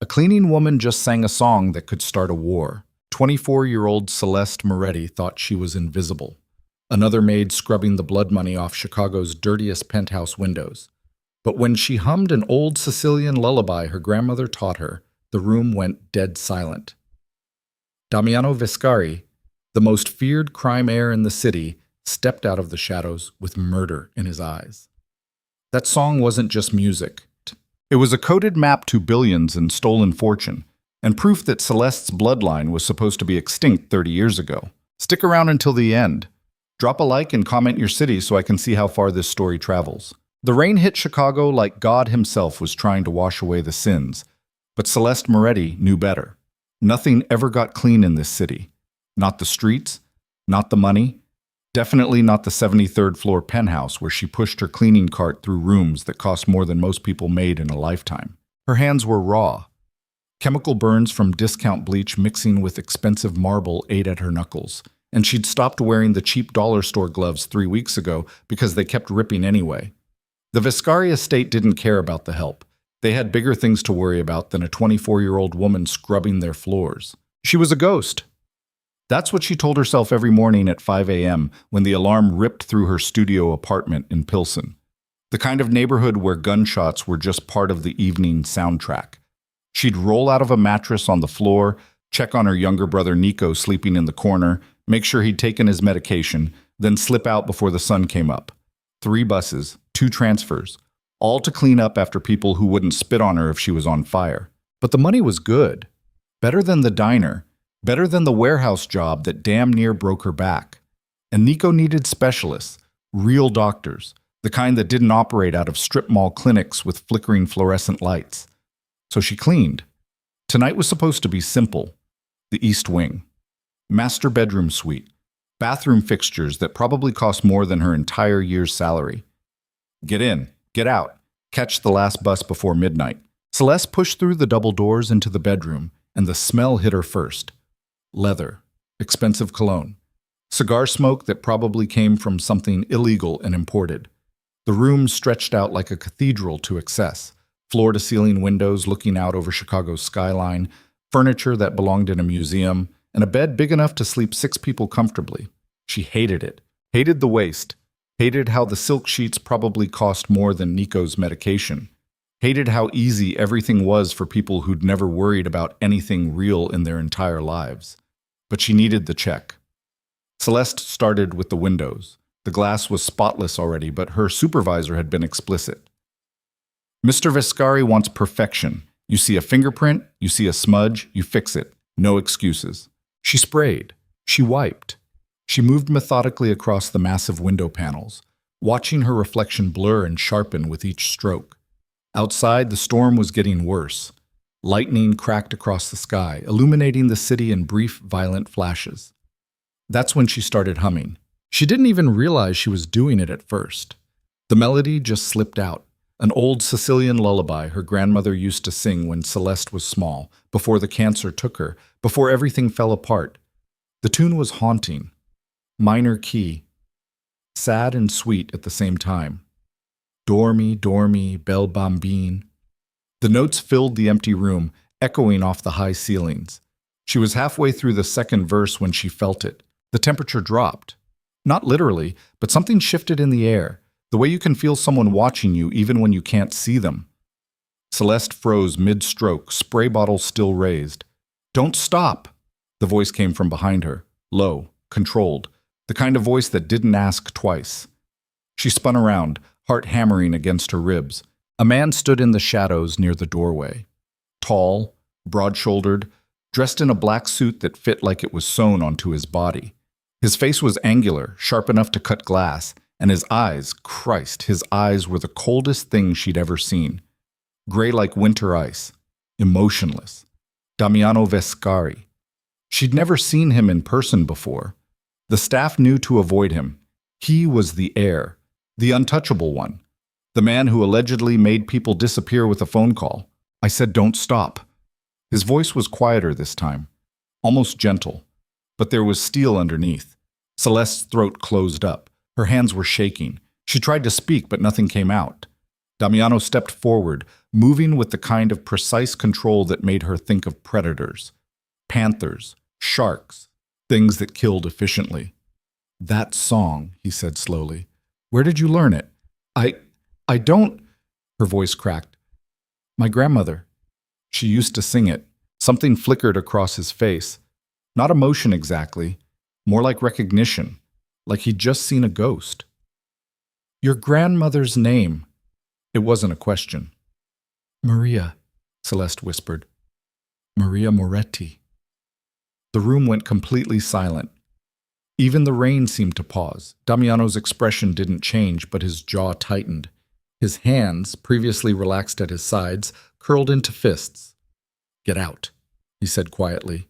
A cleaning woman just sang a song that could start a war. 24-year-old Celeste Moretti thought she was invisible. Another maid scrubbing the blood money off Chicago's dirtiest penthouse windows. But when she hummed an old Sicilian lullaby her grandmother taught her, the room went dead silent. Damiano Vescari, the most feared crime heir in the city, stepped out of the shadows with murder in his eyes. That song wasn't just music. It was a coded map to billions and stolen fortune, and proof that Celeste's bloodline was supposed to be extinct 30 years ago. Stick around until the end. Drop a like and comment your city so I can see how far this story travels. The rain hit Chicago like God himself was trying to wash away the sins, but Celeste Moretti knew better. Nothing ever got clean in this city. Not the streets, not the money, definitely not the 73rd floor penthouse where she pushed her cleaning cart through rooms that cost more than most people made in a lifetime. Her hands were raw. Chemical burns from discount bleach mixing with expensive marble ate at her knuckles, and she'd stopped wearing the cheap dollar store gloves 3 weeks ago because they kept ripping anyway. The Vescari estate didn't care about the help. They had bigger things to worry about than a 24-year-old woman scrubbing their floors. She was a ghost. That's what she told herself every morning at 5 a.m. when the alarm ripped through her studio apartment in Pilsen. The kind of neighborhood where gunshots were just part of the evening soundtrack. She'd roll out of a mattress on the floor, check on her younger brother Nico sleeping in the corner, make sure he'd taken his medication, then slip out before the sun came up. 3 buses, 2 transfers, all to clean up after people who wouldn't spit on her if she was on fire. But the money was good. Better than the diner. Better than the warehouse job that damn near broke her back. And Nico needed specialists, real doctors, the kind that didn't operate out of strip mall clinics with flickering fluorescent lights. So she cleaned. Tonight was supposed to be simple. The East Wing. Master bedroom suite. Bathroom fixtures that probably cost more than her entire year's salary. Get in, get out, catch the last bus before midnight. Celeste pushed through the double doors into the bedroom, and the smell hit her first. Leather, expensive cologne, cigar smoke that probably came from something illegal and imported. The room stretched out like a cathedral to excess, floor-to-ceiling windows looking out over Chicago's skyline, furniture that belonged in a museum, and a bed big enough to sleep 6 people comfortably. She hated it, hated the waste, hated how the silk sheets probably cost more than Nico's medication, hated how easy everything was for people who'd never worried about anything real in their entire lives. But she needed the check. Celeste started with the windows. The glass was spotless already, but her supervisor had been explicit. Mr. Vescari wants perfection. You see a fingerprint, you see a smudge, you fix it. No excuses. She sprayed. She wiped. She moved methodically across the massive window panels, watching her reflection blur and sharpen with each stroke. Outside, the storm was getting worse. Lightning cracked across the sky, illuminating the city in brief, violent flashes. That's when she started humming. She didn't even realize she was doing it at first. The melody just slipped out, an old Sicilian lullaby her grandmother used to sing when Celeste was small, before the cancer took her, before everything fell apart. The tune was haunting, minor key, sad and sweet at the same time. Dormi, dormi, bel bambin. The notes filled the empty room, echoing off the high ceilings. She was halfway through the second verse when she felt it. The temperature dropped. Not literally, but something shifted in the air, the way you can feel someone watching you even when you can't see them. Celeste froze mid-stroke, spray bottle still raised. "Don't stop!" The voice came from behind her, low, controlled, the kind of voice that didn't ask twice. She spun around, heart hammering against her ribs. A man stood in the shadows near the doorway. Tall, broad-shouldered, dressed in a black suit that fit like it was sewn onto his body. His face was angular, sharp enough to cut glass, and his eyes, Christ, his eyes were the coldest thing she'd ever seen. Gray like winter ice, emotionless. Damiano Vescari. She'd never seen him in person before. The staff knew to avoid him. He was the heir, the untouchable one. The man who allegedly made people disappear with a phone call. I said, "Don't stop." His voice was quieter this time, almost gentle, but there was steel underneath. Celeste's throat closed up. Her hands were shaking. She tried to speak, but nothing came out. Damiano stepped forward, moving with the kind of precise control that made her think of predators. Panthers, sharks, things that killed efficiently. That song, he said slowly. Where did you learn it? I don't, her voice cracked. My grandmother. She used to sing it. Something flickered across his face. Not emotion exactly, more like recognition, like he'd just seen a ghost. Your grandmother's name. It wasn't a question. Maria, Celeste whispered. Maria Moretti. The room went completely silent. Even the rain seemed to pause. Damiano's expression didn't change, but his jaw tightened. His hands, previously relaxed at his sides, curled into fists. Get out, he said quietly.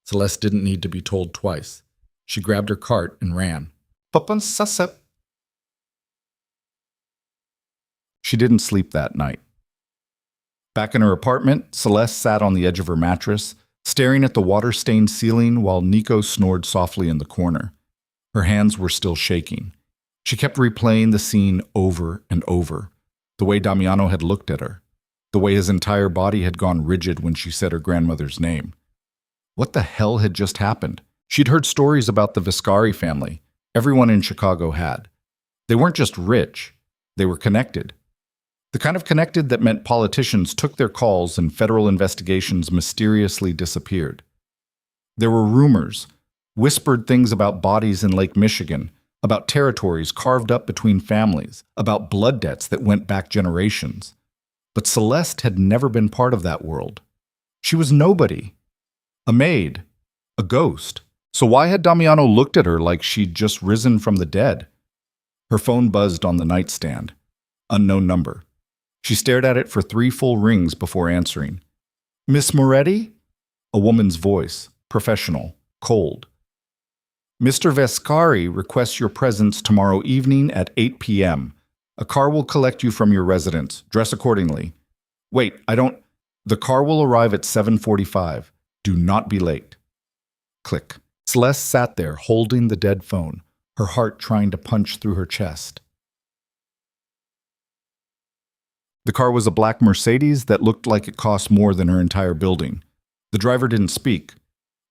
Celeste didn't need to be told twice. She grabbed her cart and ran. She didn't sleep that night. Back in her apartment, Celeste sat on the edge of her mattress, staring at the water-stained ceiling while Nico snored softly in the corner. Her hands were still shaking. She kept replaying the scene over and over, the way Damiano had looked at her, the way his entire body had gone rigid when she said her grandmother's name. What the hell had just happened? She'd heard stories about the Vescari family. Everyone in Chicago had. They weren't just rich. They were connected. The kind of connected that meant politicians took their calls and federal investigations mysteriously disappeared. There were rumors, whispered things about bodies in Lake Michigan, about territories carved up between families, about blood debts that went back generations. But Celeste had never been part of that world. She was nobody. A maid. A ghost. So why had Damiano looked at her like she'd just risen from the dead? Her phone buzzed on the nightstand. Unknown number. She stared at it for 3 full rings before answering. Miss Moretti? A woman's voice, professional, cold. Mr. Vescari requests your presence tomorrow evening at 8 p.m. A car will collect you from your residence. Dress accordingly. Wait, The car will arrive at 7:45. Do not be late. Click. Celeste sat there holding the dead phone, her heart trying to punch through her chest. The car was a black Mercedes that looked like it cost more than her entire building. The driver didn't speak,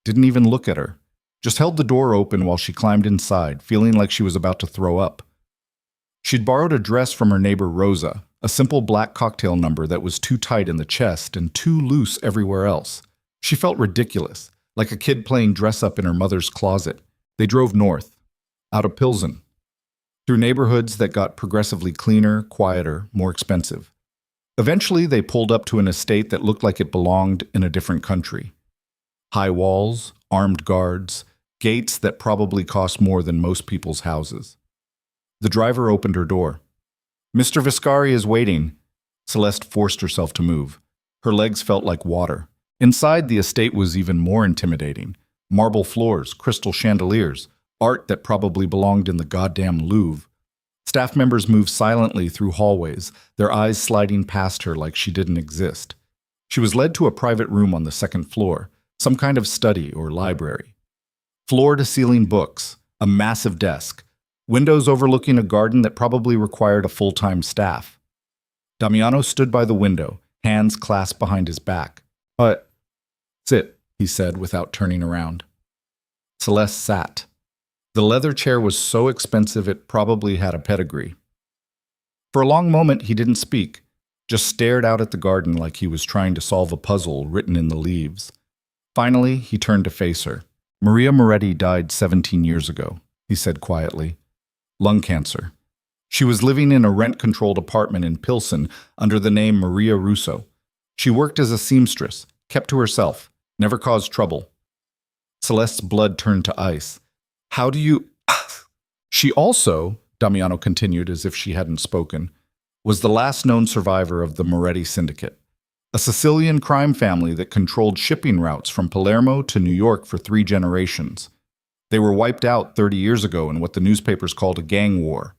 didn't even look at her, just held the door open while she climbed inside, feeling like she was about to throw up. She'd borrowed a dress from her neighbor Rosa, a simple black cocktail number that was too tight in the chest and too loose everywhere else. She felt ridiculous, like a kid playing dress-up in her mother's closet. They drove north, out of Pilsen, through neighborhoods that got progressively cleaner, quieter, more expensive. Eventually, they pulled up to an estate that looked like it belonged in a different country. High walls, armed guards, gates that probably cost more than most people's houses. The driver opened her door. Mr. Vescari is waiting. Celeste forced herself to move. Her legs felt like water. Inside, the estate was even more intimidating. Marble floors, crystal chandeliers, art that probably belonged in the goddamn Louvre. Staff members moved silently through hallways, their eyes sliding past her like she didn't exist. She was led to a private room on the 2nd floor, some kind of study or library. Floor-to-ceiling books, a massive desk, windows overlooking a garden that probably required a full-time staff. Damiano stood by the window, hands clasped behind his back. Sit, he said without turning around. Celeste sat. The leather chair was so expensive it probably had a pedigree. For a long moment he didn't speak, just stared out at the garden like he was trying to solve a puzzle written in the leaves. Finally, he turned to face her. Maria Moretti died 17 years ago, he said quietly. Lung cancer. She was living in a rent-controlled apartment in Pilsen under the name Maria Russo. She worked as a seamstress, kept to herself, never caused trouble. Celeste's blood turned to ice. How do you... She also, Damiano continued as if she hadn't spoken, was the last known survivor of the Moretti Syndicate, a Sicilian crime family that controlled shipping routes from Palermo to New York for 3 generations. They were wiped out 30 years ago in what the newspapers called a gang war.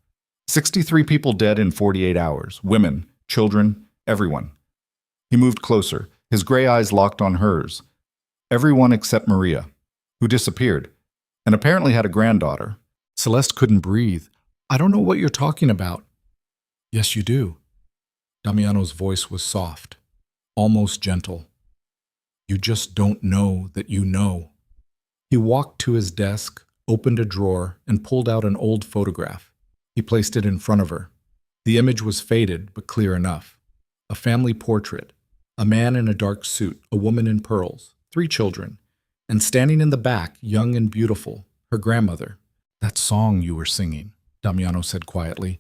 63 people dead in 48 hours, women, children, everyone. He moved closer, his gray eyes locked on hers. Everyone except Maria, who disappeared, and apparently had a granddaughter. Celeste couldn't breathe. I don't know what you're talking about. Yes, you do. Damiano's voice was soft, almost gentle. You just don't know that you know. He walked to his desk, opened a drawer, and pulled out an old photograph. He placed it in front of her. The image was faded, but clear enough. A family portrait. A man in a dark suit, a woman in pearls, 3 children, and standing in the back, young and beautiful, her grandmother. That song you were singing, Damiano said quietly.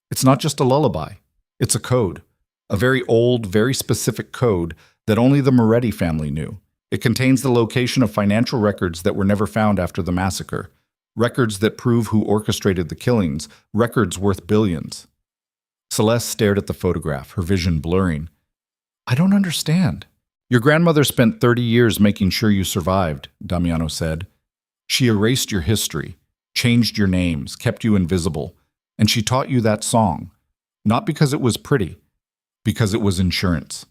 It's not just a lullaby. It's a code. A very old, very specific code that only the Moretti family knew. It contains the location of financial records that were never found after the massacre, records that prove who orchestrated the killings, records worth billions. Celeste stared at the photograph, her vision blurring. I don't understand. Your grandmother spent 30 years making sure you survived, Damiano said. She erased your history, changed your names, kept you invisible, and she taught you that song, not because it was pretty, because it was insurance.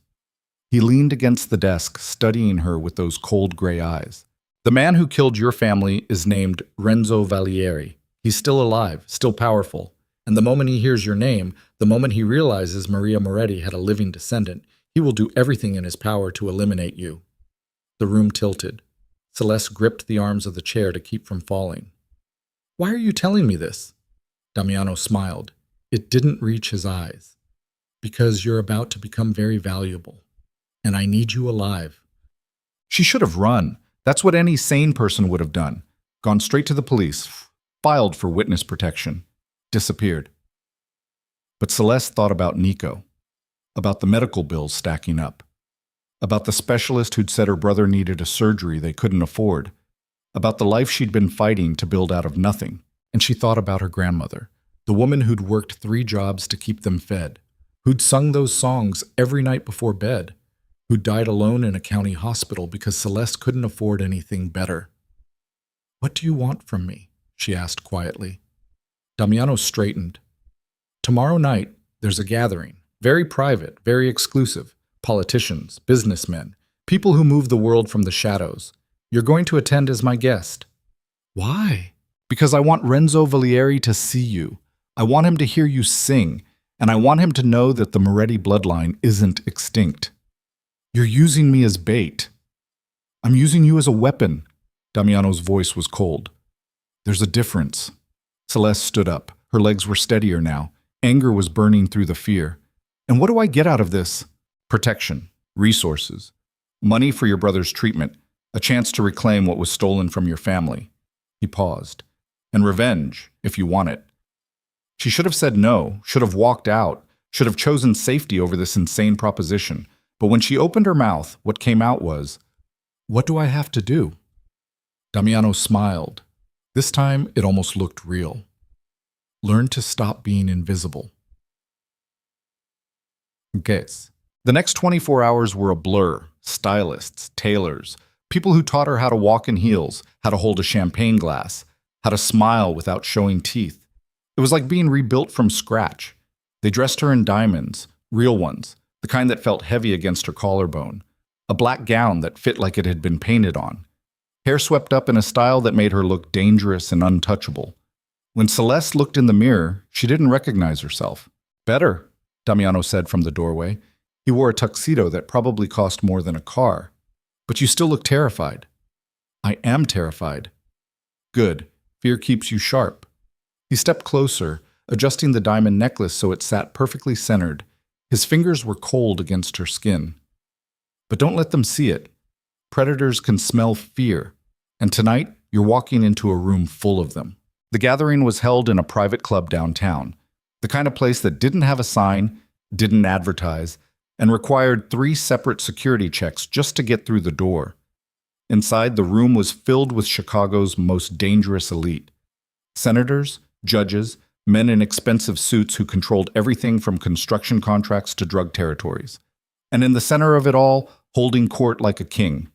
He leaned against the desk, studying her with those cold gray eyes. The man who killed your family is named Renzo Valieri. He's still alive, still powerful. And the moment he hears your name, the moment he realizes Maria Moretti had a living descendant, he will do everything in his power to eliminate you. The room tilted. Celeste gripped the arms of the chair to keep from falling. Why are you telling me this? Damiano smiled. It didn't reach his eyes. Because you're about to become very valuable. And I need you alive. She should have run. That's what any sane person would have done. Gone straight to the police, filed for witness protection, disappeared. But Celeste thought about Nico, about the medical bills stacking up, about the specialist who'd said her brother needed a surgery they couldn't afford, about the life she'd been fighting to build out of nothing. And she thought about her grandmother, the woman who'd worked 3 jobs to keep them fed, who'd sung those songs every night before bed, who died alone in a county hospital because Celeste couldn't afford anything better. What do you want from me? She asked quietly. Damiano straightened. Tomorrow night, there's a gathering, very private, very exclusive. Politicians, businessmen, people who move the world from the shadows. You're going to attend as my guest. Why? Because I want Renzo Valieri to see you. I want him to hear you sing, and I want him to know that the Moretti bloodline isn't extinct. You're using me as bait. I'm using you as a weapon. Damiano's voice was cold. There's a difference. Celeste stood up. Her legs were steadier now. Anger was burning through the fear. And what do I get out of this? Protection, resources, money for your brother's treatment, a chance to reclaim what was stolen from your family. He paused. And revenge, if you want it. She should have said no, should have walked out, should have chosen safety over this insane proposition. But when she opened her mouth, what came out was, what do I have to do? Damiano smiled. This time, it almost looked real. Learn to stop being invisible. Guess. The next 24 hours were a blur. Stylists, tailors, people who taught her how to walk in heels, how to hold a champagne glass, how to smile without showing teeth. It was like being rebuilt from scratch. They dressed her in diamonds, real ones, the kind that felt heavy against her collarbone, a black gown that fit like it had been painted on, hair swept up in a style that made her look dangerous and untouchable. When Celeste looked in the mirror, she didn't recognize herself. Better, Damiano said from the doorway. He wore a tuxedo that probably cost more than a car. But you still look terrified. I am terrified. Good. Fear keeps you sharp. He stepped closer, adjusting the diamond necklace so it sat perfectly centered. His fingers were cold against her skin. But don't let them see it. Predators can smell fear. And tonight, you're walking into a room full of them. The gathering was held in a private club downtown, the kind of place that didn't have a sign, didn't advertise, and required 3 separate security checks just to get through the door. Inside, the room was filled with Chicago's most dangerous elite. Senators, judges, men in expensive suits who controlled everything from construction contracts to drug territories. And in the center of it all, holding court like a king,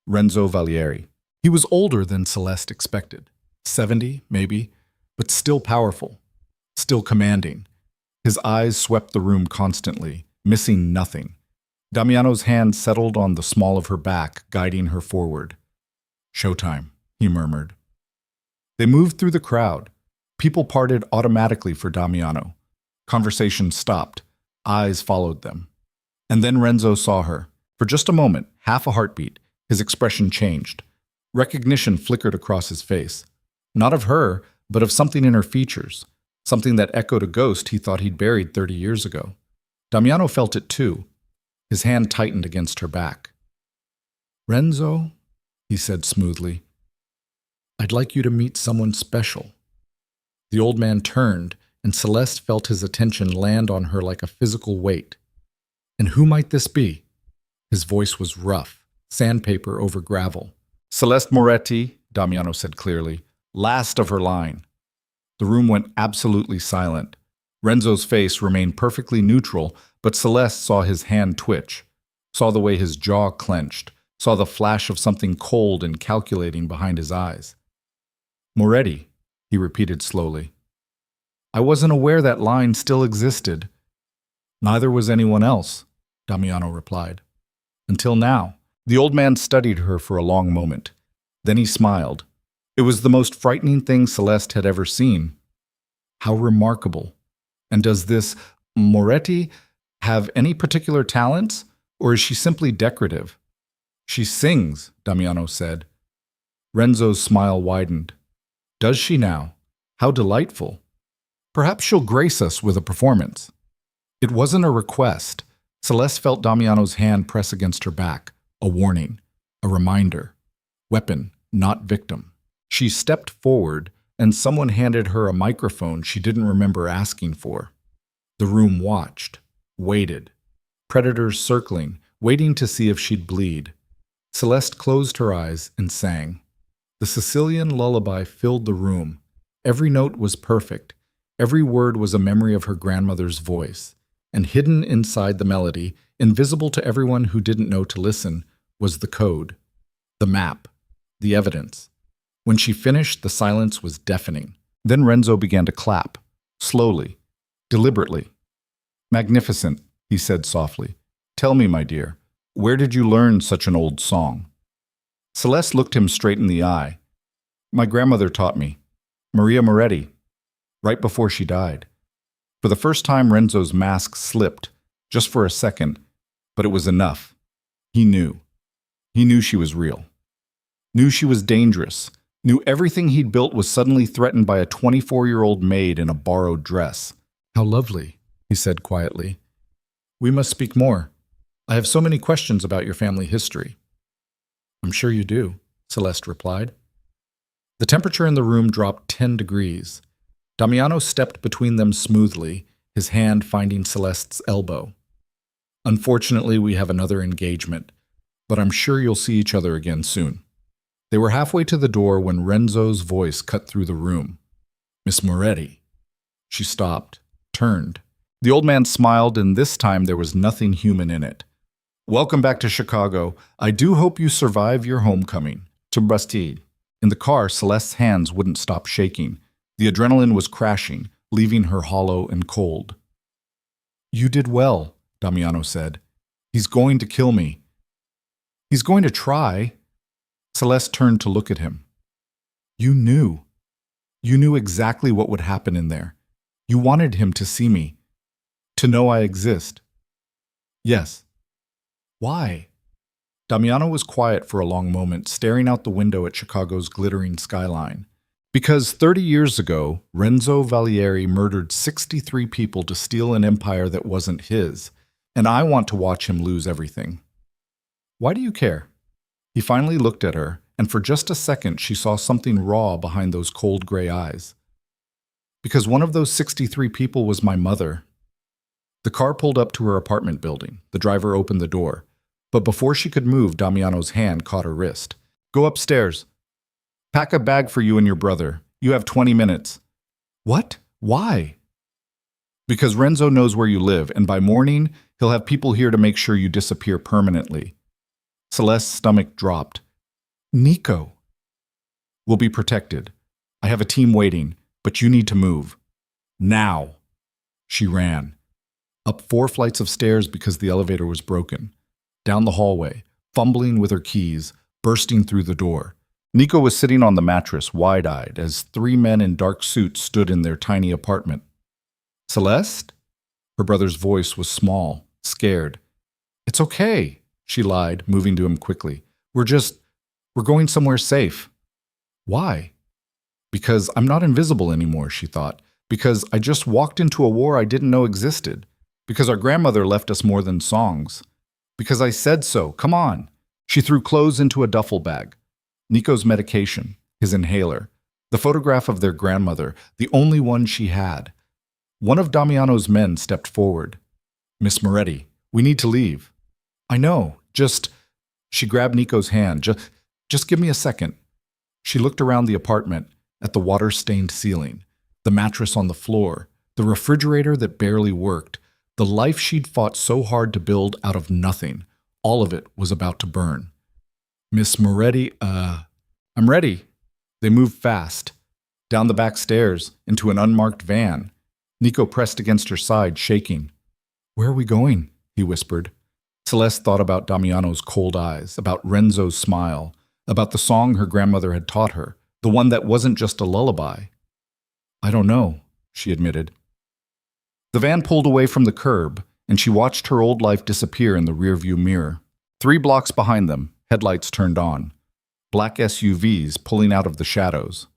Renzo Valieri. He was older than Celeste expected. 70, maybe, but still powerful, still commanding. His eyes swept the room constantly, missing nothing. Damiano's hand settled on the small of her back, guiding her forward. Showtime, he murmured. They moved through the crowd. People parted automatically for Damiano. Conversation stopped. Eyes followed them. And then Renzo saw her. For just a moment, half a heartbeat, his expression changed. Recognition flickered across his face. Not of her, but of something in her features. Something that echoed a ghost he thought he'd buried 30 years ago. Damiano felt it too. His hand tightened against her back. "Renzo," he said smoothly, "I'd like you to meet someone special." The old man turned, and Celeste felt his attention land on her like a physical weight. "And who might this be?" His voice was rough, sandpaper over gravel. "Celeste Moretti," Damiano said clearly, "last of her line." The room went absolutely silent. Renzo's face remained perfectly neutral, but Celeste saw his hand twitch, saw the way his jaw clenched, saw the flash of something cold and calculating behind his eyes. "Moretti," he repeated slowly. "I wasn't aware that line still existed." "Neither was anyone else," Damiano replied. "Until now." The old man studied her for a long moment. Then he smiled. It was the most frightening thing Celeste had ever seen. How remarkable. And does this Moretti have any particular talents, or is she simply decorative? "She sings," Damiano said. Renzo's smile widened. "Does she now? How delightful. Perhaps she'll grace us with a performance." It wasn't a request. Celeste felt Damiano's hand press against her back, a warning, a reminder. Weapon, not victim. She stepped forward, and someone handed her a microphone she didn't remember asking for. The room watched, waited. Predators circling, waiting to see if she'd bleed. Celeste closed her eyes and sang. The Sicilian lullaby filled the room. Every note was perfect. Every word was a memory of her grandmother's voice. And hidden inside the melody, invisible to everyone who didn't know to listen, was the code, the map, the evidence. When she finished, the silence was deafening. Then Renzo began to clap, slowly, deliberately. "Magnificent," he said softly. "Tell me, my dear, where did you learn such an old song?" Celeste looked him straight in the eye. "My grandmother taught me. Maria Moretti, right before she died." For the first time, Renzo's mask slipped, just for a second, but it was enough. He knew. He knew she was real. Knew she was dangerous. Knew everything he'd built was suddenly threatened by a 24-year-old maid in a borrowed dress. "How lovely," he said quietly. "We must speak more. I have so many questions about your family history." "I'm sure you do," Celeste replied. The temperature in the room dropped 10 degrees. Damiano stepped between them smoothly, his hand finding Celeste's elbow. "Unfortunately, we have another engagement, but I'm sure you'll see each other again soon." They were halfway to the door when Renzo's voice cut through the room. "Miss Moretti." She stopped, turned. The old man smiled, and this time there was nothing human in it. "Welcome back to Chicago. I do hope you survive your homecoming. To Bastille." In the car, Celeste's hands wouldn't stop shaking. The adrenaline was crashing, leaving her hollow and cold. "You did well," Damiano said. "He's going to kill me." "He's going to try." Celeste turned to look at him. "You knew. You knew exactly what would happen in there. You wanted him to see me, to know I exist." "Yes." "Why?" Damiano was quiet for a long moment, staring out the window at Chicago's glittering skyline. "Because 30 years ago, Renzo Valieri murdered 63 people to steal an empire that wasn't his, and I want to watch him lose everything." "Why do you care?" He finally looked at her, and for just a second she saw something raw behind those cold gray eyes. "Because one of those 63 people was my mother." The car pulled up to her apartment building. The driver opened the door. But before she could move, Damiano's hand caught her wrist. "Go upstairs. Pack a bag for you and your brother. You have 20 minutes. "What? Why?" "Because Renzo knows where you live, and by morning, he'll have people here to make sure you disappear permanently." Celeste's stomach dropped. "Nico." "We'll be protected. I have a team waiting, but you need to move. Now." She ran. Up 4 flights of stairs because the elevator was broken. Down the hallway, fumbling with her keys, bursting through the door. Nico was sitting on the mattress, wide-eyed, as 3 men in dark suits stood in their tiny apartment. "Celeste?" Her brother's voice was small, scared. "It's okay," she lied, moving to him quickly. We're going somewhere safe." "Why?" "Because I'm not invisible anymore," she thought. "Because I just walked into a war I didn't know existed. Because our grandmother left us more than songs. Because I said so. Come on." She threw clothes into a duffel bag. Nico's medication, his inhaler, the photograph of their grandmother, the only one she had. One of Damiano's men stepped forward. "Miss Moretti, we need to leave." "I know, She grabbed Nico's hand. Just give me a second." She looked around the apartment, at the water-stained ceiling, the mattress on the floor, the refrigerator that barely worked, the life she'd fought so hard to build out of nothing. All of it was about to burn. "Miss Moretti, I'm ready." They moved fast, down the back stairs, into an unmarked van. Nico pressed against her side, shaking. "Where are we going?" he whispered. Celeste thought about Damiano's cold eyes, about Renzo's smile, about the song her grandmother had taught her, the one that wasn't just a lullaby. "I don't know," she admitted. The van pulled away from the curb, and she watched her old life disappear in the rearview mirror. 3 blocks behind them, headlights turned on. Black SUVs pulling out of the shadows.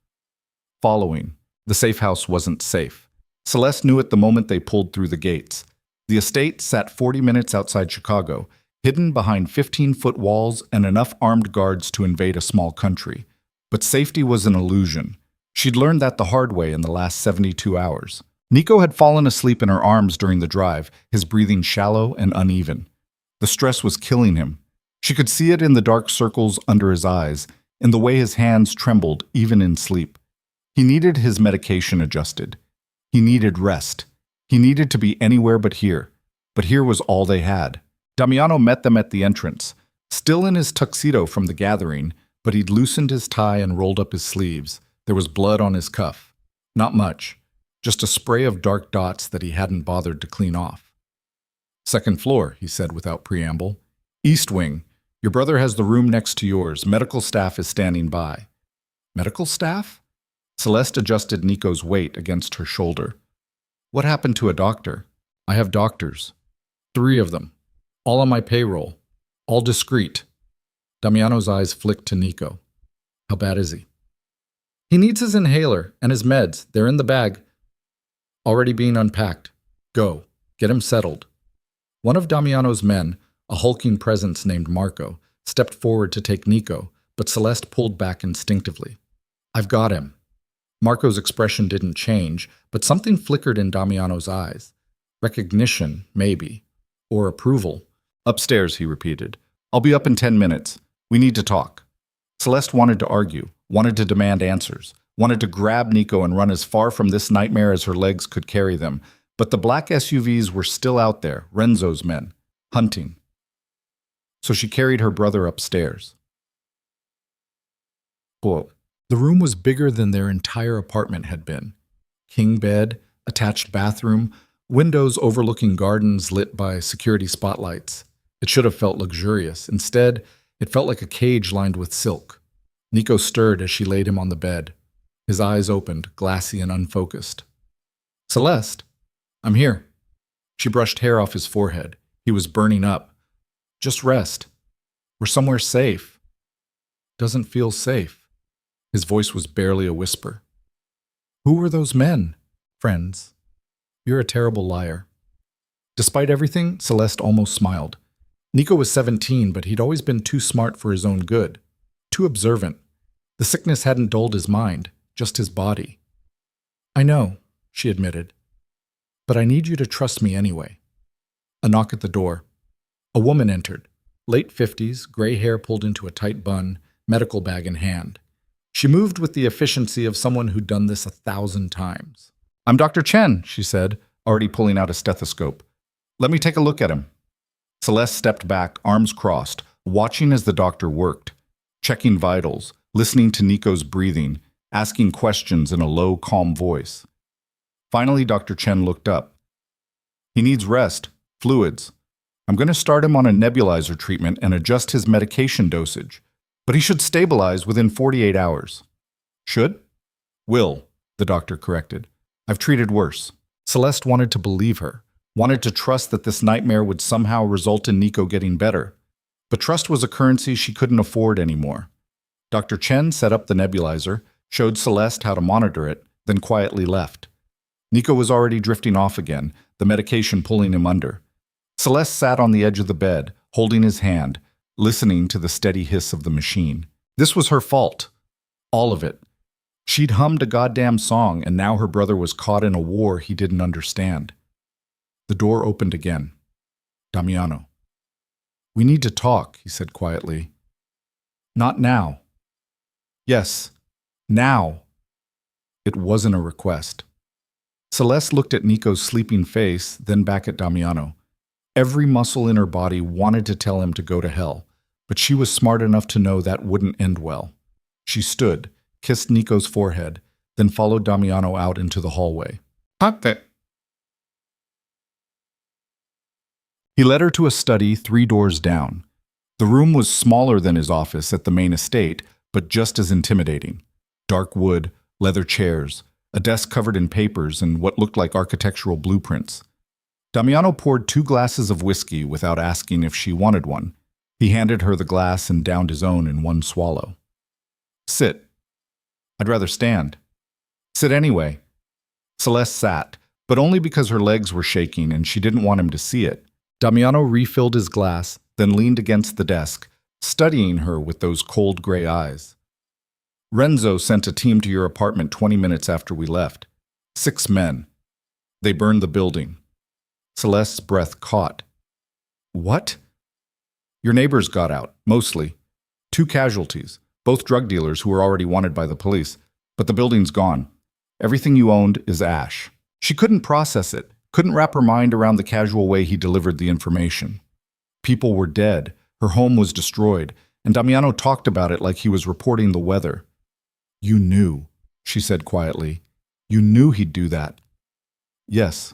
Following, the safe house wasn't safe. Celeste knew it the moment they pulled through the gates. The estate sat 40 minutes outside Chicago, hidden behind 15-foot walls and enough armed guards to invade a small country. But safety was an illusion. She'd learned that the hard way in the last 72 hours. Nico had fallen asleep in her arms during the drive, his breathing shallow and uneven. The stress was killing him. She could see it in the dark circles under his eyes, in the way his hands trembled even in sleep. He needed his medication adjusted. He needed rest. He needed to be anywhere but here. But here was all they had. Damiano met them at the entrance, still in his tuxedo from the gathering, but he'd loosened his tie and rolled up his sleeves. There was blood on his cuff. Not much, just a spray of dark dots that he hadn't bothered to clean off. "Second floor," he said without preamble. "East wing. Your brother has the room next to yours. Medical staff is standing by." "Medical staff?" Celeste adjusted Nico's weight against her shoulder. "What happened to a doctor?" "I have doctors. 3 of them. All on my payroll. All discreet." Damiano's eyes flicked to Nico. "How bad is he?" "He needs his inhaler and his meds. They're in the bag. Already being unpacked. Go. Get him settled." One of Damiano's men, a hulking presence named Marco, stepped forward to take Nico, but Celeste pulled back instinctively. "I've got him." Marco's expression didn't change, but something flickered in Damiano's eyes. Recognition, maybe. Or approval. "Upstairs," he repeated. "I'll be up in 10 minutes. We need to talk." Celeste wanted to argue, wanted to demand answers, wanted to grab Nico and run as far from this nightmare as her legs could carry them. But the black SUVs were still out there, Renzo's men, hunting. So she carried her brother upstairs. Quote, the room was bigger than their entire apartment had been. King bed, attached bathroom, windows overlooking gardens lit by security spotlights. It should have felt luxurious. Instead, it felt like a cage lined with silk. Nico stirred as she laid him on the bed. His eyes opened, glassy and unfocused. "Celeste, I'm here." She brushed hair off his forehead. He was burning up. "Just rest. We're somewhere safe." "Doesn't feel safe." His voice was barely a whisper. "Who were those men?" "Friends." "You're a terrible liar." Despite everything, Celeste almost smiled. Nico was 17, but he'd always been too smart for his own good. Too observant. The sickness hadn't dulled his mind, just his body. "I know," she admitted. "But I need you to trust me anyway." A knock at the door. A woman entered. Late 50s, gray hair pulled into a tight bun, medical bag in hand. She moved with the efficiency of someone who'd done this 1,000 times. "I'm Dr. Chen," she said, already pulling out a stethoscope. "Let me take a look at him." Celeste stepped back, arms crossed, watching as the doctor worked, checking vitals, listening to Nico's breathing, asking questions in a low, calm voice. Finally, Dr. Chen looked up. "He needs rest, fluids. I'm going to start him on a nebulizer treatment and adjust his medication dosage. But he should stabilize within 48 hours. "Should?" "Will," the doctor corrected. "I've treated worse." Celeste wanted to believe her, wanted to trust that this nightmare would somehow result in Nico getting better. But trust was a currency she couldn't afford anymore. Dr. Chen set up the nebulizer, showed Celeste how to monitor it, then quietly left. Nico was already drifting off again, the medication pulling him under. Celeste sat on the edge of the bed, holding his hand, listening to the steady hiss of the machine. This was her fault. All of it. She'd hummed a goddamn song, and now her brother was caught in a war he didn't understand. The door opened again. Damiano. "We need to talk," he said quietly. "Not now." "Yes, now." It wasn't a request. Celeste looked at Nico's sleeping face, then back at Damiano. Every muscle in her body wanted to tell him to go to hell, but she was smart enough to know that wouldn't end well. She stood, kissed Nico's forehead, then followed Damiano out into the hallway. "Ate." He led her to a study 3 doors down. The room was smaller than his office at the main estate, but just as intimidating. Dark wood, leather chairs, a desk covered in papers and what looked like architectural blueprints. Damiano poured 2 glasses of whiskey without asking if she wanted one. He handed her the glass and downed his own in one swallow. "Sit." "I'd rather stand." "Sit anyway." Celeste sat, but only because her legs were shaking and she didn't want him to see it. Damiano refilled his glass, then leaned against the desk, studying her with those cold gray eyes. "Renzo sent a team to your apartment 20 minutes after we left. 6 men. They burned the building." Celeste's breath caught. "What?" "Your neighbors got out, mostly. 2 casualties, both drug dealers who were already wanted by the police. But the building's gone. Everything you owned is ash." She couldn't process it, couldn't wrap her mind around the casual way he delivered the information. People were dead, her home was destroyed, and Damiano talked about it like he was reporting the weather. "You knew," she said quietly. "You knew he'd do that." "Yes."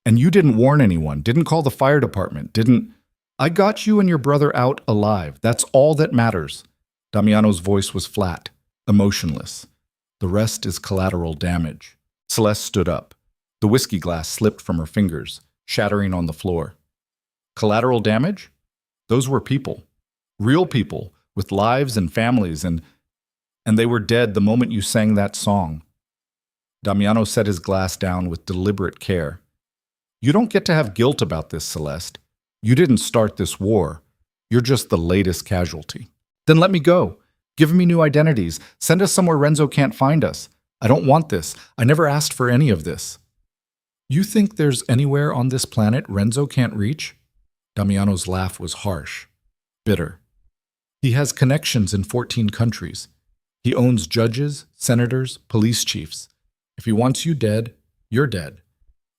"And you didn't warn anyone, didn't call the fire department, didn't—" "I got you and your brother out alive. That's all that matters." Damiano's voice was flat, emotionless. "The rest is collateral damage." Celeste stood up. The whiskey glass slipped from her fingers, shattering on the floor. "Collateral damage? Those were people. Real people, with lives and families, and they were dead the moment you sang that song." Damiano set his glass down with deliberate care. "You don't get to have guilt about this, Celeste. You didn't start this war. You're just the latest casualty." "Then let me go. Give me new identities. Send us somewhere Renzo can't find us. I don't want this. I never asked for any of this." "You think there's anywhere on this planet Renzo can't reach?" Damiano's laugh was harsh, bitter. "He has connections in 14 countries. He owns judges, senators, police chiefs. If he wants you dead, you're dead.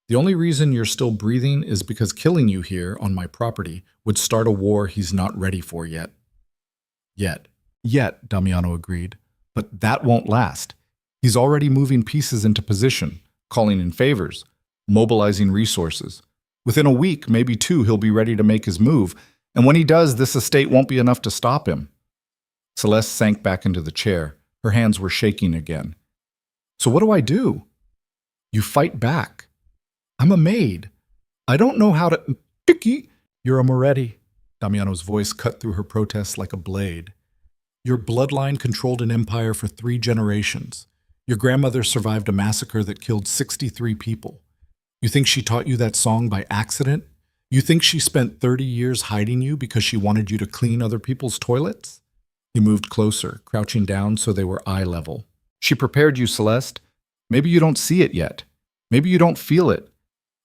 The only reason you're still breathing is because killing you here on my property would start a war he's not ready for yet." Yet, Damiano agreed. "But that won't last. He's already moving pieces into position, calling in favors, mobilizing resources. Within a week, maybe 2, he'll be ready to make his move, and when he does, this estate won't be enough to stop him." Celeste sank back into the chair. Her hands were shaking again. "So what do I do?" "You fight back. I'm a maid. I don't know how to—" "Picky! You're a Moretti." Damiano's voice cut through her protests like a blade. "Your bloodline controlled an empire for 3 generations. Your grandmother survived a massacre that killed 63 people. You think she taught you that song by accident? You think she spent 30 years hiding you because she wanted you to clean other people's toilets?" He moved closer, crouching down so they were eye level. "She prepared you, Celeste. Maybe you don't see it yet. Maybe you don't feel it.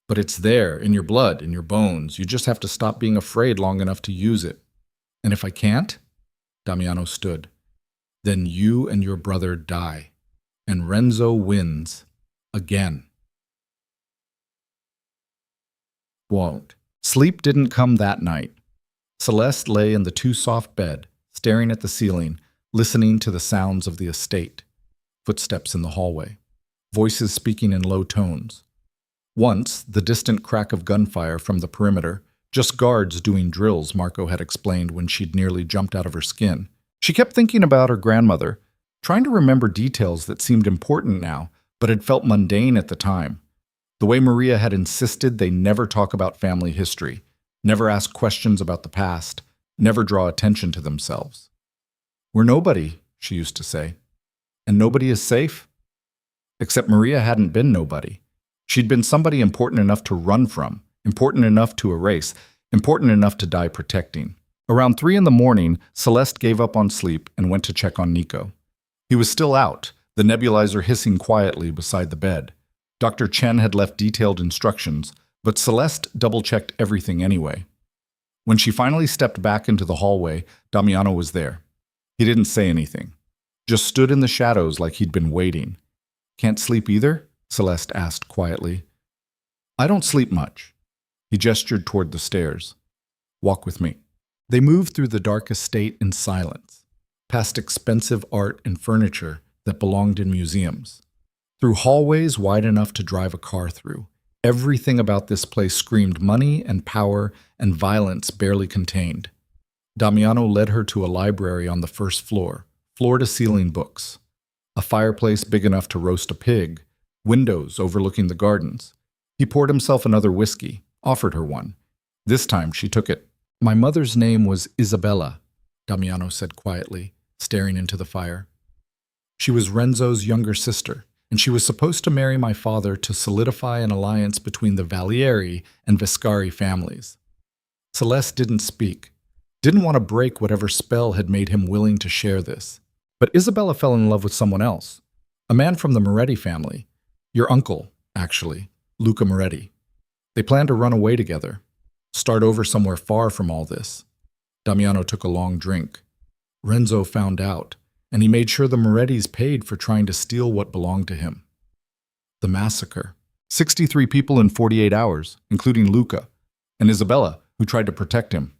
But it's there, in your blood, in your bones. You just have to stop being afraid long enough to use it. And if I can't?" Damiano stood. "Then you and your brother die. And Renzo wins. Again." Won't. Sleep didn't come that night. Celeste lay in the too-soft bed, staring at the ceiling, listening to the sounds of the estate. Footsteps in the hallway. Voices speaking in low tones. Once, the distant crack of gunfire from the perimeter, just guards doing drills, Marco had explained when she'd nearly jumped out of her skin. She kept thinking about her grandmother, trying to remember details that seemed important now, but had felt mundane at the time. The way Maria had insisted they never talk about family history, never ask questions about the past, never draw attention to themselves. "We're nobody," she used to say. "And nobody is safe?" Except Maria hadn't been nobody. She'd been somebody important enough to run from, important enough to erase, important enough to die protecting. Around 3 in the morning, Celeste gave up on sleep and went to check on Nico. He was still out, the nebulizer hissing quietly beside the bed. Dr. Chen had left detailed instructions, but Celeste double-checked everything anyway. When she finally stepped back into the hallway, Damiano was there. He didn't say anything, just stood in the shadows like he'd been waiting. "Can't sleep either?" Celeste asked quietly. "I don't sleep much." He gestured toward the stairs. "Walk with me." They moved through the dark estate in silence, past expensive art and furniture that belonged in museums, through hallways wide enough to drive a car through. Everything about this place screamed money and power and violence barely contained. Damiano led her to a library on the first floor, floor-to-ceiling books, a fireplace big enough to roast a pig, windows overlooking the gardens. He poured himself another whiskey, offered her one. This time she took it. "My mother's name was Isabella," Damiano said quietly, staring into the fire. "She was Renzo's younger sister, and she was supposed to marry my father to solidify an alliance between the Valieri and Vescari families." Celeste didn't speak, didn't want to break whatever spell had made him willing to share this. But Isabella fell in love with someone else, a man from the Moretti family. Your uncle, actually, Luca Moretti. They planned to run away together, start over somewhere far from all this. Damiano took a long drink. Renzo found out, and he made sure the Morettis paid for trying to steal what belonged to him. The massacre. 63 people in 48 hours, including Luca, and Isabella, who tried to protect him.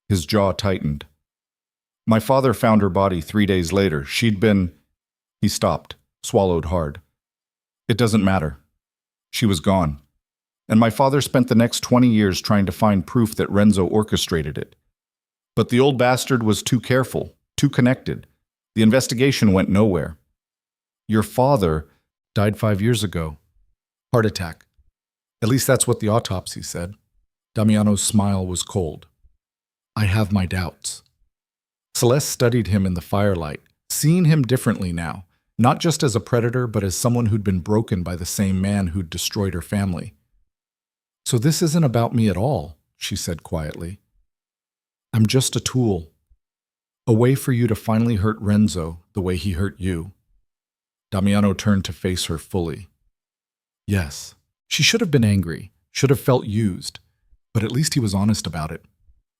His jaw tightened. "My father found her body 3 days later. She'd been—" He stopped, swallowed hard. "It doesn't matter. She was gone. And my father spent the next 20 years trying to find proof that Renzo orchestrated it. But the old bastard was too careful, too connected. The investigation went nowhere. Your father died 5 years ago. Heart attack. At least that's what the autopsy said." Damiano's smile was cold. "I have my doubts." Celeste studied him in the firelight, seeing him differently now, not just as a predator, but as someone who'd been broken by the same man who'd destroyed her family. "So this isn't about me at all," she said quietly. "I'm just a tool. A way for you to finally hurt Renzo the way he hurt you." Damiano turned to face her fully. Yes, she should have been angry, should have felt used, but at least he was honest about it.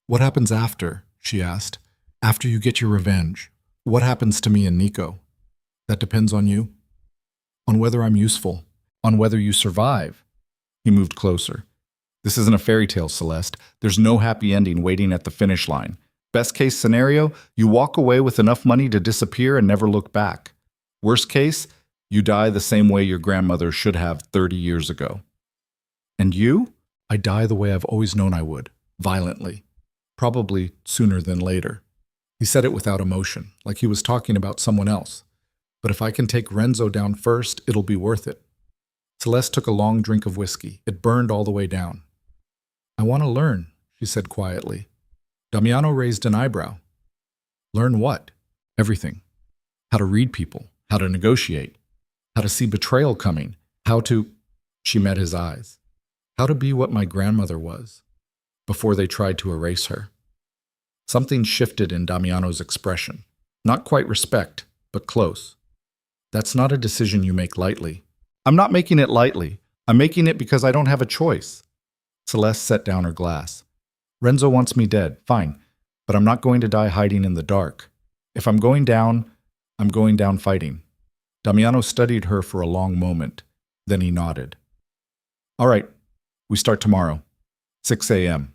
"What happens after?" she asked. "After you get your revenge, what happens to me and Nico? That depends on you. On whether I'm useful, on whether you survive." He moved closer. "This isn't a fairy tale, Celeste. There's no happy ending waiting at the finish line. Best case scenario, you walk away with enough money to disappear and never look back. Worst case, you die the same way your grandmother should have 30 years ago. And you? I die the way I've always known I would, violently. Probably sooner than later." He said it without emotion, like he was talking about someone else. "But if I can take Renzo down first, it'll be worth it." Celeste took a long drink of whiskey. It burned all the way down. "I want to learn," she said quietly. Damiano raised an eyebrow. "Learn what?" "Everything. How to read people, how to negotiate, how to see betrayal coming, how to—" She met his eyes. "How to be what my grandmother was, before they tried to erase her." Something shifted in Damiano's expression. Not quite respect, but close. "That's not a decision you make lightly." "I'm not making it lightly. I'm making it because I don't have a choice." Celeste set down her glass. "Renzo wants me dead, fine, but I'm not going to die hiding in the dark. If I'm going down, I'm going down fighting." Damiano studied her for a long moment. Then he nodded. "All right, we start tomorrow. 6 a.m.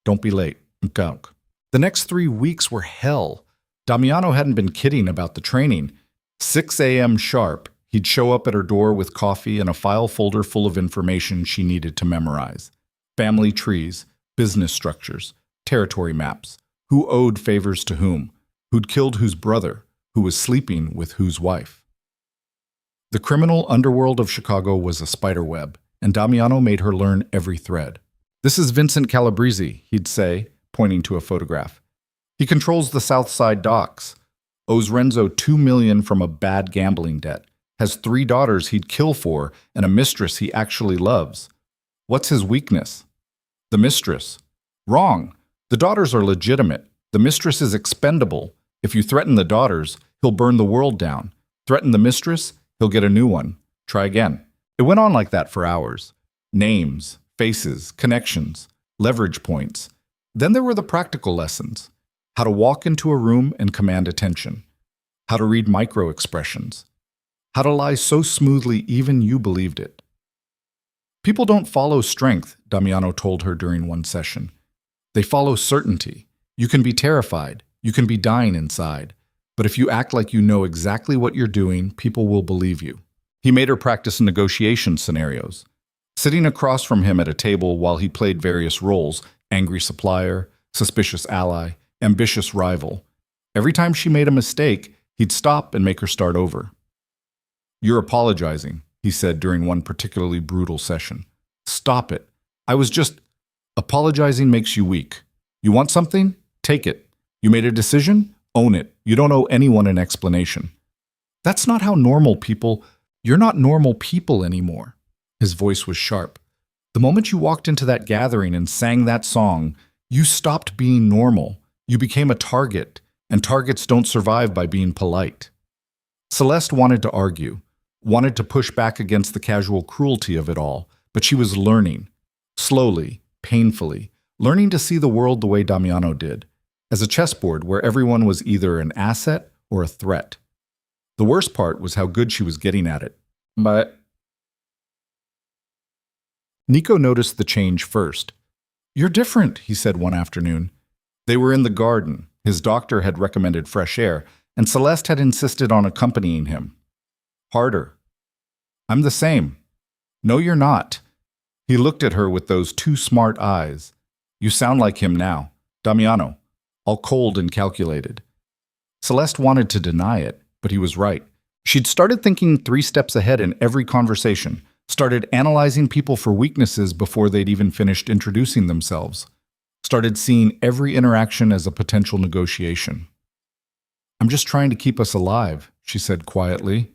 Don't be late. Mkunk." The next 3 weeks were hell. Damiano hadn't been kidding about the training. 6 a.m. sharp, he'd show up at her door with coffee and a file folder full of information she needed to memorize. Family trees, business structures, territory maps, who owed favors to whom, who'd killed whose brother, who was sleeping with whose wife. The criminal underworld of Chicago was a spider web, and Damiano made her learn every thread. "This is Vincent Calabrese," he'd say, pointing to a photograph. "He controls the South Side docks, owes Renzo $2 million from a bad gambling debt, has 3 daughters he'd kill for, and a mistress he actually loves. What's his weakness? The mistress. Wrong. The daughters are legitimate. The mistress is expendable. If you threaten the daughters, he'll burn the world down. Threaten the mistress, he'll get a new one. Try again." It went on like that for hours. Names, faces, connections, leverage points. Then there were the practical lessons. How to walk into a room and command attention. How to read micro-expressions. How to lie so smoothly even you believed it. "People don't follow strength," Damiano told her during one session. "They follow certainty. You can be terrified. You can be dying inside. But if you act like you know exactly what you're doing, people will believe you." He made her practice negotiation scenarios. Sitting across from him at a table while he played various roles, angry supplier, suspicious ally, ambitious rival. Every time she made a mistake, he'd stop and make her start over. "You're apologizing," he said during one particularly brutal session. "Stop it. I was just... Apologizing makes you weak. You want something? Take it. You made a decision? Own it. You don't owe anyone an explanation. That's not how normal people... You're not normal people anymore." His voice was sharp. "The moment you walked into that gathering and sang that song, you stopped being normal. You became a target, and targets don't survive by being polite." Celeste wanted to argue, wanted to push back against the casual cruelty of it all, but she was learning, slowly, painfully, learning to see the world the way Damiano did, as a chessboard where everyone was either an asset or a threat. The worst part was how good she was getting at it. But Nico noticed the change first. "You're different," he said one afternoon. They were in the garden. His doctor had recommended fresh air, and Celeste had insisted on accompanying him. "Harder." "I'm the same." "No, you're not." He looked at her with those 2 smart eyes. "You sound like him now. Damiano. All cold and calculated." Celeste wanted to deny it, but he was right. She'd started thinking 3 steps ahead in every conversation, started analyzing people for weaknesses before they'd even finished introducing themselves, started seeing every interaction as a potential negotiation. "I'm just trying to keep us alive," she said quietly.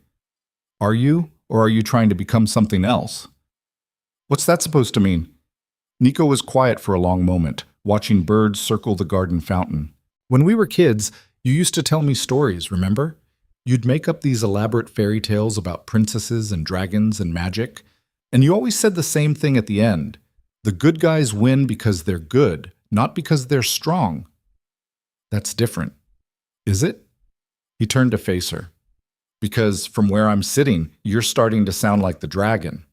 "Are you, or are you trying to become something else?" "What's that supposed to mean?" Nico was quiet for a long moment, watching birds circle the garden fountain. "When we were kids, you used to tell me stories, remember? You'd make up these elaborate fairy tales about princesses and dragons and magic, and you always said the same thing at the end. The good guys win because they're good, not because they're strong. That's different. Is it?" He turned to face her. "Because from where I'm sitting, you're starting to sound like the dragon."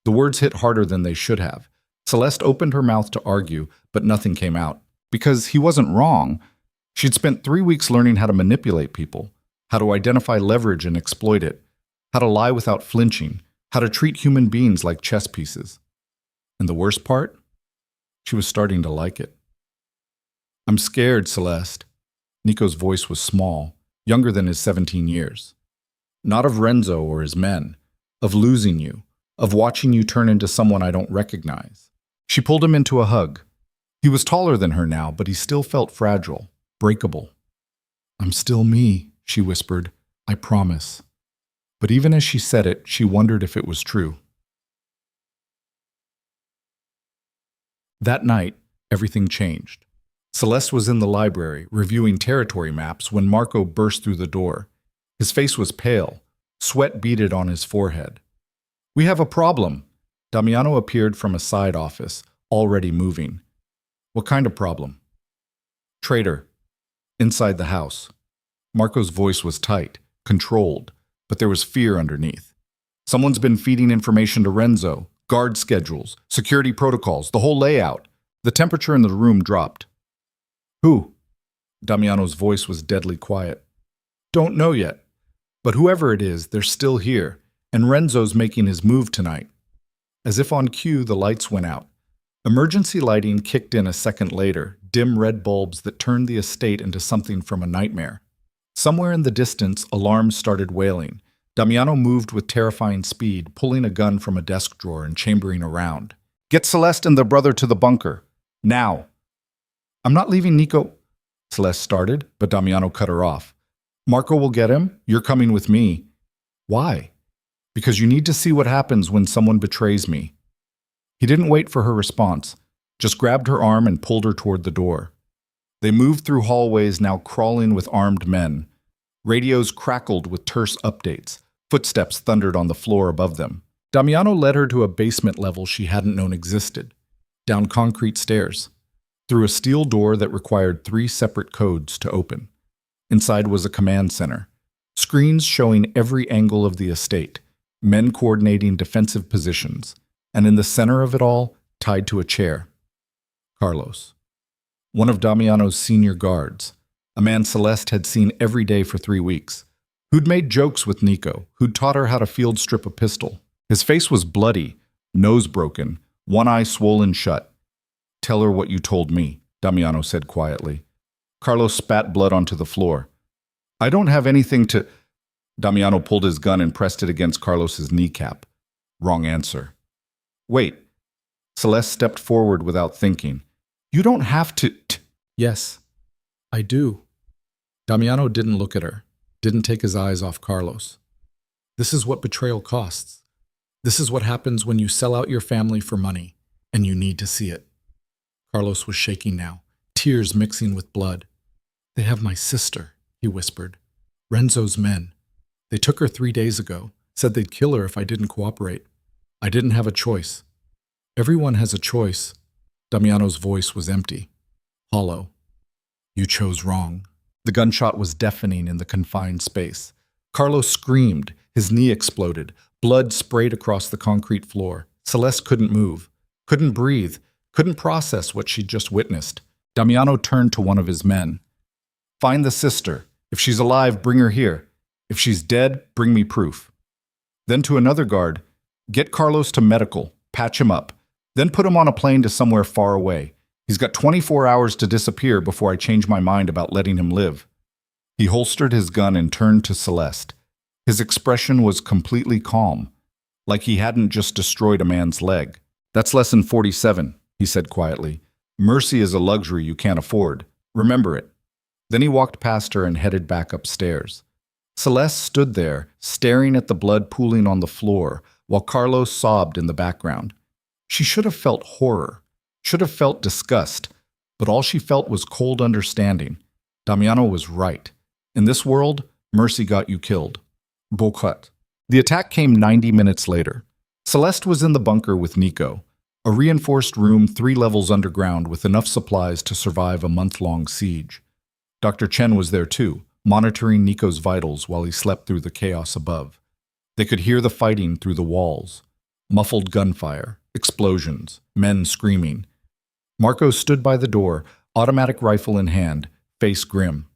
The words hit harder than they should have. Celeste opened her mouth to argue, but nothing came out. Because he wasn't wrong. She'd spent 3 weeks learning how to manipulate people, how to identify leverage and exploit it, how to lie without flinching, how to treat human beings like chess pieces. And the worst part? She was starting to like it. "I'm scared, Celeste." Nico's voice was small, younger than his 17 years. "Not of Renzo or his men, of losing you, of watching you turn into someone I don't recognize." She pulled him into a hug. He was taller than her now, but he still felt fragile, breakable. "I'm still me," she whispered. "I promise." But even as she said it, she wondered if it was true. That night, everything changed. Celeste was in the library, reviewing territory maps, when Marco burst through the door. His face was pale, sweat beaded on his forehead. "We have a problem." Damiano appeared from a side office, already moving. "What kind of problem?" "Traitor. Inside the house." Marco's voice was tight, controlled, but there was fear underneath. "Someone's been feeding information to Renzo, guard schedules, security protocols, the whole layout." The temperature in the room dropped. "Who?" Damiano's voice was deadly quiet. "Don't know yet. But whoever it is, they're still here, and Renzo's making his move tonight." As if on cue, the lights went out. Emergency lighting kicked in a second later, dim red bulbs that turned the estate into something from a nightmare. Somewhere in the distance, alarms started wailing. Damiano moved with terrifying speed, pulling a gun from a desk drawer and chambering around. Get Celeste and their brother to the bunker. Now. I'm not leaving Nico. Celeste started, but Damiano cut her off. Marco will get him. You're coming with me. Why? Because you need to see what happens when someone betrays me. He didn't wait for her response, just grabbed her arm and pulled her toward the door. They moved through hallways now crawling with armed men. Radios crackled with terse updates. Footsteps thundered on the floor above them. Damiano led her to a basement level she hadn't known existed, down concrete stairs, through a steel door that required 3 separate codes to open. Inside was a command center, screens showing every angle of the estate, men coordinating defensive positions, and in the center of it all, tied to a chair, Carlos, one of Damiano's senior guards, a man Celeste had seen every day for 3 weeks, who'd made jokes with Nico, who'd taught her how to field strip a pistol. His face was bloody, nose broken, one eye swollen shut. Tell her what you told me, Damiano said quietly. Carlos spat blood onto the floor. I don't have anything to... Damiano pulled his gun and pressed it against Carlos's kneecap. Wrong answer. Wait. Celeste stepped forward without thinking. You don't have to... Yes, I do. Damiano didn't look at her, didn't take his eyes off Carlos. This is what betrayal costs. This is what happens when you sell out your family for money, and you need to see it. Carlos was shaking now, tears mixing with blood. They have my sister, he whispered. Renzo's men. They took her 3 days ago, said they'd kill her if I didn't cooperate. I didn't have a choice. Everyone has a choice. Damiano's voice was empty, hollow. You chose wrong. The gunshot was deafening in the confined space. Carlos screamed. His knee exploded. Blood sprayed across the concrete floor. Celeste couldn't move, couldn't breathe, couldn't process what she'd just witnessed. Damiano turned to one of his men. Find the sister. If she's alive, bring her here. If she's dead, bring me proof. Then to another guard, get Carlos to medical, patch him up. Then put him on a plane to somewhere far away. He's got 24 hours to disappear before I change my mind about letting him live. He holstered his gun and turned to Celeste. His expression was completely calm, like he hadn't just destroyed a man's leg. That's lesson 47, he said quietly. Mercy is a luxury you can't afford. Remember it. Then he walked past her and headed back upstairs. Celeste stood there, staring at the blood pooling on the floor, while Carlos sobbed in the background. She should have felt horror, should have felt disgust, but all she felt was cold understanding. Damiano was right. In this world, mercy got you killed. Bocut. The attack came 90 minutes later. Celeste was in the bunker with Nico, a reinforced room 3 levels underground with enough supplies to survive a month-long siege. Dr. Chen was there too, monitoring Nico's vitals while he slept through the chaos above. They could hear the fighting through the walls. Muffled gunfire, explosions, men screaming. Marco stood by the door, automatic rifle in hand, face grim.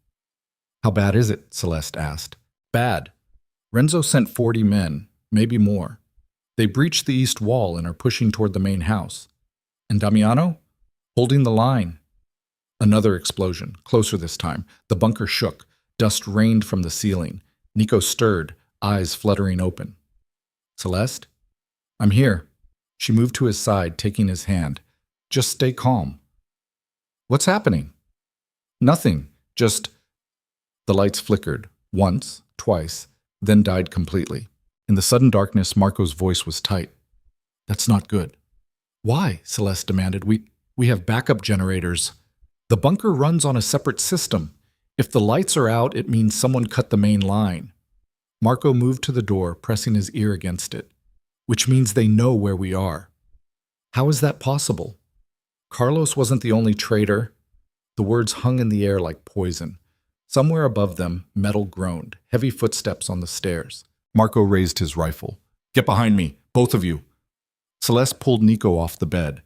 How bad is it? Celeste asked. Bad. Renzo sent 40 men, maybe more. They breached the east wall and are pushing toward the main house. And Damiano? Holding the line. Another explosion, closer this time. The bunker shook. Dust rained from the ceiling. Nico stirred, eyes fluttering open. Celeste? I'm here. She moved to his side, taking his hand. Just stay calm. What's happening? Nothing. Just... The lights flickered. Once, twice, then died completely. In the sudden darkness, Marco's voice was tight. That's not good. Why? Celeste demanded. We have backup generators. The bunker runs on a separate system. If the lights are out, it means someone cut the main line. Marco moved to the door, pressing his ear against it. Which means they know where we are. How is that possible? Carlos wasn't the only traitor. The words hung in the air like poison. Somewhere above them, metal groaned, heavy footsteps on the stairs. Marco raised his rifle. Get behind me, both of you. Celeste pulled Nico off the bed.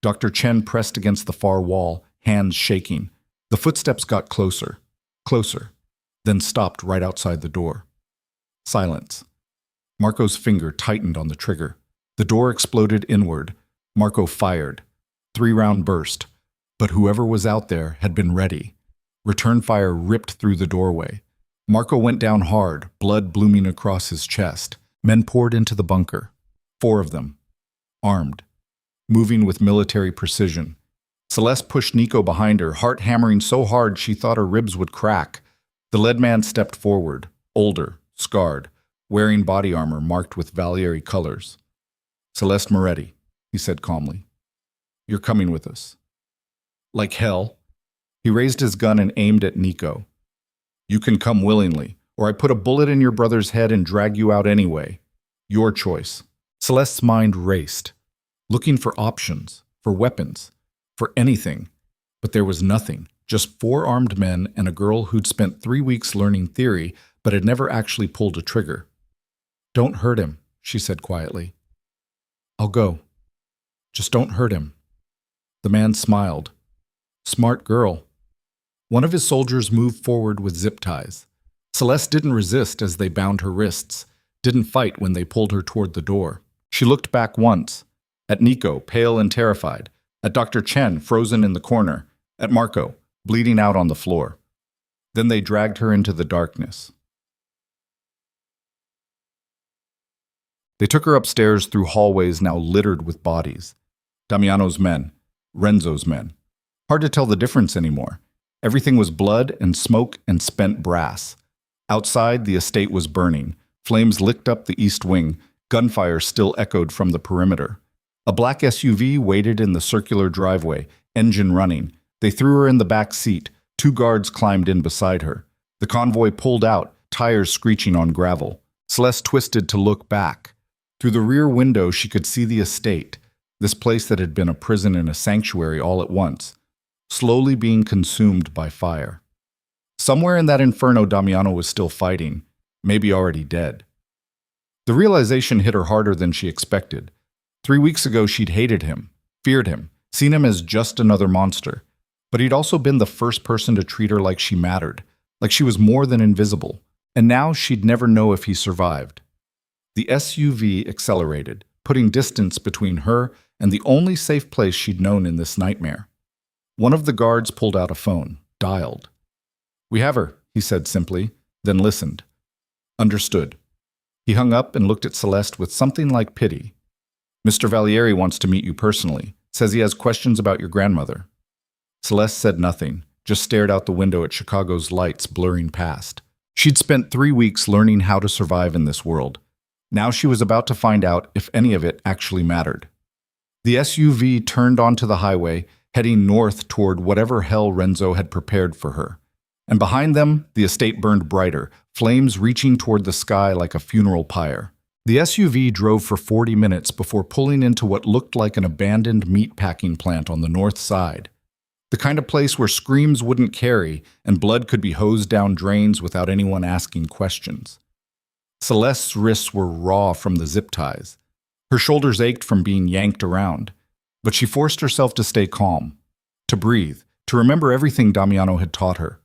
Dr. Chen pressed against the far wall, hands shaking. The footsteps got closer, then stopped right outside the door. Silence. Marco's finger tightened on the trigger. The door exploded inward. Marco fired. 3-round burst. But whoever was out there had been ready. Return fire ripped through the doorway. Marco went down hard, blood blooming across his chest. Men poured into the bunker. 4 of them, armed, moving with military precision. Celeste pushed Nico behind her, heart hammering so hard she thought her ribs would crack. The lead man stepped forward, older, scarred, wearing body armor marked with Valieri colors. "Celeste Moretti," he said calmly. "You're coming with us." Like hell. He raised his gun and aimed at Nico. "You can come willingly, or I put a bullet in your brother's head and drag you out anyway. Your choice." Celeste's mind raced, looking for options, for weapons, for anything. But there was nothing, just 4 armed men and a girl who'd spent 3 weeks learning theory but had never actually pulled a trigger. "Don't hurt him," she said quietly. "I'll go. Just don't hurt him." The man smiled. "Smart girl." One of his soldiers moved forward with zip ties. Celeste didn't resist as they bound her wrists, didn't fight when they pulled her toward the door. She looked back once, at Nico, pale and terrified, at Dr. Chen, frozen in the corner, at Marco, bleeding out on the floor. Then they dragged her into the darkness. They took her upstairs through hallways now littered with bodies. Damiano's men, Renzo's men. Hard to tell the difference anymore. Everything was blood and smoke and spent brass. Outside, the estate was burning. Flames licked up the east wing. Gunfire still echoed from the perimeter. A black SUV waited in the circular driveway, engine running. They threw her in the back seat. 2 guards climbed in beside her. The convoy pulled out, tires screeching on gravel. Celeste twisted to look back. Through the rear window, she could see the estate, this place that had been a prison and a sanctuary all at once, slowly being consumed by fire. Somewhere in that inferno, Damiano was still fighting, maybe already dead. The realization hit her harder than she expected. 3 weeks ago, she'd hated him, feared him, seen him as just another monster. But he'd also been the first person to treat her like she mattered, like she was more than invisible. And now she'd never know if he survived. The SUV accelerated, putting distance between her and the only safe place she'd known in this nightmare. One of the guards pulled out a phone, dialed. "We have her," he said simply, then listened. Understood. He hung up and looked at Celeste with something like pity. "Mr. Valieri wants to meet you personally. Says he has questions about your grandmother." Celeste said nothing, just stared out the window at Chicago's lights blurring past. She'd spent 3 weeks learning how to survive in this world. Now she was about to find out if any of it actually mattered. The SUV turned onto the highway, heading north toward whatever hell Renzo had prepared for her. And behind them, the estate burned brighter, flames reaching toward the sky like a funeral pyre. The SUV drove for 40 minutes before pulling into what looked like an abandoned meatpacking plant on the north side. The kind of place where screams wouldn't carry and blood could be hosed down drains without anyone asking questions. Celeste's wrists were raw from the zip ties. Her shoulders ached from being yanked around. But she forced herself to stay calm, to breathe, to remember everything Damiano had taught her.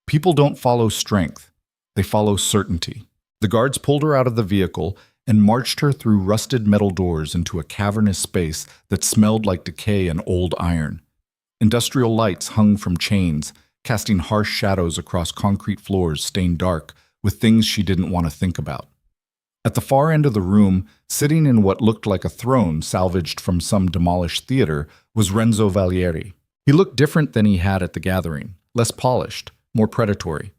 People don't follow strength. They follow certainty. The guards pulled her out of the vehicle and marched her through rusted metal doors into a cavernous space that smelled like decay and old iron. Industrial lights hung from chains, casting harsh shadows across concrete floors stained dark with things she didn't want to think about. At the far end of the room, sitting in what looked like a throne salvaged from some demolished theater, was Renzo Valieri. He looked different than he had at the gathering, less polished, more predatory.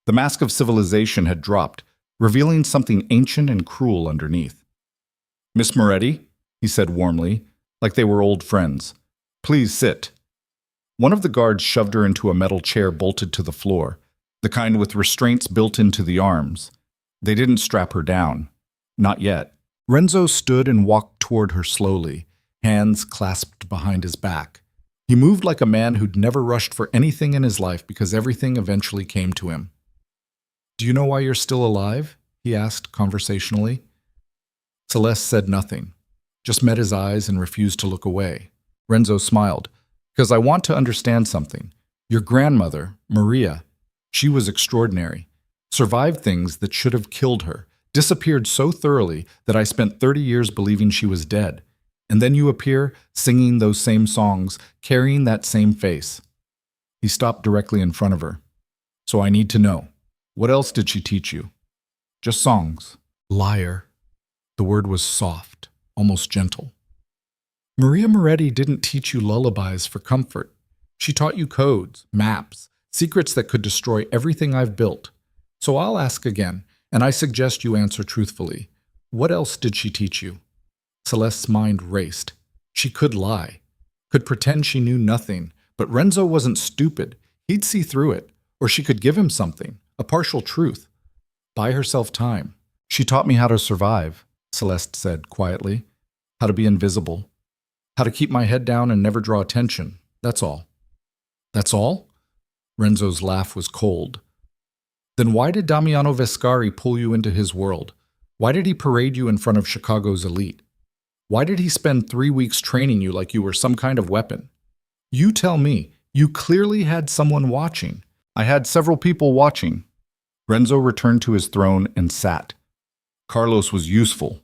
The mask of civilization had dropped, revealing something ancient and cruel underneath. "Miss Moretti," he said warmly, like they were old friends. "Please sit." One of the guards shoved her into a metal chair bolted to the floor, the kind with restraints built into the arms. They didn't strap her down. Not yet. Renzo stood and walked toward her slowly, hands clasped behind his back. He moved like a man who'd never rushed for anything in his life because everything eventually came to him. "Do you know why you're still alive?" he asked conversationally. Celeste said nothing, just met his eyes and refused to look away. Renzo smiled. "Because I want to understand something. Your grandmother, Maria, she was extraordinary. Survived things that should have killed her, disappeared so thoroughly that I spent 30 years believing she was dead. And then you appear, singing those same songs, carrying that same face." He stopped directly in front of her. "So I need to know. What else did she teach you? Just songs. Liar. The word was soft, almost gentle. Maria Moretti didn't teach you lullabies for comfort. She taught you codes, maps, secrets that could destroy everything I've built. So I'll ask again, and I suggest you answer truthfully. What else did she teach you? Celeste's mind raced. She could lie, could pretend she knew nothing, but Renzo wasn't stupid. He'd see through it, or she could give him something, a partial truth. Buy herself time. She taught me how to survive, Celeste said quietly. How to be invisible. How to keep my head down and never draw attention. That's all. That's all? Renzo's laugh was cold. Then why did Damiano Vescari pull you into his world? Why did he parade you in front of Chicago's elite? Why did he spend 3 weeks training you like you were some kind of weapon? You tell me. You clearly had someone watching. I had several people watching. Renzo returned to his throne and sat. Carlos was useful,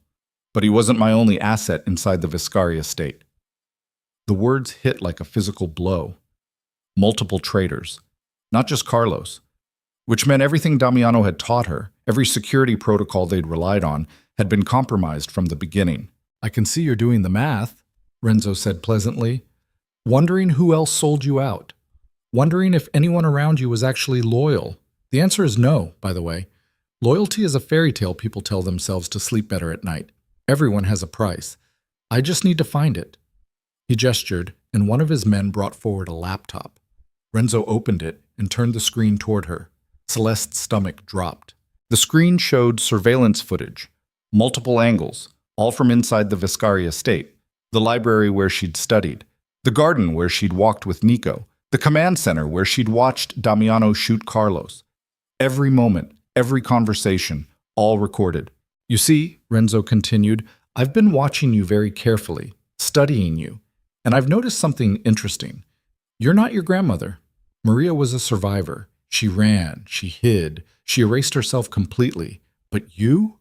but he wasn't my only asset inside the Vescari estate. The words hit like a physical blow. Multiple traitors, not just Carlos, which meant everything Damiano had taught her, every security protocol they'd relied on, had been compromised from the beginning. I can see you're doing the math, Renzo said pleasantly, wondering who else sold you out, wondering if anyone around you was actually loyal. The answer is no, by the way. Loyalty is a fairy tale people tell themselves to sleep better at night. Everyone has a price. I just need to find it. He gestured, and one of his men brought forward a laptop. Renzo opened it and turned the screen toward her. Celeste's stomach dropped. The screen showed surveillance footage, multiple angles, all from inside the Vescari estate, the library where she'd studied, the garden where she'd walked with Nico, the command center where she'd watched Damiano shoot Carlos. Every moment, every conversation, all recorded. You see, Renzo continued, I've been watching you very carefully, studying you, and I've noticed something interesting. You're not your grandmother. Maria was a survivor. She ran, she hid, she erased herself completely. But you?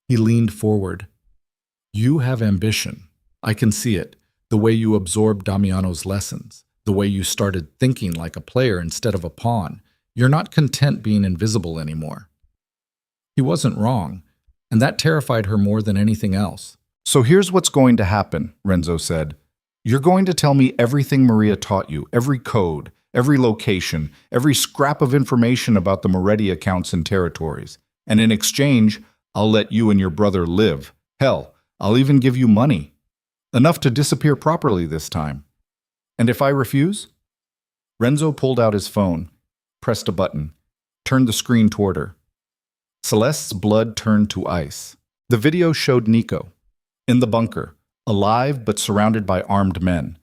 He leaned forward. You have ambition. I can see it. The way you absorbed Damiano's lessons. The way you started thinking like a player instead of a pawn. You're not content being invisible anymore. He wasn't wrong, and that terrified her more than anything else. So here's what's going to happen, Renzo said. You're going to tell me everything Maria taught you, every code, every location, every scrap of information about the Moretti accounts and territories. And in exchange, I'll let you and your brother live. Hell, I'll even give you money. Enough to disappear properly this time. And if I refuse? Renzo pulled out his phone, pressed a button, turned the screen toward her. Celeste's blood turned to ice. The video showed Nico, in the bunker, alive but surrounded by armed men.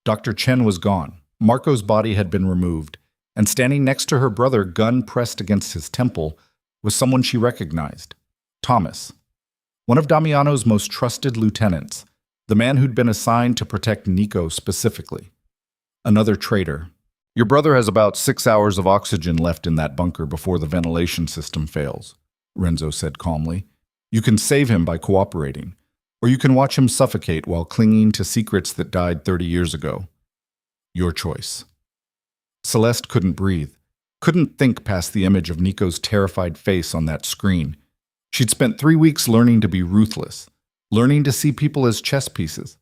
Dr. Chen was gone. Marco's body had been removed, and standing next to her brother, gun pressed against his temple, was someone she recognized. Thomas, one of Damiano's most trusted lieutenants, the man who'd been assigned to protect Nico specifically. Another traitor. Your brother has about 6 hours of oxygen left in that bunker before the ventilation system fails, Renzo said calmly. You can save him by cooperating, or you can watch him suffocate while clinging to secrets that died 30 years ago. Your choice. Celeste couldn't breathe, couldn't think past the image of Nico's terrified face on that screen. She'd spent 3 weeks learning to be ruthless, learning to see people as chess pieces,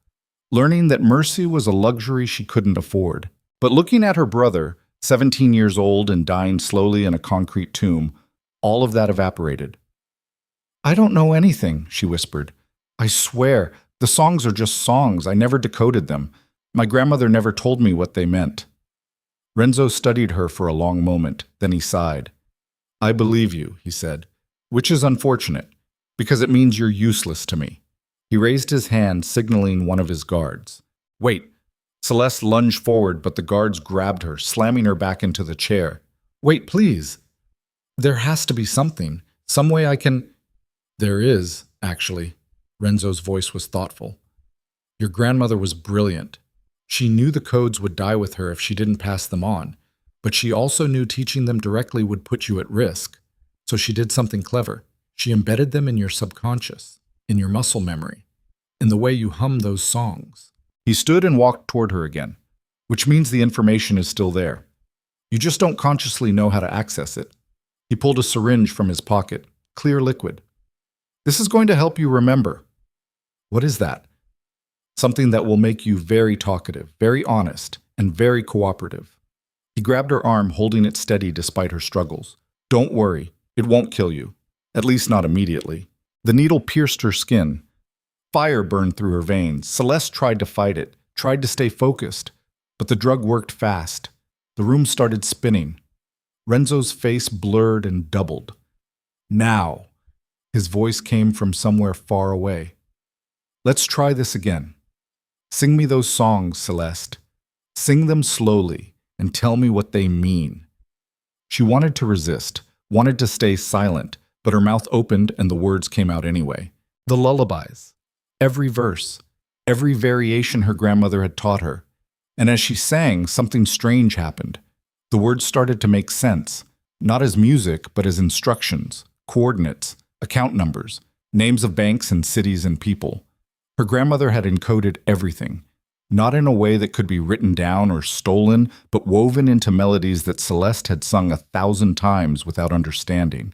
learning that mercy was a luxury she couldn't afford. But looking at her brother, 17 years old and dying slowly in a concrete tomb, all of that evaporated. I don't know anything, she whispered. I swear, the songs are just songs. I never decoded them. My grandmother never told me what they meant. Renzo studied her for a long moment, then he sighed. I believe you, he said, which is unfortunate, because it means you're useless to me. He raised his hand, signaling one of his guards. Wait. Celeste lunged forward, but the guards grabbed her, slamming her back into the chair. Wait, please. There has to be something. Some way I can… There is, actually. Renzo's voice was thoughtful. Your grandmother was brilliant. She knew the codes would die with her if she didn't pass them on, but she also knew teaching them directly would put you at risk. So she did something clever. She embedded them in your subconscious, in your muscle memory, in the way you hum those songs. He stood and walked toward her again, which means the information is still there. You just don't consciously know how to access it. He pulled a syringe from his pocket, clear liquid. This is going to help you remember. What is that? Something that will make you very talkative, very honest, and very cooperative. He grabbed her arm, holding it steady despite her struggles. Don't worry, it won't kill you. At least not immediately. The needle pierced her skin. Fire burned through her veins. Celeste tried to fight it, tried to stay focused, but the drug worked fast. The room started spinning. Renzo's face blurred and doubled. Now. His voice came from somewhere far away. Let's try this again. Sing me those songs, Celeste. Sing them slowly and tell me what they mean. She wanted to resist, wanted to stay silent, but her mouth opened and the words came out anyway. The lullabies. Every verse. Every variation her grandmother had taught her. And as she sang, something strange happened. The words started to make sense, not as music, but as instructions, coordinates, account numbers, names of banks and cities and people. Her grandmother had encoded everything, not in a way that could be written down or stolen, but woven into melodies that Celeste had sung 1,000 times without understanding.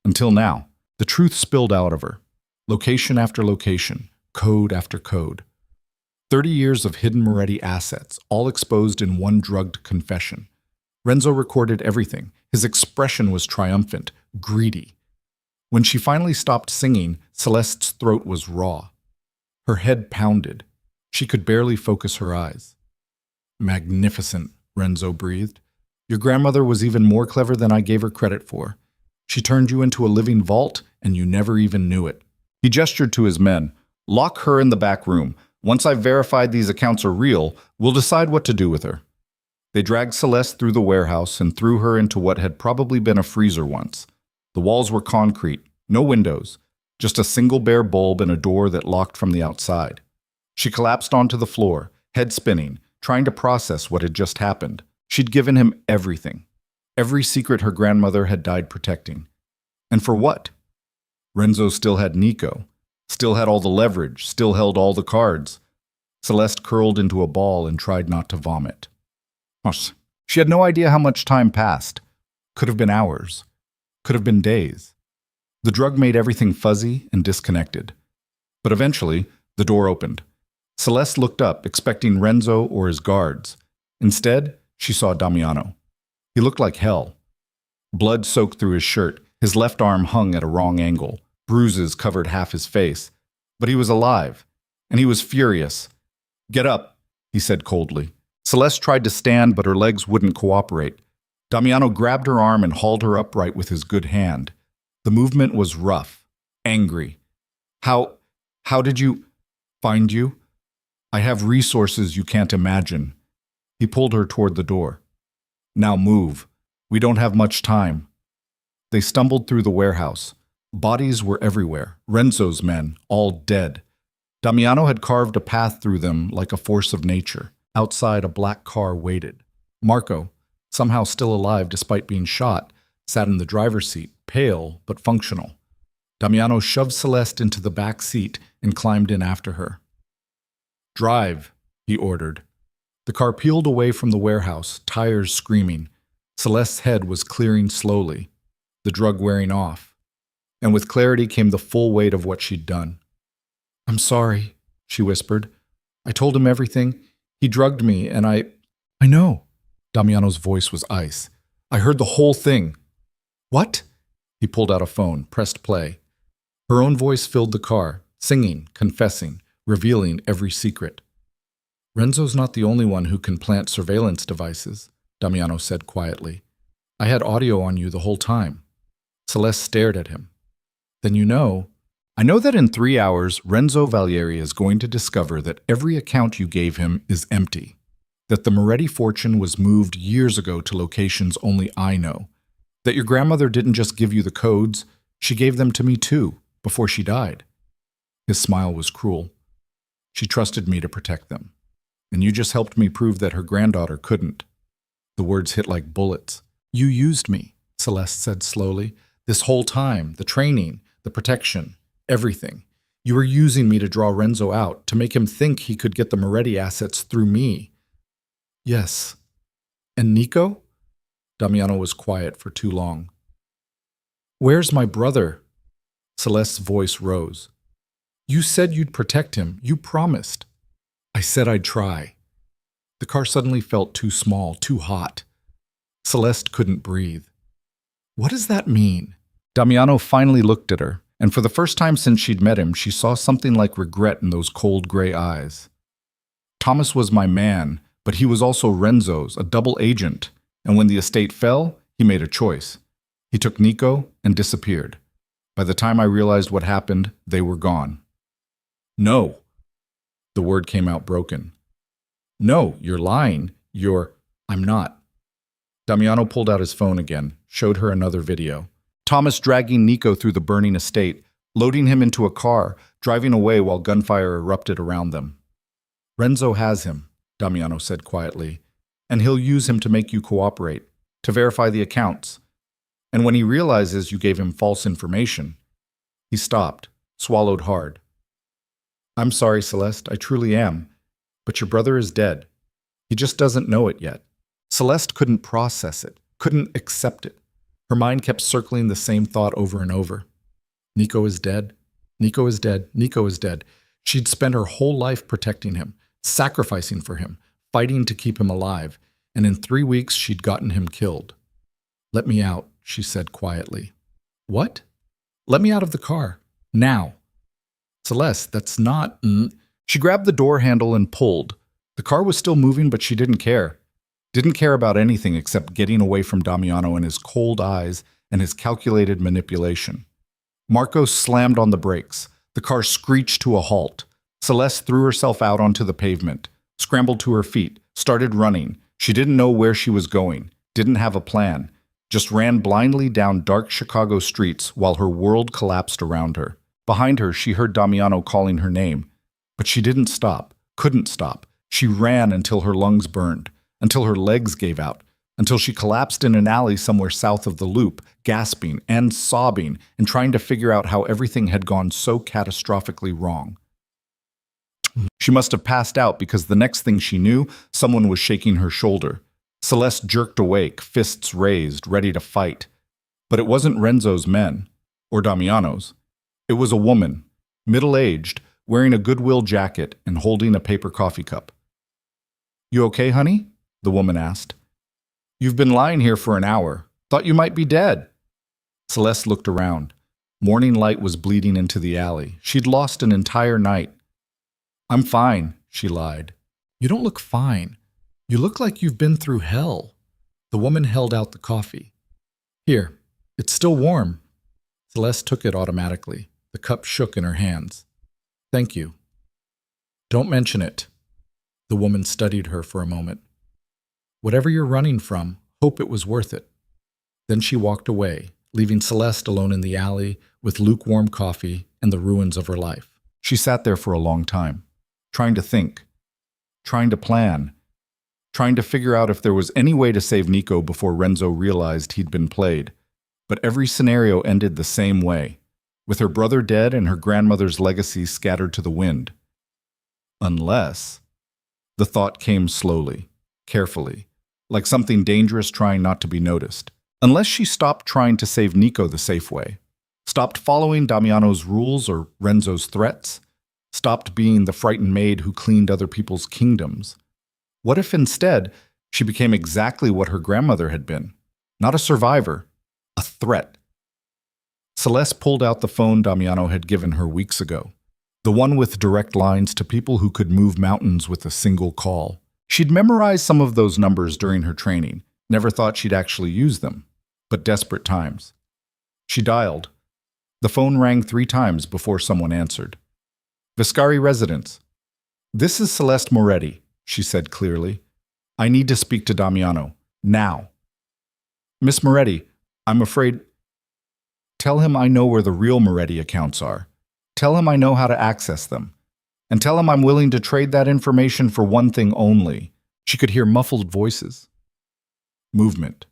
Until now, the truth spilled out of her, location after location, code after code. 30 years of hidden Moretti assets, all exposed in one drugged confession. Renzo recorded everything. His expression was triumphant, greedy. When she finally stopped singing, Celeste's throat was raw. Her head pounded. She could barely focus her eyes. Magnificent, Renzo breathed. Your grandmother was even more clever than I gave her credit for. She turned you into a living vault, and you never even knew it. He gestured to his men. Lock her in the back room. Once I've verified these accounts are real, we'll decide what to do with her. They dragged Celeste through the warehouse and threw her into what had probably been a freezer once. The walls were concrete, no windows, just a single bare bulb and a door that locked from the outside. She collapsed onto the floor, head spinning, trying to process what had just happened. She'd given him everything. Every secret her grandmother had died protecting. And for what? Renzo still had Nico, still had all the leverage, still held all the cards. Celeste curled into a ball and tried not to vomit. She had no idea how much time passed. Could have been hours. Could have been days. The drug made everything fuzzy and disconnected. But eventually, the door opened. Celeste looked up, expecting Renzo or his guards. Instead, she saw Damiano. He looked like hell. Blood soaked through his shirt. His left arm hung at a wrong angle. Bruises covered half his face. But he was alive, and he was furious. Get up, he said coldly. Celeste tried to stand, but her legs wouldn't cooperate. Damiano grabbed her arm and hauled her upright with his good hand. The movement was rough, angry. How did you find you? I have resources you can't imagine. He pulled her toward the door. Now move. We don't have much time. They stumbled through the warehouse. Bodies were everywhere. Renzo's men, all dead. Damiano had carved a path through them like a force of nature. Outside, a black car waited. Marco, somehow still alive despite being shot, sat in the driver's seat, pale but functional. Damiano shoved Celeste into the back seat and climbed in after her. Drive, he ordered. The car peeled away from the warehouse, tires screaming. Celeste's head was clearing slowly, the drug wearing off. And with clarity came the full weight of what she'd done. I'm sorry, she whispered. I told him everything. He drugged me, and I know. Damiano's voice was ice. I heard the whole thing. What? He pulled out a phone, pressed play. Her own voice filled the car, singing, confessing, revealing every secret. Renzo's not the only one who can plant surveillance devices, Damiano said quietly. I had audio on you the whole time. Celeste stared at him. Then you know. I know that in 3 hours, Renzo Valieri is going to discover that every account you gave him is empty, that the Moretti fortune was moved years ago to locations only I know, that your grandmother didn't just give you the codes, she gave them to me too, before she died. His smile was cruel. She trusted me to protect them, and you just helped me prove that her granddaughter couldn't. The words hit like bullets. You used me, Celeste said slowly, this whole time, the training, the protection. Everything. You were using me to draw Renzo out, to make him think he could get the Moretti assets through me. Yes. And Nico? Damiano was quiet for too long. Where's my brother? Celeste's voice rose. You said you'd protect him. You promised. I said I'd try. The car suddenly felt too small, too hot. Celeste couldn't breathe. What does that mean? Damiano finally looked at her, and for the first time since she'd met him, she saw something like regret in those cold gray eyes. Thomas was my man, but he was also Renzo's, a double agent, and when the estate fell, he made a choice. He took Nico and disappeared. By the time I realized what happened, they were gone. No. The word came out broken. No, you're lying. I'm not. Damiano pulled out his phone again, showed her another video. Thomas dragging Nico through the burning estate, loading him into a car, driving away while gunfire erupted around them. Renzo has him, Damiano said quietly, and he'll use him to make you cooperate, to verify the accounts. And when he realizes you gave him false information, he stopped, swallowed hard. I'm sorry, Celeste, I truly am, but your brother is dead. He just doesn't know it yet. Celeste couldn't process it, couldn't accept it. Her mind kept circling the same thought over and over. Nico is dead. Nico is dead. Nico is dead. She'd spent her whole life protecting him, sacrificing for him, fighting to keep him alive, and in 3 weeks she'd gotten him killed. Let me out, she said quietly. What? Let me out of the car. Now. Celeste, that's not... She grabbed the door handle and pulled. The car was still moving, but she didn't care. Didn't care about anything except getting away from Damiano and his cold eyes and his calculated manipulation. Marco slammed on the brakes. The car screeched to a halt. Celeste threw herself out onto the pavement, scrambled to her feet, started running. She didn't know where she was going, didn't have a plan, just ran blindly down dark Chicago streets while her world collapsed around her. Behind her, she heard Damiano calling her name, but she didn't stop, couldn't stop. She ran until her lungs burned, until her legs gave out, until she collapsed in an alley somewhere south of the loop, gasping and sobbing and trying to figure out how everything had gone so catastrophically wrong. She must have passed out because the next thing she knew, someone was shaking her shoulder. Celeste jerked awake, fists raised, ready to fight. But it wasn't Renzo's men, or Damiano's. It was a woman, middle-aged, wearing a Goodwill jacket and holding a paper coffee cup. You okay, honey? The woman asked. You've been lying here for an hour. Thought you might be dead. Celeste looked around. Morning light was bleeding into the alley. She'd lost an entire night. I'm fine, she lied. You don't look fine. You look like you've been through hell. The woman held out the coffee. Here, it's still warm. Celeste took it automatically. The cup shook in her hands. Thank you. Don't mention it. The woman studied her for a moment. Whatever you're running from, hope it was worth it. Then she walked away, leaving Celeste alone in the alley with lukewarm coffee and the ruins of her life. She sat there for a long time, trying to think, trying to plan, trying to figure out if there was any way to save Nico before Renzo realized he'd been played. But every scenario ended the same way, with her brother dead and her grandmother's legacy scattered to the wind. Unless... The thought came slowly, carefully, like something dangerous trying not to be noticed. Unless she stopped trying to save Nico the safe way, stopped following Damiano's rules or Renzo's threats, stopped being the frightened maid who cleaned other people's kingdoms. What if instead she became exactly what her grandmother had been? Not a survivor, a threat. Celeste pulled out the phone Damiano had given her weeks ago, the one with direct lines to people who could move mountains with a single call. She'd memorized some of those numbers during her training, never thought she'd actually use them, but desperate times. She dialed. The phone rang 3 times before someone answered. Vescari residence. This is Celeste Moretti, she said clearly. I need to speak to Damiano, now. Miss Moretti, I'm afraid... Tell him I know where the real Moretti accounts are. Tell him I know how to access them. And tell him I'm willing to trade that information for one thing only. She could hear muffled voices. Movement.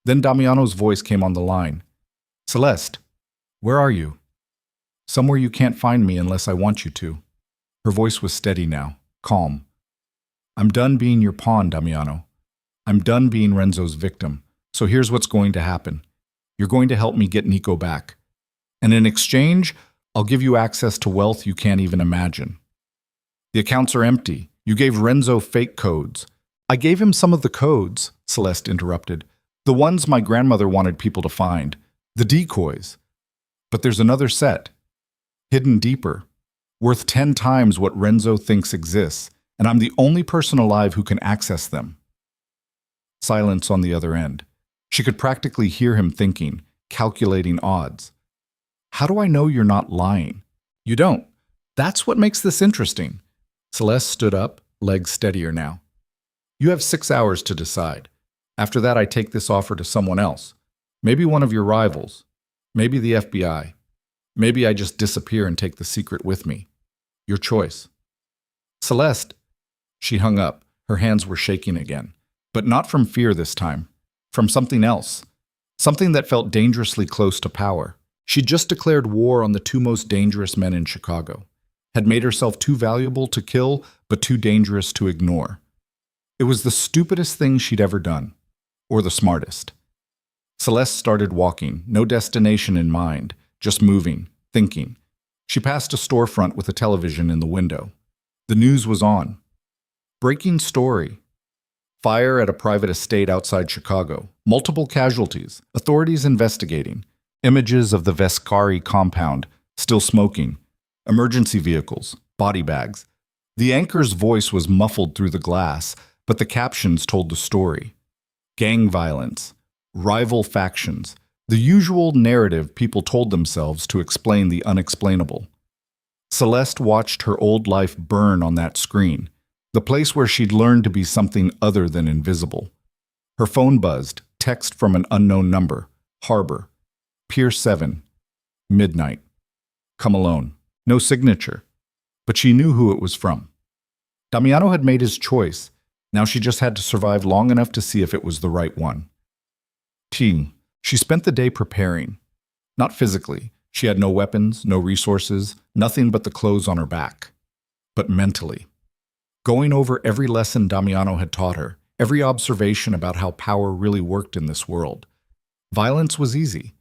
Then Damiano's voice came on the line. Celeste, where are you? Somewhere you can't find me unless I want you to. Her voice was steady now, calm. I'm done being your pawn, Damiano. I'm done being Renzo's victim. So here's what's going to happen. You're going to help me get Nico back. And in exchange, I'll give you access to wealth you can't even imagine. The accounts are empty. You gave Renzo fake codes. I gave him some of the codes, Celeste interrupted. The ones my grandmother wanted people to find. The decoys. But there's another set. Hidden deeper. Worth 10 times what Renzo thinks exists, and I'm the only person alive who can access them. Silence on the other end. She could practically hear him thinking, calculating odds. How do I know you're not lying? You don't. That's what makes this interesting. Celeste stood up, legs steadier now. You have 6 hours to decide. After that, I take this offer to someone else. Maybe one of your rivals. Maybe the FBI. Maybe I just disappear and take the secret with me. Your choice. Celeste. She hung up. Her hands were shaking again. But not from fear this time. From something else. Something that felt dangerously close to power. She'd just declared war on the 2 most dangerous men in Chicago. Had made herself too valuable to kill, but too dangerous to ignore. It was the stupidest thing she'd ever done. Or the smartest. Celeste started walking, no destination in mind, just moving, thinking. She passed a storefront with a television in the window. The news was on. Breaking story. Fire at a private estate outside Chicago. Multiple casualties. Authorities investigating. Images of the Vescari compound, still smoking. Emergency vehicles. Body bags. The anchor's voice was muffled through the glass, but the captions told the story. Gang violence. Rival factions. The usual narrative people told themselves to explain the unexplainable. Celeste watched her old life burn on that screen, the place where she'd learned to be something other than invisible. Her phone buzzed, text from an unknown number. Harbor. Pier 7. Midnight. Come alone. No signature. But she knew who it was from. Damiano had made his choice. Now she just had to survive long enough to see if it was the right one. She spent the day preparing. Not physically. She had no weapons, no resources, nothing but the clothes on her back. But mentally. Going over every lesson Damiano had taught her, every observation about how power really worked in this world. Violence was easy.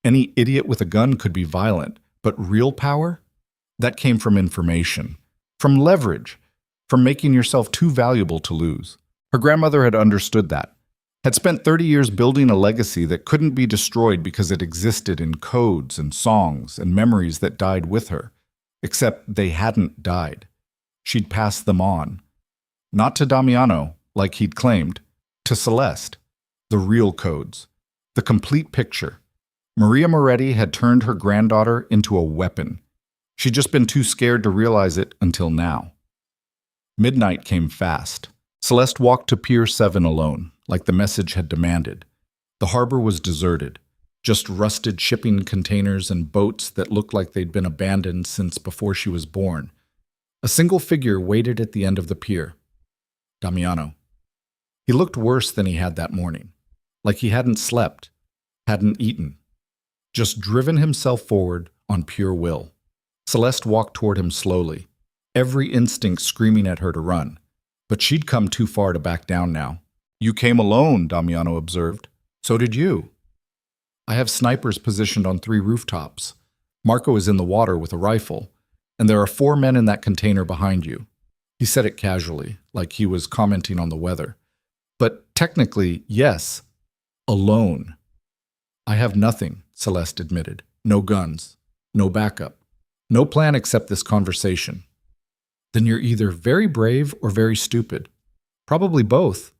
Any idiot with a gun could be violent, but real power? That came from information, from leverage, from making yourself too valuable to lose. Her grandmother had understood that, had spent 30 years building a legacy that couldn't be destroyed because it existed in codes and songs and memories that died with her, except they hadn't died. She'd passed them on. Not to Damiano, like he'd claimed, to Celeste, the real codes, the complete picture. Maria Moretti had turned her granddaughter into a weapon. She'd just been too scared to realize it until now. Midnight came fast. Celeste walked to Pier 7 alone, like the message had demanded. The harbor was deserted, just rusted shipping containers and boats that looked like they'd been abandoned since before she was born. A single figure waited at the end of the pier. Damiano. He looked worse than he had that morning, like he hadn't slept, hadn't eaten, just driven himself forward on pure will. Celeste walked toward him slowly, every instinct screaming at her to run. But she'd come too far to back down now. You came alone, Damiano observed. So did you. I have snipers positioned on 3 rooftops. Marco is in the water with a rifle, and there are 4 men in that container behind you. He said it casually, like he was commenting on the weather. But technically, yes, alone. I have nothing, Celeste admitted. No guns, no backup, no plan except this conversation. Then you're either very brave or very stupid. Probably both.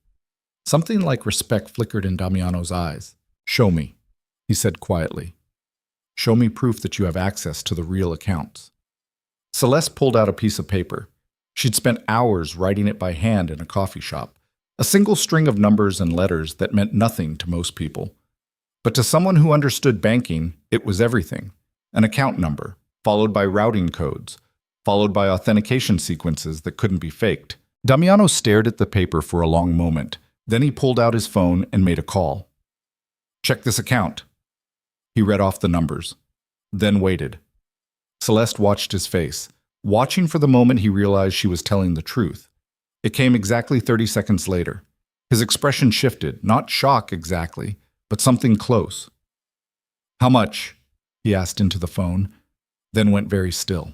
Something like respect flickered in Damiano's eyes. Show me, he said quietly. Show me proof that you have access to the real accounts. Celeste pulled out a piece of paper. She'd spent hours writing it by hand in a coffee shop. A single string of numbers and letters that meant nothing to most people. But to someone who understood banking, it was everything. An account number, followed by routing codes, followed by authentication sequences that couldn't be faked. Damiano stared at the paper for a long moment. Then he pulled out his phone and made a call. Check this account. He read off the numbers, then waited. Celeste watched his face, watching for the moment he realized she was telling the truth. It came exactly 30 seconds later. His expression shifted, not shock exactly, but something close. How much? He asked into the phone, then went very still.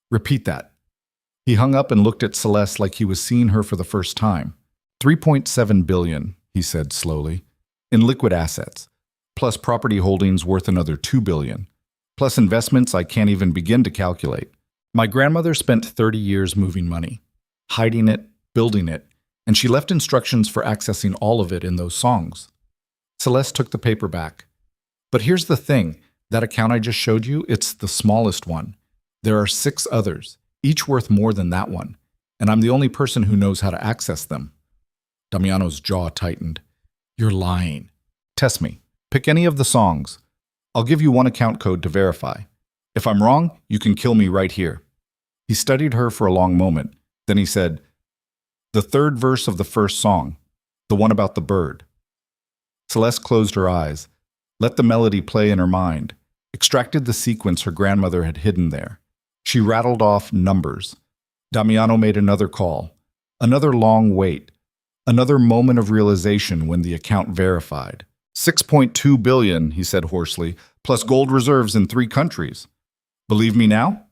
Repeat that. He hung up and looked at Celeste like he was seeing her for the first time. 3.7 billion, he said slowly, in liquid assets, plus property holdings worth another 2 billion, plus investments I can't even begin to calculate. My grandmother spent 30 years moving money, hiding it, building it, and she left instructions for accessing all of it in those songs. Celeste took the paper back. But here's the thing, that account I just showed you, it's the smallest one. There are 6 others, each worth more than that one, and I'm the only person who knows how to access them. Damiano's jaw tightened. You're lying. Test me. Pick any of the songs. I'll give you one account code to verify. If I'm wrong, you can kill me right here. He studied her for a long moment. Then he said, the 3rd verse of the first song, the one about the bird. Celeste closed her eyes, let the melody play in her mind, extracted the sequence her grandmother had hidden there. She rattled off numbers. Damiano made another call, another long wait, another moment of realization when the account verified. 6.2 billion, he said hoarsely, plus gold reserves in 3 countries. Believe me now?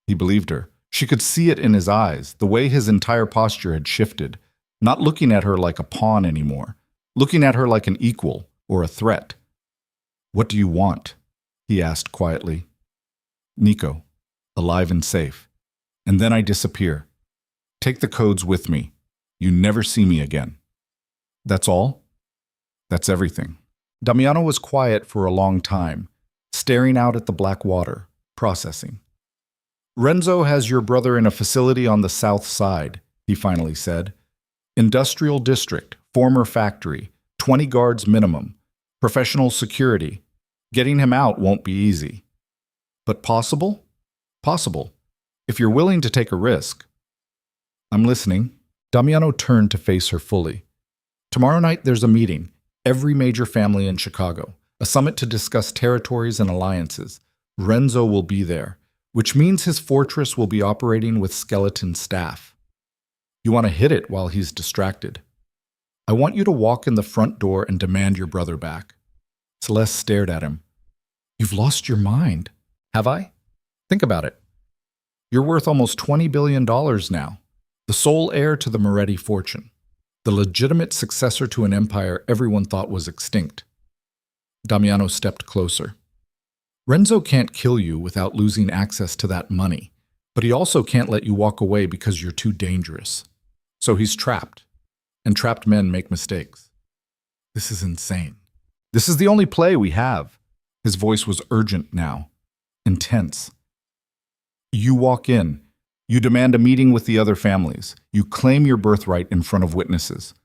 He believed her. She could see it in his eyes, the way his entire posture had shifted, not looking at her like a pawn anymore, looking at her like an equal or a threat. What do you want? He asked quietly. Nico, alive and safe. And then I disappear. Take the codes with me. You never see me again. That's all? That's everything. Damiano was quiet for a long time, staring out at the black water, processing. Renzo has your brother in a facility on the south side, he finally said. Industrial district, former factory, 20 guards minimum, professional security. Getting him out won't be easy. But possible? Possible, if you're willing to take a risk. I'm listening. Damiano turned to face her fully. Tomorrow night there's a meeting, every major family in Chicago, a summit to discuss territories and alliances. Renzo will be there, which means his fortress will be operating with skeleton staff. You want to hit it while he's distracted. I want you to walk in the front door and demand your brother back. Celeste stared at him. You've lost your mind. Have I? Think about it. You're worth almost $20 billion now, the sole heir to the Moretti fortune, the legitimate successor to an empire everyone thought was extinct. Damiano stepped closer. Renzo can't kill you without losing access to that money, but he also can't let you walk away because you're too dangerous. So he's trapped, and trapped men make mistakes. This is insane. This is the only play we have. His voice was urgent now, intense. You walk in. You demand a meeting with the other families. You claim your birthright in front of witnesses.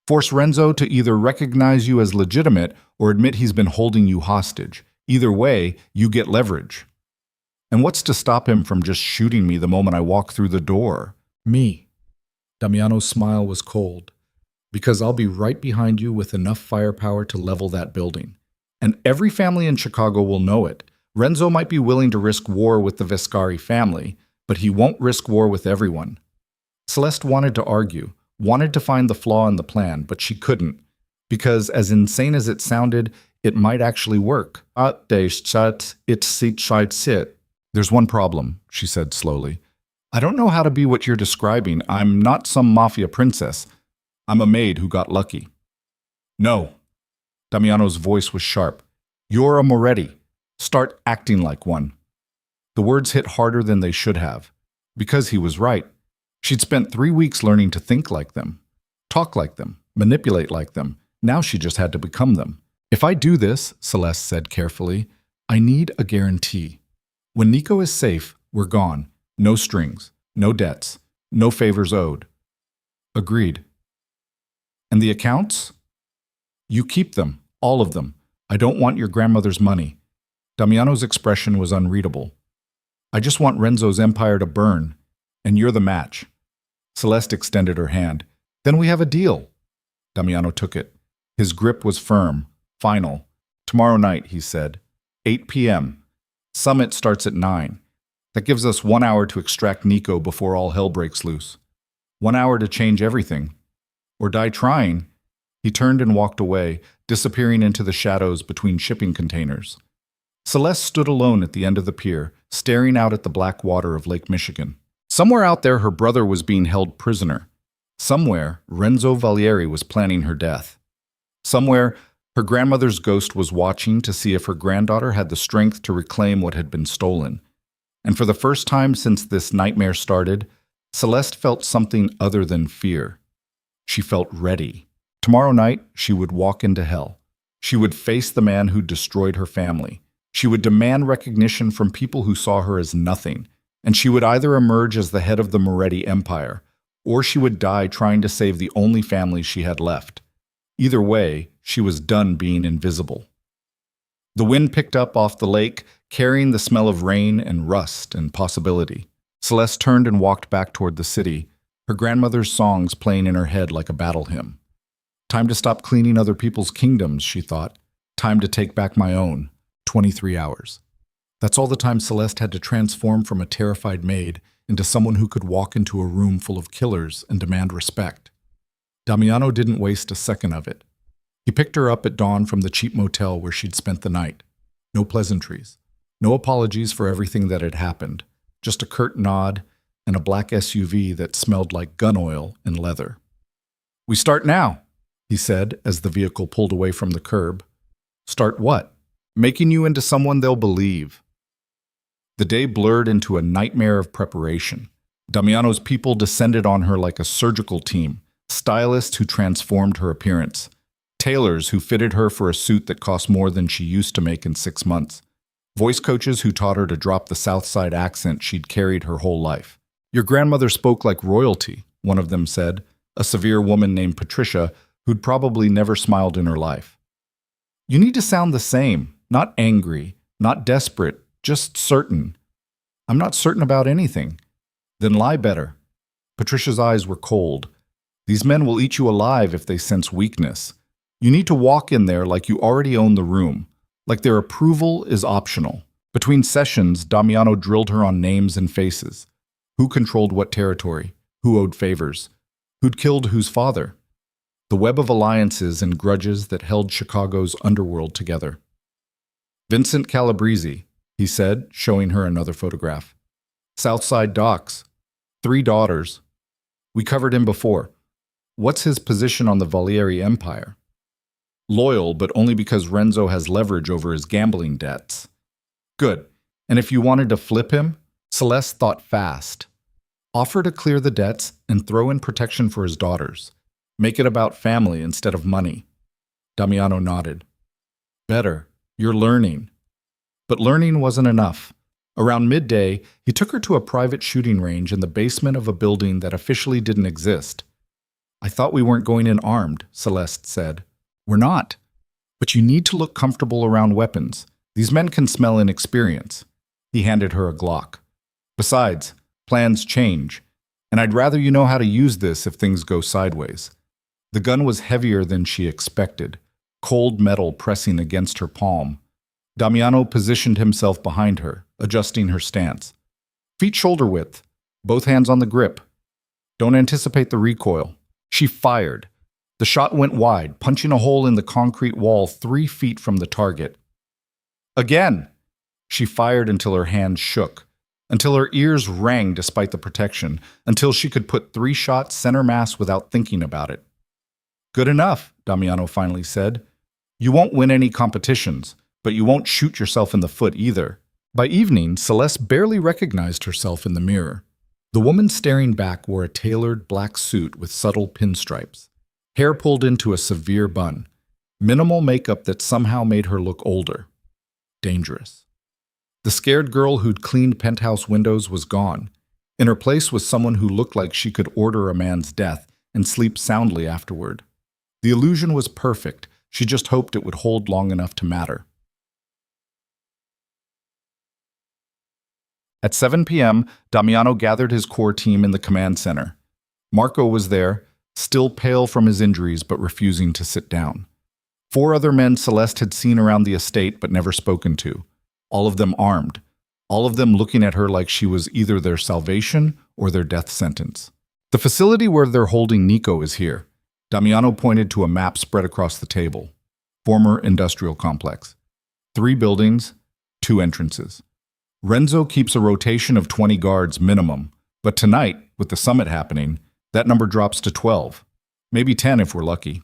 Force Renzo to either recognize you as legitimate or admit he's been holding you hostage. Either way, you get leverage. And what's to stop him from just shooting me the moment I walk through the door? Me. Damiano's smile was cold. Because I'll be right behind you with enough firepower to level that building. And every family in Chicago will know it. Renzo might be willing to risk war with the Vescari family, but he won't risk war with everyone. Celeste wanted to argue, wanted to find the flaw in the plan, but she couldn't. Because as insane as it sounded, it might actually work. There's one problem, she said slowly. I don't know how to be what you're describing. I'm not some Mafia princess. I'm a maid who got lucky. No. Damiano's voice was sharp. You're a Moretti. Start acting like one. The words hit harder than they should have. Because he was right. She'd spent 3 weeks learning to think like them, talk like them, manipulate like them. Now she just had to become them. If I do this, Celeste said carefully, I need a guarantee. When Nico is safe, we're gone. No strings, no debts, no favors owed. Agreed. And the accounts? You keep them, all of them. I don't want your grandmother's money. Damiano's expression was unreadable. I just want Renzo's empire to burn, and you're the match. Celeste extended her hand. Then we have a deal. Damiano took it. His grip was firm, final. Tomorrow night, he said. 8 p.m. Summit starts at 9. That gives us 1 hour to extract Nico before all hell breaks loose. 1 hour to change everything. Or die trying. He turned and walked away. disappearing into the shadows between shipping containers. Celeste stood alone at the end of the pier, staring out at the black water of Lake Michigan. Somewhere out there, her brother was being held prisoner. Somewhere, Renzo Valieri was planning her death. Somewhere, her grandmother's ghost was watching to see if her granddaughter had the strength to reclaim what had been stolen. And for the first time since this nightmare started, Celeste felt something other than fear. She felt ready. Tomorrow night, she would walk into hell. She would face the man who destroyed her family. She would demand recognition from people who saw her as nothing, and she would either emerge as the head of the Moretti Empire, or she would die trying to save the only family she had left. Either way, she was done being invisible. The wind picked up off the lake, carrying the smell of rain and rust and possibility. Celeste turned and walked back toward the city, her grandmother's songs playing in her head like a battle hymn. Time to stop cleaning other people's kingdoms, she thought. Time to take back my own. 23 hours. That's all the time Celeste had to transform from a terrified maid into someone who could walk into a room full of killers and demand respect. Damiano didn't waste a second of it. He picked her up at dawn from the cheap motel where she'd spent the night. No pleasantries. No apologies for everything that had happened. Just a curt nod and a black SUV that smelled like gun oil and leather. "We start now," he said as the vehicle pulled away from the curb. "Start what?" "Making you into someone they'll believe." The day blurred into a nightmare of preparation. Damiano's people descended on her like a surgical team, stylists who transformed her appearance, tailors who fitted her for a suit that cost more than she used to make in 6 months, voice coaches who taught her to drop the South Side accent she'd carried her whole life. "Your grandmother spoke like royalty," one of them said, a severe woman named Patricia who'd probably never smiled in her life. "You need to sound the same. Not angry, not desperate, just certain." "I'm not certain about anything." "Then lie better." Patricia's eyes were cold. "These men will eat you alive if they sense weakness. You need to walk in there like you already own the room, like their approval is optional." Between sessions, Damiano drilled her on names and faces. Who controlled what territory? Who owed favors? Who'd killed whose father? The web of alliances and grudges that held Chicago's underworld together. "Vincent Calabrese," he said, showing her another photograph. "Southside Docks. 3 daughters. We covered him before. What's his position on the Valieri Empire?" "Loyal, but only because Renzo has leverage over his gambling debts." "Good. And if you wanted to flip him?" Celeste thought fast. "Offer to clear the debts and throw in protection for his daughters. Make it about family instead of money." Damiano nodded. "Better. You're learning." But learning wasn't enough. Around midday, he took her to a private shooting range in the basement of a building that officially didn't exist. "I thought we weren't going in armed," Celeste said. "We're not. But you need to look comfortable around weapons. These men can smell inexperience." He handed her a Glock. "Besides, plans change, and I'd rather you know how to use this if things go sideways." The gun was heavier than she expected, cold metal pressing against her palm. Damiano positioned himself behind her, adjusting her stance. "Feet shoulder width, both hands on the grip. Don't anticipate the recoil." She fired. The shot went wide, punching a hole in the concrete wall 3 feet from the target. "Again!" She fired until her hands shook, until her ears rang despite the protection, until she could put 3 shots center mass without thinking about it. "Good enough," Damiano finally said. "You won't win any competitions, but you won't shoot yourself in the foot either." By evening, Celeste barely recognized herself in the mirror. The woman staring back wore a tailored black suit with subtle pinstripes, hair pulled into a severe bun, minimal makeup that somehow made her look older. Dangerous. The scared girl who'd cleaned penthouse windows was gone. In her place was someone who looked like she could order a man's death and sleep soundly afterward. The illusion was perfect. She just hoped it would hold long enough to matter. At 7 p.m., Damiano gathered his core team in the command center. Marco was there, still pale from his injuries but refusing to sit down. 4 other men Celeste had seen around the estate but never spoken to, all of them armed, all of them looking at her like she was either their salvation or their death sentence. "The facility where they're holding Nico is here." Damiano pointed to a map spread across the table. former industrial complex. 3 buildings, 2 entrances. Renzo keeps a rotation of 20 guards minimum, but tonight, with the summit happening, that number drops to 12. Maybe 10 if we're lucky.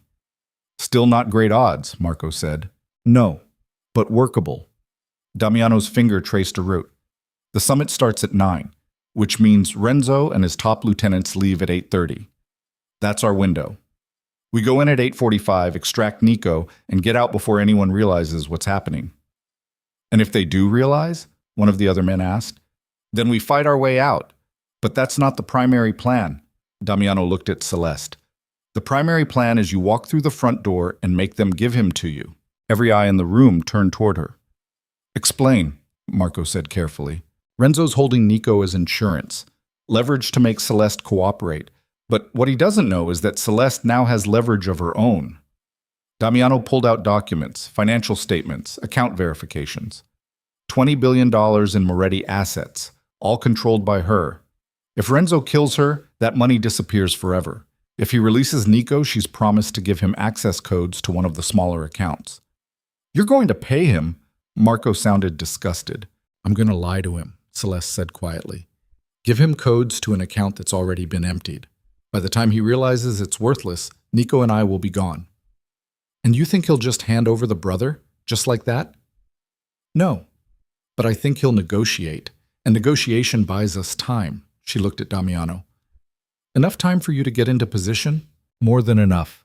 Still not great odds, Marco said. No, but workable. Damiano's finger traced a route. The summit starts at 9, which means Renzo and his top lieutenants leave at 8:30. That's our window. We go in at 8:45, extract Nico, and get out before anyone realizes what's happening. And if they do realize, one of the other men asked, then we fight our way out. But that's not the primary plan. Damiano looked at Celeste. The primary plan is you walk through the front door and make them give him to you. Every eye in the room turned toward her. Explain, Marco said carefully. Renzo's holding Nico as insurance, leverage to make Celeste cooperate. But what he doesn't know is that Celeste now has leverage of her own. Damiano pulled out documents, financial statements, account verifications. $20 billion in Moretti assets, all controlled by her. If Renzo kills her, that money disappears forever. If he releases Nico, she's promised to give him access codes to one of the smaller accounts. You're going to pay him? Marco sounded disgusted. I'm going to lie to him, Celeste said quietly. Give him codes to an account that's already been emptied. By the time he realizes it's worthless, Nico and I will be gone. And you think he'll just hand over the brother, just like that? No, but I think he'll negotiate, and negotiation buys us time. She looked at Damiano. Enough time for you to get into position? More than enough.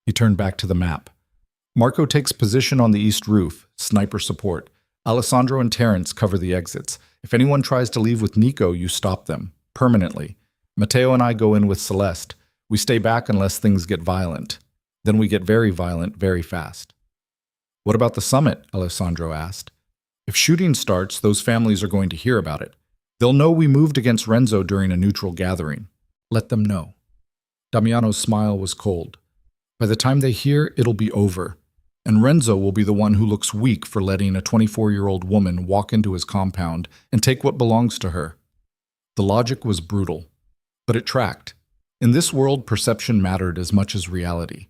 He turned back to the map. Marco takes position on the east roof, sniper support. Alessandro and Terrence cover the exits. If anyone tries to leave with Nico, you stop them, permanently. Matteo and I go in with Celeste. We stay back unless things get violent. Then we get very violent very fast. What about the summit? Alessandro asked. If shooting starts, those families are going to hear about it. They'll know we moved against Renzo during a neutral gathering. Let them know. Damiano's smile was cold. By the time they hear, it'll be over. And Renzo will be the one who looks weak for letting a 24-year-old woman walk into his compound and take what belongs to her. The logic was brutal, but it tracked. In this world, perception mattered as much as reality.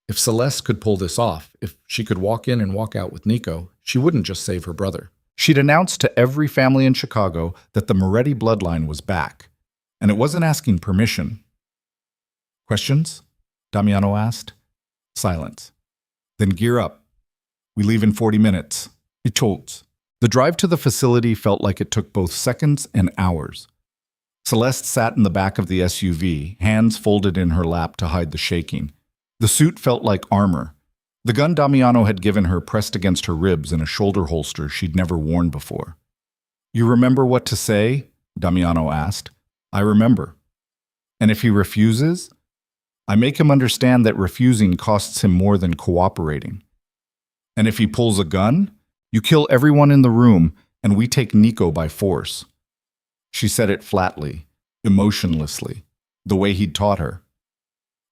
If Celeste could pull this off, if she could walk in and walk out with Nico, she wouldn't just save her brother. She'd announced to every family in Chicago that the Moretti bloodline was back. And it wasn't asking permission. Questions? Damiano asked. Silence. Then gear up. We leave in 40 minutes. He told. The drive to the facility felt like it took both seconds and hours. Celeste sat in the back of the SUV, hands folded in her lap to hide the shaking. The suit felt like armor. The gun Damiano had given her pressed against her ribs in a shoulder holster she'd never worn before. You remember what to say? Damiano asked. I remember. And if he refuses? I make him understand that refusing costs him more than cooperating. And if he pulls a gun? You kill everyone in the room, and we take Nico by force. She said it flatly, emotionlessly, the way he'd taught her.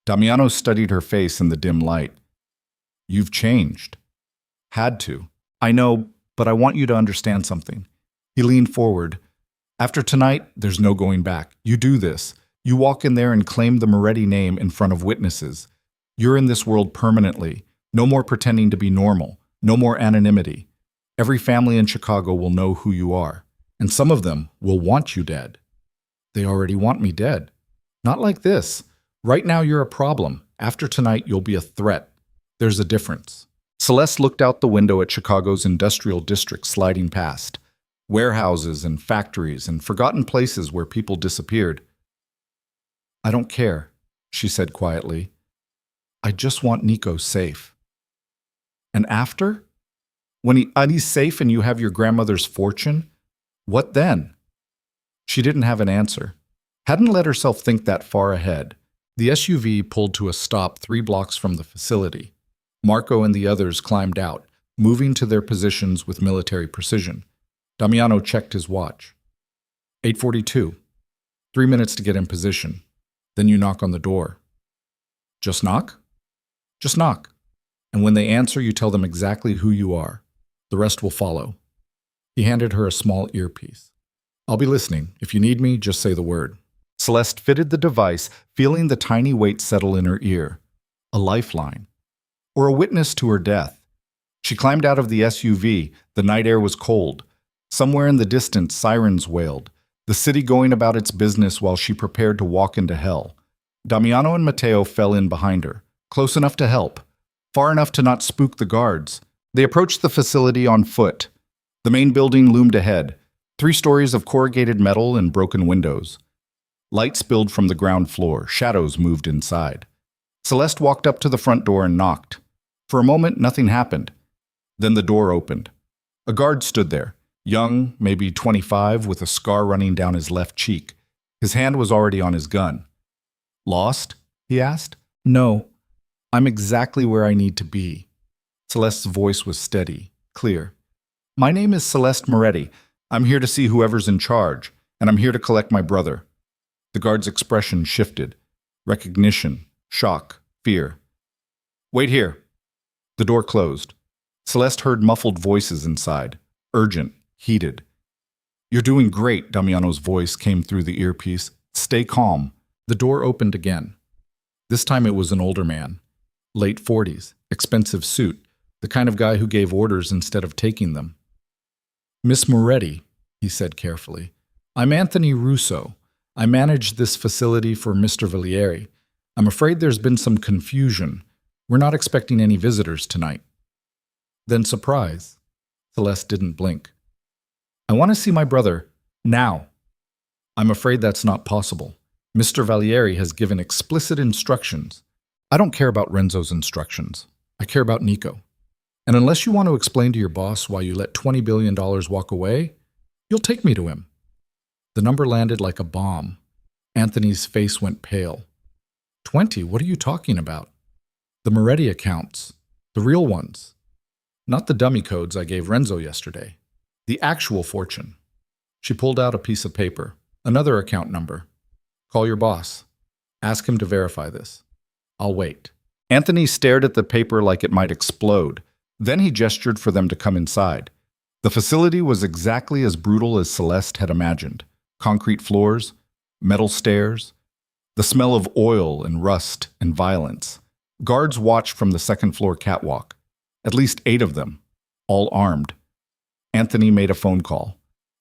Damiano studied her face in the dim light. You've changed. Had to. I know, but I want you to understand something. He leaned forward. After tonight, there's no going back. You do this. You walk in there and claim the Moretti name in front of witnesses. You're in this world permanently. No more pretending to be normal. No more anonymity. Every family in Chicago will know who you are. And some of them will want you dead. They already want me dead. Not like this. Right now you're a problem. After tonight, you'll be a threat. There's a difference. Celeste looked out the window at Chicago's industrial district sliding past. Warehouses and factories and forgotten places where people disappeared. I don't care, she said quietly. I just want Nico safe. And after? When he's safe and you have your grandmother's fortune, what then? She didn't have an answer. Hadn't let herself think that far ahead. The SUV pulled to a stop 3 blocks from the facility. Marco and the others climbed out, moving to their positions with military precision. Damiano checked his watch. 8:42. 3 minutes to get in position. Then you knock on the door. Just knock? Just knock. And when they answer, you tell them exactly who you are. The rest will follow. He handed her a small earpiece. I'll be listening. If you need me, just say the word. Celeste fitted the device, feeling the tiny weight settle in her ear. A lifeline. Or a witness to her death. She climbed out of the SUV. The night air was cold. Somewhere in the distance, sirens wailed, the city going about its business while she prepared to walk into hell. Damiano and Matteo fell in behind her, close enough to help, far enough to not spook the guards. They approached the facility on foot. The main building loomed ahead, 3 stories of corrugated metal and broken windows. Light spilled from the ground floor. Shadows moved inside. Celeste walked up to the front door and knocked. For a moment, nothing happened. Then the door opened. A guard stood there, young, maybe 25, with a scar running down his left cheek. His hand was already on his gun. "Lost?" he asked. "No. I'm exactly where I need to be." Celeste's voice was steady, clear. "My name is Celeste Moretti. I'm here to see whoever's in charge, and I'm here to collect my brother." The guard's expression shifted. Recognition, shock, fear. "Wait here." The door closed. Celeste heard muffled voices inside, urgent, heated. "You're doing great," Damiano's voice came through the earpiece. "Stay calm." The door opened again. This time it was an older man, late 40s, expensive suit, the kind of guy who gave orders instead of taking them. "Miss Moretti," he said carefully, "I'm Anthony Russo. I manage this facility for Mr. Valieri. I'm afraid there's been some confusion. We're not expecting any visitors tonight." Then surprise. Celeste didn't blink. "I want to see my brother, now." "I'm afraid that's not possible. Mr. Valieri has given explicit instructions." "I don't care about Renzo's instructions. I care about Nico. And unless you want to explain to your boss why you let $20 billion walk away, you'll take me to him." The number landed like a bomb. Anthony's face went pale. 20? What are you talking about?" "The Moretti accounts. The real ones. Not the dummy codes I gave Renzo yesterday. The actual fortune." She pulled out a piece of paper. "Another account number. Call your boss. Ask him to verify this. I'll wait." Anthony stared at the paper like it might explode. Then he gestured for them to come inside. The facility was exactly as brutal as Celeste had imagined. Concrete floors, metal stairs, the smell of oil and rust and violence. Guards watched from the second-floor catwalk. At least 8 of them, all armed. Anthony made a phone call.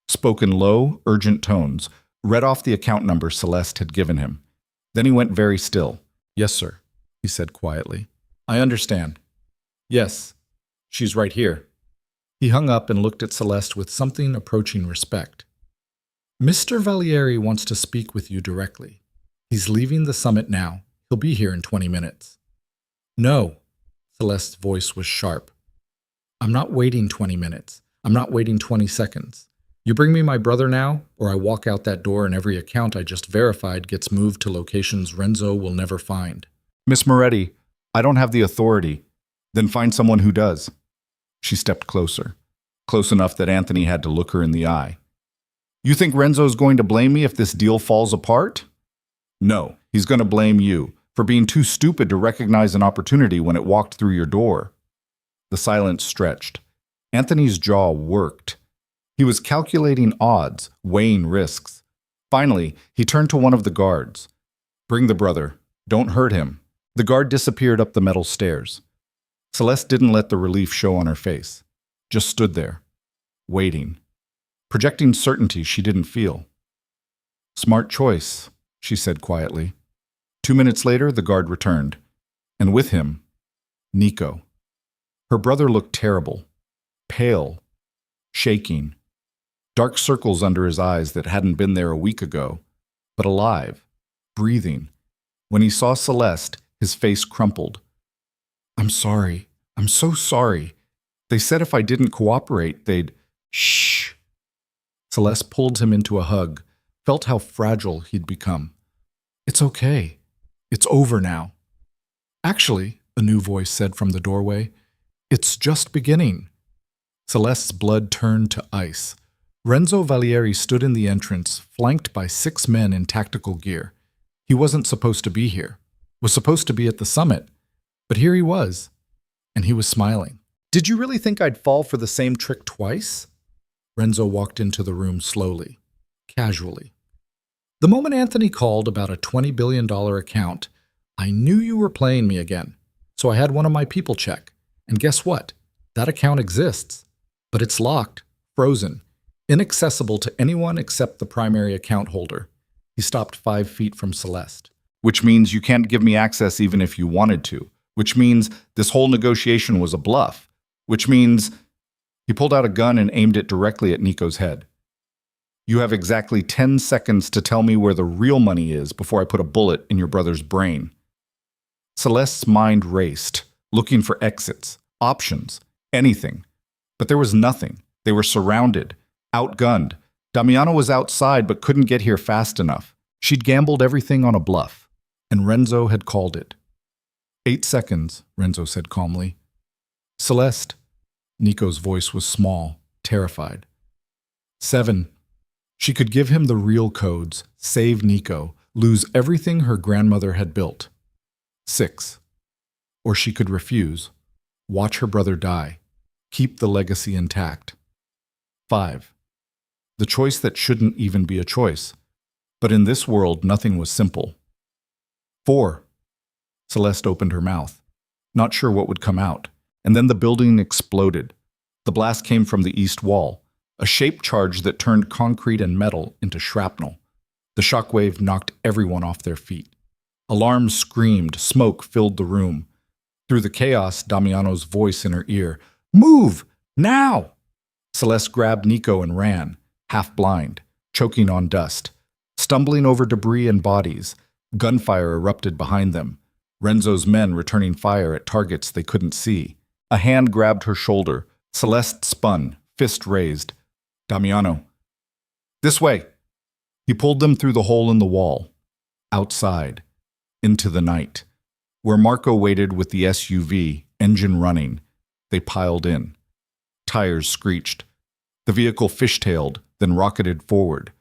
Spoke in low, urgent tones, read off the account number Celeste had given him. Then he went very still. "Yes, sir," he said quietly. "I understand. Yes, she's right here." He hung up and looked at Celeste with something approaching respect. "Mr. Valieri wants to speak with you directly. He's leaving the summit now. He'll be here in 20 minutes. "No." Celeste's voice was sharp. "I'm not waiting 20 minutes. I'm not waiting 20 seconds. You bring me my brother now, or I walk out that door and every account I just verified gets moved to locations Renzo will never find." "Miss Moretti, I don't have the authority." "Then find someone who does." She stepped closer, close enough that Anthony had to look her in the eye. "You think Renzo's going to blame me if this deal falls apart?" "No, he's going to blame you for being too stupid to recognize an opportunity when it walked through your door." The silence stretched. Anthony's jaw worked. He was calculating odds, weighing risks. Finally, he turned to one of the guards. "Bring the brother. Don't hurt him." The guard disappeared up the metal stairs. Celeste didn't let the relief show on her face. Just stood there, waiting, projecting certainty she didn't feel. "Smart choice," she said quietly. 2 minutes later, the guard returned, and with him, Nico. Her brother looked terrible, pale, shaking, dark circles under his eyes that hadn't been there a week ago, but alive, breathing. When he saw Celeste, his face crumpled. "I'm sorry. I'm so sorry. They said if I didn't cooperate, they'd—" "Shh." Celeste pulled him into a hug, felt how fragile he'd become. "It's okay. It's over now." "Actually," a new voice said from the doorway, "it's just beginning." Celeste's blood turned to ice. Renzo Valieri stood in the entrance, flanked by 6 men in tactical gear. He wasn't supposed to be here, was supposed to be at the summit, but here he was, and he was smiling. "Did you really think I'd fall for the same trick twice?" Renzo walked into the room slowly, casually. "The moment Anthony called about a $20 billion account, I knew you were playing me again, so I had one of my people check. And guess what? That account exists, but it's locked, frozen, inaccessible to anyone except the primary account holder. He stopped 5 feet from Celeste. Which means you can't give me access even if you wanted to. Which means this whole negotiation was a bluff. Which means he pulled out a gun and aimed it directly at Nico's head. You have exactly 10 seconds to tell me where the real money is before I put a bullet in your brother's brain. Celeste's mind raced, looking for exits, options, anything. But there was nothing. They were surrounded, outgunned. Damiano was outside but couldn't get here fast enough. She'd gambled everything on a bluff, and Renzo had called it. 8 seconds, Renzo said calmly. Celeste. Nico's voice was small, terrified. 7. She could give him the real codes, save Nico, lose everything her grandmother had built. 6. Or she could refuse, watch her brother die, keep the legacy intact. 5. The choice that shouldn't even be a choice. But in this world, nothing was simple. 4. Celeste opened her mouth, not sure what would come out, and then the building exploded. The blast came from the east wall, a shape charge that turned concrete and metal into shrapnel. The shockwave knocked everyone off their feet. Alarms screamed, smoke filled the room. Through the chaos, Damiano's voice in her ear, "Move! Now!" Celeste grabbed Nico and ran, half blind, choking on dust. Stumbling over debris and bodies, gunfire erupted behind them. Renzo's men returning fire at targets they couldn't see. A hand grabbed her shoulder. Celeste spun, fist raised. Damiano. This way. He pulled them through the hole in the wall. Outside. Into the night. Where Marco waited with the SUV, engine running. They piled in. Tires screeched. The vehicle fishtailed, then rocketed forward.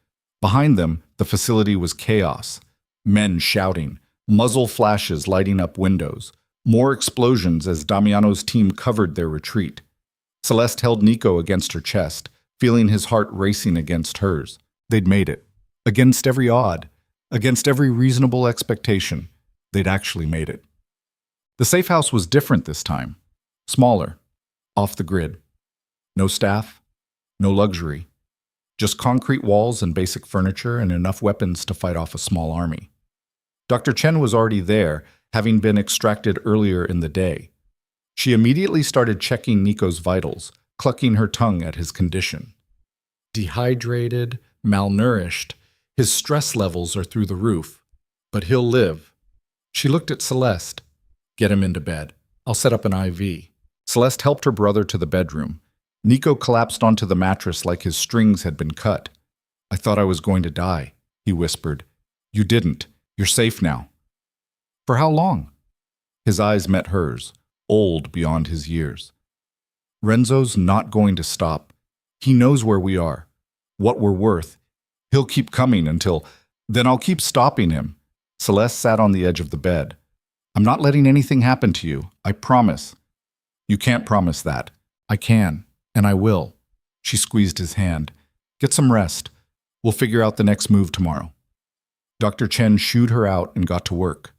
Behind them, the facility was chaos. Men shouting, muzzle flashes lighting up windows. More explosions as Damiano's team covered their retreat. Celeste held Nico against her chest, feeling his heart racing against hers. They'd made it. Against every odd, against every reasonable expectation, they'd actually made it. The safe house was different this time. Smaller. Off the grid. No staff. No luxury. Just concrete walls and basic furniture and enough weapons to fight off a small army. Dr. Chen was already there, having been extracted earlier in the day. She immediately started checking Nico's vitals, clucking her tongue at his condition. Dehydrated, malnourished, his stress levels are through the roof. But he'll live. She looked at Celeste. Get him into bed. I'll set up an IV. Celeste helped her brother to the bedroom. Nico collapsed onto the mattress like his strings had been cut. I thought I was going to die, he whispered. You didn't. You're safe now. For how long? His eyes met hers, old beyond his years. Renzo's not going to stop. He knows where we are, what we're worth. He'll keep coming until... Then I'll keep stopping him. Celeste sat on the edge of the bed. I'm not letting anything happen to you, I promise. You can't promise that. I can, and I will. She squeezed his hand. Get some rest. We'll figure out the next move tomorrow. Dr. Chen shooed her out and got to work.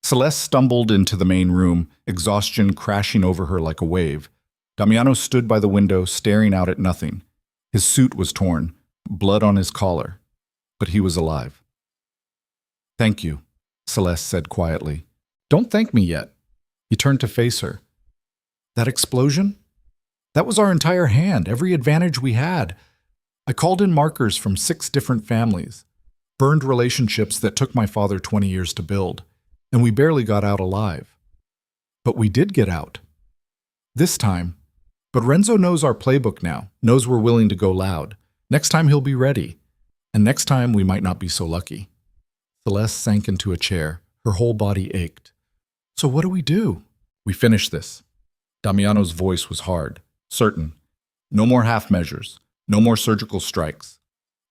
Celeste stumbled into the main room, exhaustion crashing over her like a wave. Damiano stood by the window, staring out at nothing. His suit was torn, blood on his collar. But he was alive. Thank you, Celeste said quietly. Don't thank me yet. He turned to face her. That explosion? That was our entire hand, every advantage we had. I called in markers from 6 different families. Burned relationships that took my father 20 years to build, and we barely got out alive. But we did get out. This time. But Renzo knows our playbook now, knows we're willing to go loud. Next time he'll be ready. And next time we might not be so lucky. Celeste sank into a chair. Her whole body ached. So what do we do? We finish this. Damiano's voice was hard, certain. No more half measures. No more surgical strikes.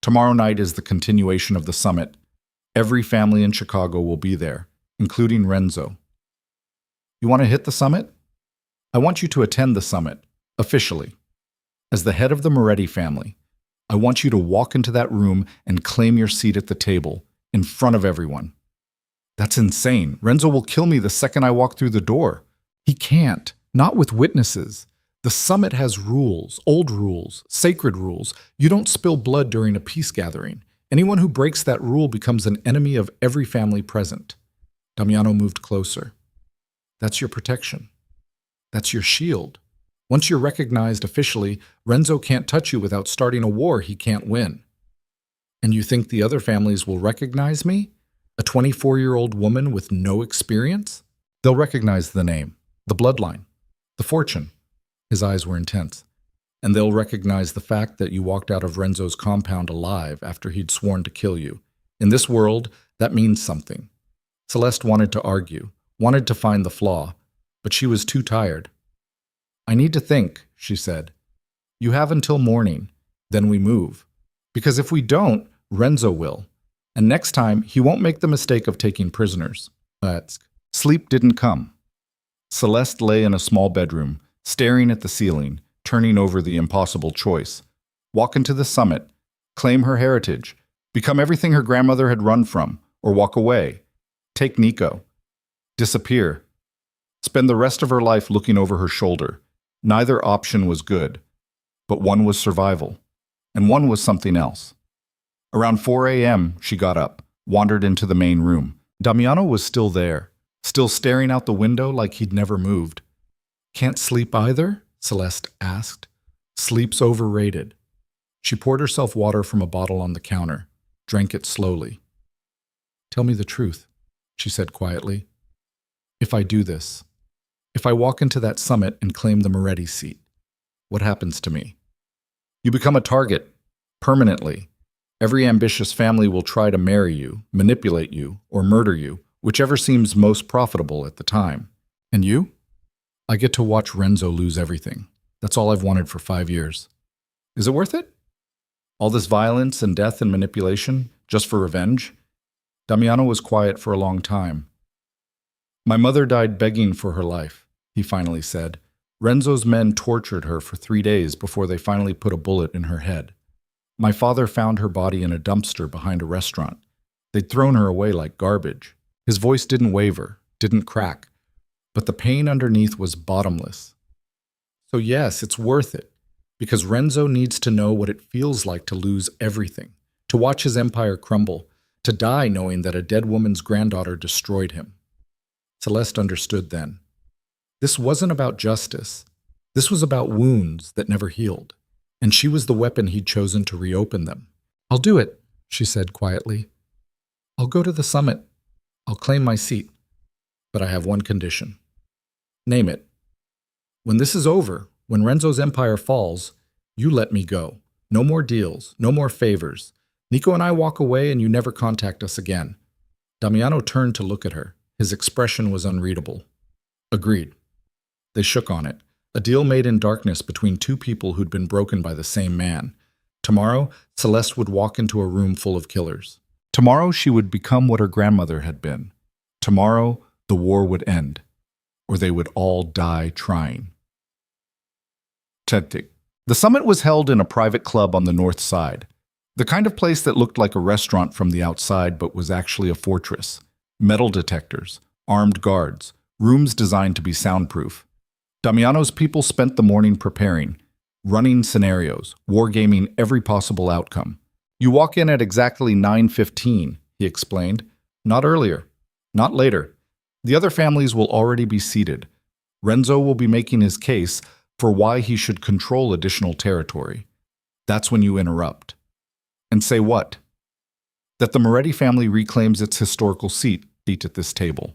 Tomorrow night is the continuation of the summit. Every family in Chicago will be there, including Renzo. You want to hit the summit? I want you to attend the summit, officially. As the head of the Moretti family, I want you to walk into that room and claim your seat at the table, in front of everyone. That's insane. Renzo will kill me the second I walk through the door. He can't, not with witnesses. The summit has rules, old rules, sacred rules. You don't spill blood during a peace gathering. Anyone who breaks that rule becomes an enemy of every family present. Damiano moved closer. That's your protection. That's your shield. Once you're recognized officially, Renzo can't touch you without starting a war he can't win. And you think the other families will recognize me? A 24-year-old woman with no experience? They'll recognize the name, the bloodline, the fortune. His eyes were intense. And they'll recognize the fact that you walked out of Renzo's compound alive after he'd sworn to kill you. In this world, that means something. Celeste wanted to argue, wanted to find the flaw, but she was too tired. I need to think, she said. You have until morning, then we move. Because if we don't, Renzo will. And next time, he won't make the mistake of taking prisoners. But sleep didn't come. Celeste lay in a small bedroom, staring at the ceiling, turning over the impossible choice. Walk into the summit, claim her heritage, become everything her grandmother had run from, or walk away. Take Nico. Disappear. Spend the rest of her life looking over her shoulder. Neither option was good, but one was survival, and one was something else. Around 4 a.m., she got up, wandered into the main room. Damiano was still there, still staring out the window like he'd never moved. Can't sleep either? Celeste asked. Sleep's overrated. She poured herself water from a bottle on the counter, drank it slowly. Tell me the truth, she said quietly. If I do this, if I walk into that summit and claim the Moretti seat, what happens to me? You become a target, permanently. Every ambitious family will try to marry you, manipulate you, or murder you, whichever seems most profitable at the time. And you? I get to watch Renzo lose everything. That's all I've wanted for 5 years. Is it worth it? All this violence and death and manipulation, just for revenge? Damiano was quiet for a long time. My mother died begging for her life, he finally said. Renzo's men tortured her for 3 days before they finally put a bullet in her head. My father found her body in a dumpster behind a restaurant. They'd thrown her away like garbage. His voice didn't waver, didn't crack, but the pain underneath was bottomless. So yes, it's worth it, because Renzo needs to know what it feels like to lose everything, to watch his empire crumble, to die knowing that a dead woman's granddaughter destroyed him. Celeste understood then. This wasn't about justice. This was about wounds that never healed, and she was the weapon he'd chosen to reopen them. I'll do it, she said quietly. I'll go to the summit. I'll claim my seat. But I have one condition. Name it. When this is over, when Renzo's empire falls, you let me go. No more deals, no more favors. Nico and I walk away and you never contact us again. Damiano turned to look at her. His expression was unreadable. Agreed. They shook on it. A deal made in darkness between two people who'd been broken by the same man. Tomorrow, Celeste would walk into a room full of killers. Tomorrow, she would become what her grandmother had been. Tomorrow, the war would end, or they would all die trying. Cedtic. The summit was held in a private club on the north side, the kind of place that looked like a restaurant from the outside but was actually a fortress. Metal detectors, armed guards, rooms designed to be soundproof. Damiano's people spent the morning preparing, running scenarios, wargaming every possible outcome. You walk in at exactly 9:15, he explained. Not earlier, not later. The other families will already be seated. Renzo will be making his case for why he should control additional territory. That's when you interrupt. And say what? That the Moretti family reclaims its historical seat at this table.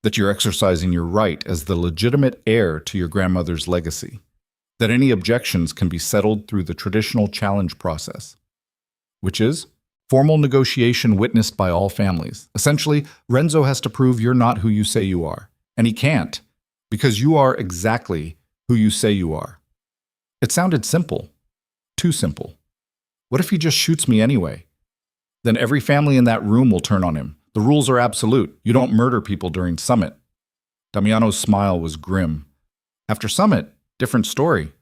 That you're exercising your right as the legitimate heir to your grandmother's legacy. That any objections can be settled through the traditional challenge process. Which is? Formal negotiation witnessed by all families. Essentially, Renzo has to prove you're not who you say you are. And he can't, because you are exactly who you say you are. It sounded simple. Too simple. What if he just shoots me anyway? Then every family in that room will turn on him. The rules are absolute. You don't murder people during summit. Damiano's smile was grim. After summit, different story.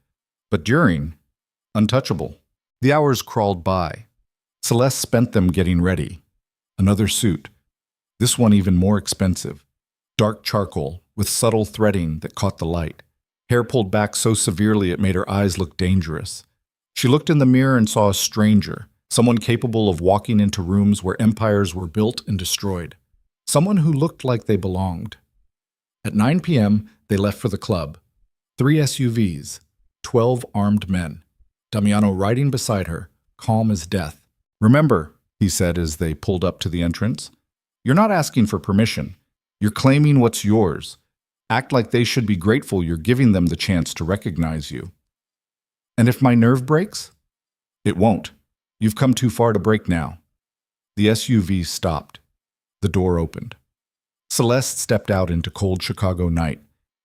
But during, untouchable. The hours crawled by. Celeste spent them getting ready. Another suit. This one even more expensive. Dark charcoal with subtle threading that caught the light. Hair pulled back so severely it made her eyes look dangerous. She looked in the mirror and saw a stranger, someone capable of walking into rooms where empires were built and destroyed. Someone who looked like they belonged. At 9 p.m., they left for the club. 3 SUVs, 12 armed men. Damiano riding beside her, calm as death. "Remember," he said as they pulled up to the entrance, "you're not asking for permission. You're claiming what's yours. Act like they should be grateful you're giving them the chance to recognize you." "And if my nerve breaks?" "It won't. You've come too far to break now." The SUV stopped. The door opened. Celeste stepped out into cold Chicago night.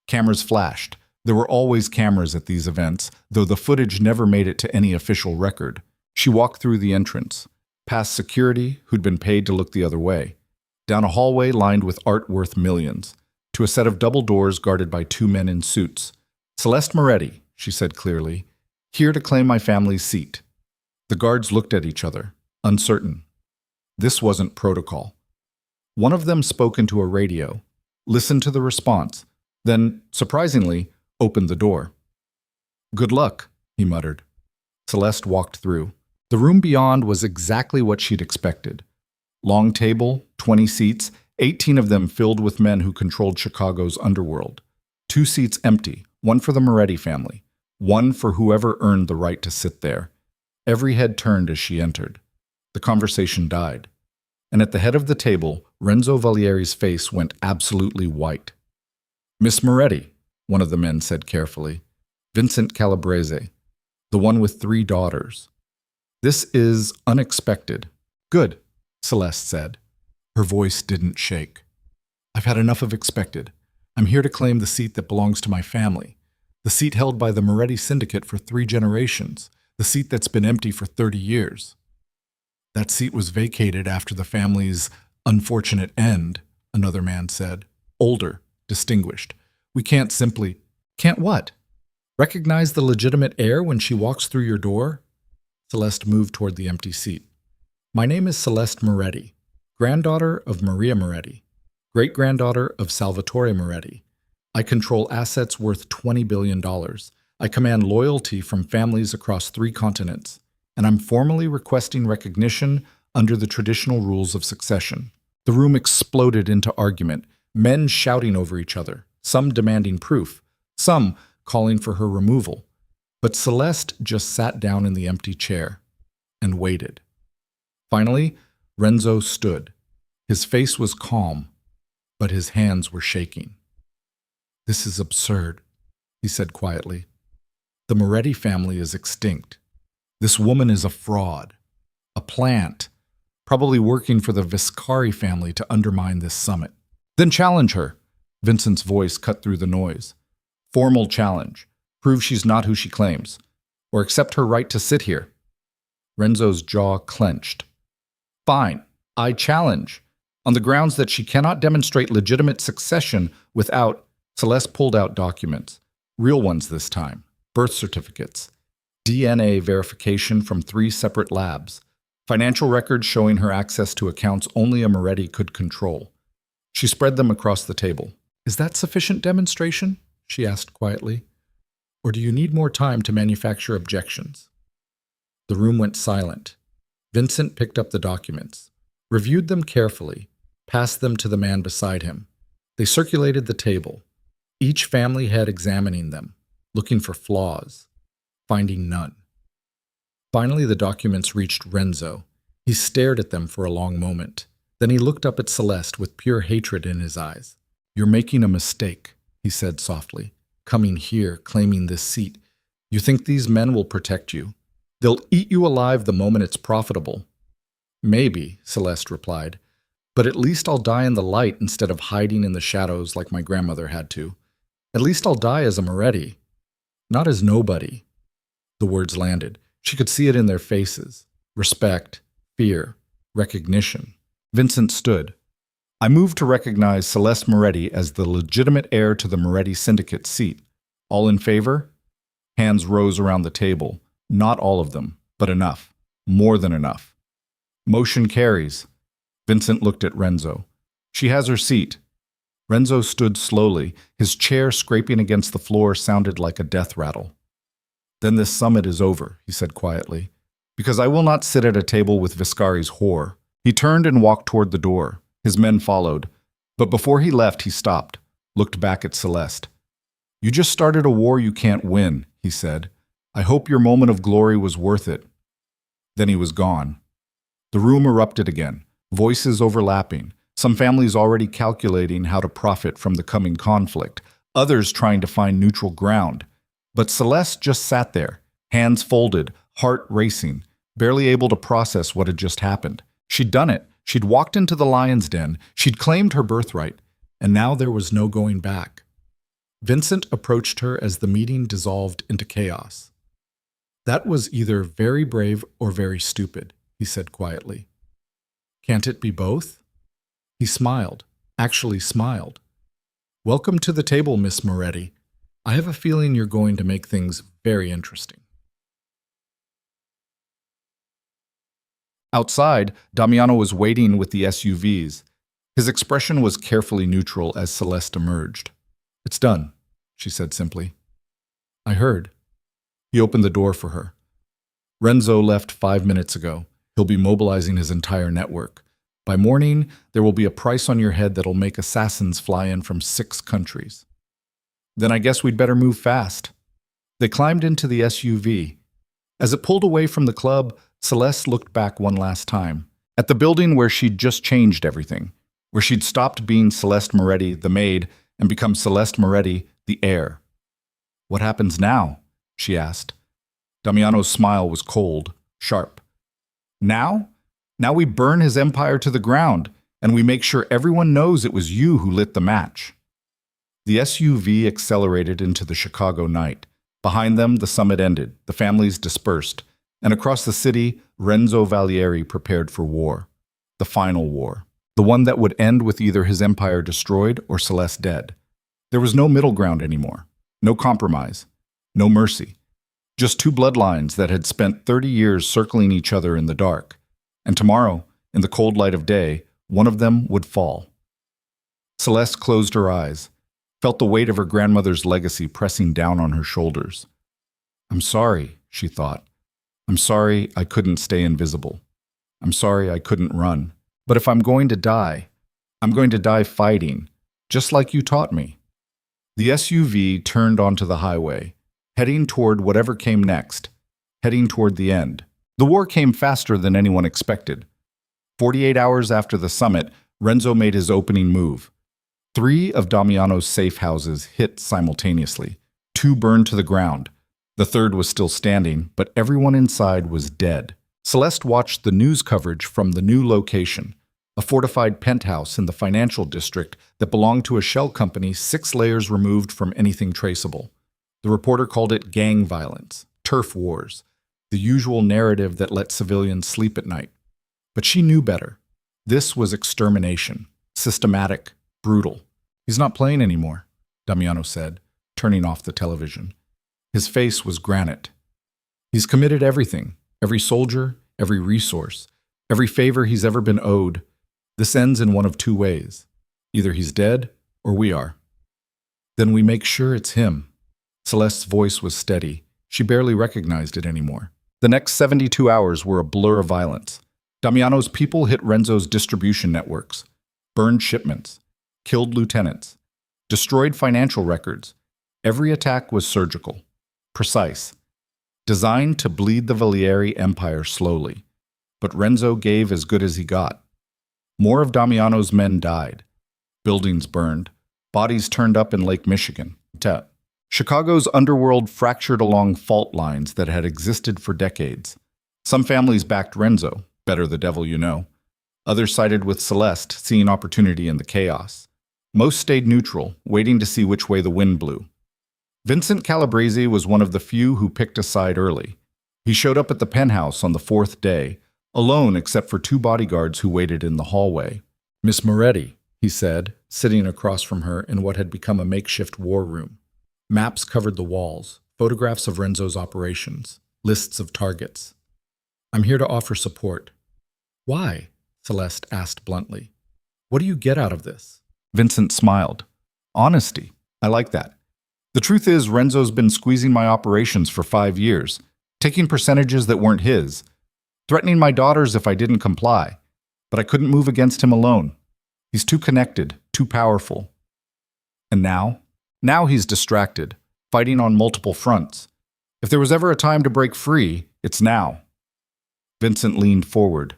Cameras flashed. There were always cameras at these events, though the footage never made it to any official record. She walked through the entrance, past security, who'd been paid to look the other way, down a hallway lined with art worth millions, to a set of double doors guarded by 2 men in suits. "Celeste Moretti," she said clearly, "here to claim my family's seat." The guards looked at each other, uncertain. This wasn't protocol. One of them spoke into a radio, listened to the response, then, surprisingly, opened the door. "Good luck," he muttered. Celeste walked through. The room beyond was exactly what she'd expected. Long table, 20 seats, 18 of them filled with men who controlled Chicago's underworld. 2 seats empty, one for the Moretti family, one for whoever earned the right to sit there. Every head turned as she entered. The conversation died. And at the head of the table, Renzo Valieri's face went absolutely white. "Miss Moretti," one of the men said carefully. "Vincent Calabrese, the one with 3 daughters. This is unexpected." "Good," Celeste said. Her voice didn't shake. "I've had enough of expected. I'm here to claim the seat that belongs to my family. The seat held by the Moretti syndicate for 3 generations. The seat that's been empty for 30 years. That seat was vacated after the family's unfortunate end," another man said. "Older, distinguished. We can't simply—" "Can't what? Recognize the legitimate heir when she walks through your door?" Celeste moved toward the empty seat. "My name is Celeste Moretti, granddaughter of Maria Moretti, great-granddaughter of Salvatore Moretti. I control assets worth $20 billion. I command loyalty from families across 3 continents, and I'm formally requesting recognition under the traditional rules of succession." The room exploded into argument, men shouting over each other, some demanding proof, some calling for her removal. But Celeste just sat down in the empty chair and waited. Finally, Renzo stood. His face was calm, but his hands were shaking. "This is absurd," he said quietly. "The Moretti family is extinct. This woman is a fraud, a plant, probably working for the Vescari family to undermine this summit." "Then challenge her," Vincent's voice cut through the noise. "Formal challenge. Prove she's not who she claims. Or accept her right to sit here." Renzo's jaw clenched. "Fine, I challenge. On the grounds that she cannot demonstrate legitimate succession without—" Celeste pulled out documents. Real ones this time. Birth certificates. DNA verification from 3 separate labs. Financial records showing her access to accounts only a Moretti could control. She spread them across the table. "Is that sufficient demonstration?" she asked quietly. "Or do you need more time to manufacture objections?" The room went silent. Vincent picked up the documents, reviewed them carefully, passed them to the man beside him. They circulated the table, each family head examining them, looking for flaws, finding none. Finally, the documents reached Renzo. He stared at them for a long moment. Then he looked up at Celeste with pure hatred in his eyes. "You're making a mistake," he said softly. "Coming here, claiming this seat. You think these men will protect you? They'll eat you alive the moment it's profitable." "Maybe," Celeste replied. "But at least I'll die in the light instead of hiding in the shadows like my grandmother had to. At least I'll die as a Moretti, not as nobody." The words landed. She could see it in their faces. Respect, fear, recognition. Vincent stood. "I move to recognize Celeste Moretti as the legitimate heir to the Moretti syndicate seat. All in favor?" Hands rose around the table. Not all of them, but enough. More than enough. "Motion carries." Vincent looked at Renzo. "She has her seat. Renzo stood slowly. His chair scraping against the floor sounded like a death rattle. "Then this summit is over," he said quietly, "because I will not sit at a table with Vescari's whore." He turned and walked toward the door. His men followed. But before he left, he stopped, looked back at Celeste. "You just started a war you can't win," he said. "I hope your moment of glory was worth it." Then he was gone. The room erupted again, voices overlapping, some families already calculating how to profit from the coming conflict, others trying to find neutral ground. But Celeste just sat there, hands folded, heart racing, barely able to process what had just happened. She'd done it. She'd walked into the lion's den. She'd claimed her birthright. And now there was no going back. Vincent approached her as the meeting dissolved into chaos. "That was either very brave or very stupid," he said quietly. "Can't it be both?" He smiled, actually smiled. "Welcome to the table, Miss Moretti. I have a feeling you're going to make things very interesting." Outside, Damiano was waiting with the SUVs. His expression was carefully neutral as Celeste emerged. "It's done," she said simply. "I heard." He opened the door for her. "Renzo left 5 minutes ago. He'll be mobilizing his entire network. By morning, there will be a price on your head that'll make assassins fly in from 6 countries. Then I guess we'd better move fast." They climbed into the SUV. As it pulled away from the club, Celeste looked back one last time, at the building where she'd just changed everything, where she'd stopped being Celeste Moretti, the maid, and become Celeste Moretti, the heir. "What happens now?" she asked. Damiano's smile was cold, sharp. "Now? Now we burn his empire to the ground, and we make sure everyone knows it was you who lit the match." The SUV accelerated into the Chicago night. Behind them, the summit ended, the families dispersed, and across the city, Renzo Valieri prepared for war. The final war. The one that would end with either his empire destroyed or Celeste dead. There was no middle ground anymore. No compromise. No mercy. Just 2 bloodlines that had spent 30 years circling each other in the dark. And tomorrow, in the cold light of day, one of them would fall. Celeste closed her eyes, felt the weight of her grandmother's legacy pressing down on her shoulders. "I'm sorry," she thought. "I'm sorry I couldn't stay invisible. I'm sorry I couldn't run. But if I'm going to die, I'm going to die fighting, just like you taught me." The SUV turned onto the highway, heading toward whatever came next, heading toward the end. The war came faster than anyone expected. 48 hours after the summit, Renzo made his opening move. 3 of Damiano's safe houses hit simultaneously. 2 burned to the ground. The 3rd was still standing, but everyone inside was dead. Celeste watched the news coverage from the new location, a fortified penthouse in the financial district that belonged to a shell company 6 layers removed from anything traceable. The reporter called it gang violence, turf wars, the usual narrative that let civilians sleep at night. But she knew better. This was extermination, systematic, brutal. "He's not playing anymore," Damiano said, turning off the television. His face was granite. "He's committed everything, every soldier, every resource, every favor he's ever been owed. This ends in one of 2 ways. Either he's dead, or we are." "Then we make sure it's him." Celeste's voice was steady. She barely recognized it anymore. The next 72 hours were a blur of violence. Damiano's people hit Renzo's distribution networks, burned shipments, killed lieutenants, destroyed financial records. Every attack was surgical, precise, designed to bleed the Valieri empire slowly. But Renzo gave as good as he got. More of Damiano's men died. Buildings burned. Bodies turned up in Lake Michigan. Chicago's underworld fractured along fault lines that had existed for decades. Some families backed Renzo, better the devil you know. Others sided with Celeste, seeing opportunity in the chaos. Most stayed neutral, waiting to see which way the wind blew. Vincent Calabrese was one of the few who picked a side early. He showed up at the penthouse on the 4th day, alone except for 2 bodyguards who waited in the hallway. "Miss Moretti," he said, sitting across from her in what had become a makeshift war room. Maps covered the walls, photographs of Renzo's operations, lists of targets. "I'm here to offer support." "Why?" Celeste asked bluntly. "What do you get out of this?" Vincent smiled. Honesty. I like that. The truth is, Renzo's been squeezing my operations for 5 years, taking percentages that weren't his, threatening my daughters if I didn't comply. But I couldn't move against him alone. He's too connected, too powerful. And now? Now he's distracted, fighting on multiple fronts. If there was ever a time to break free, it's now. Vincent leaned forward.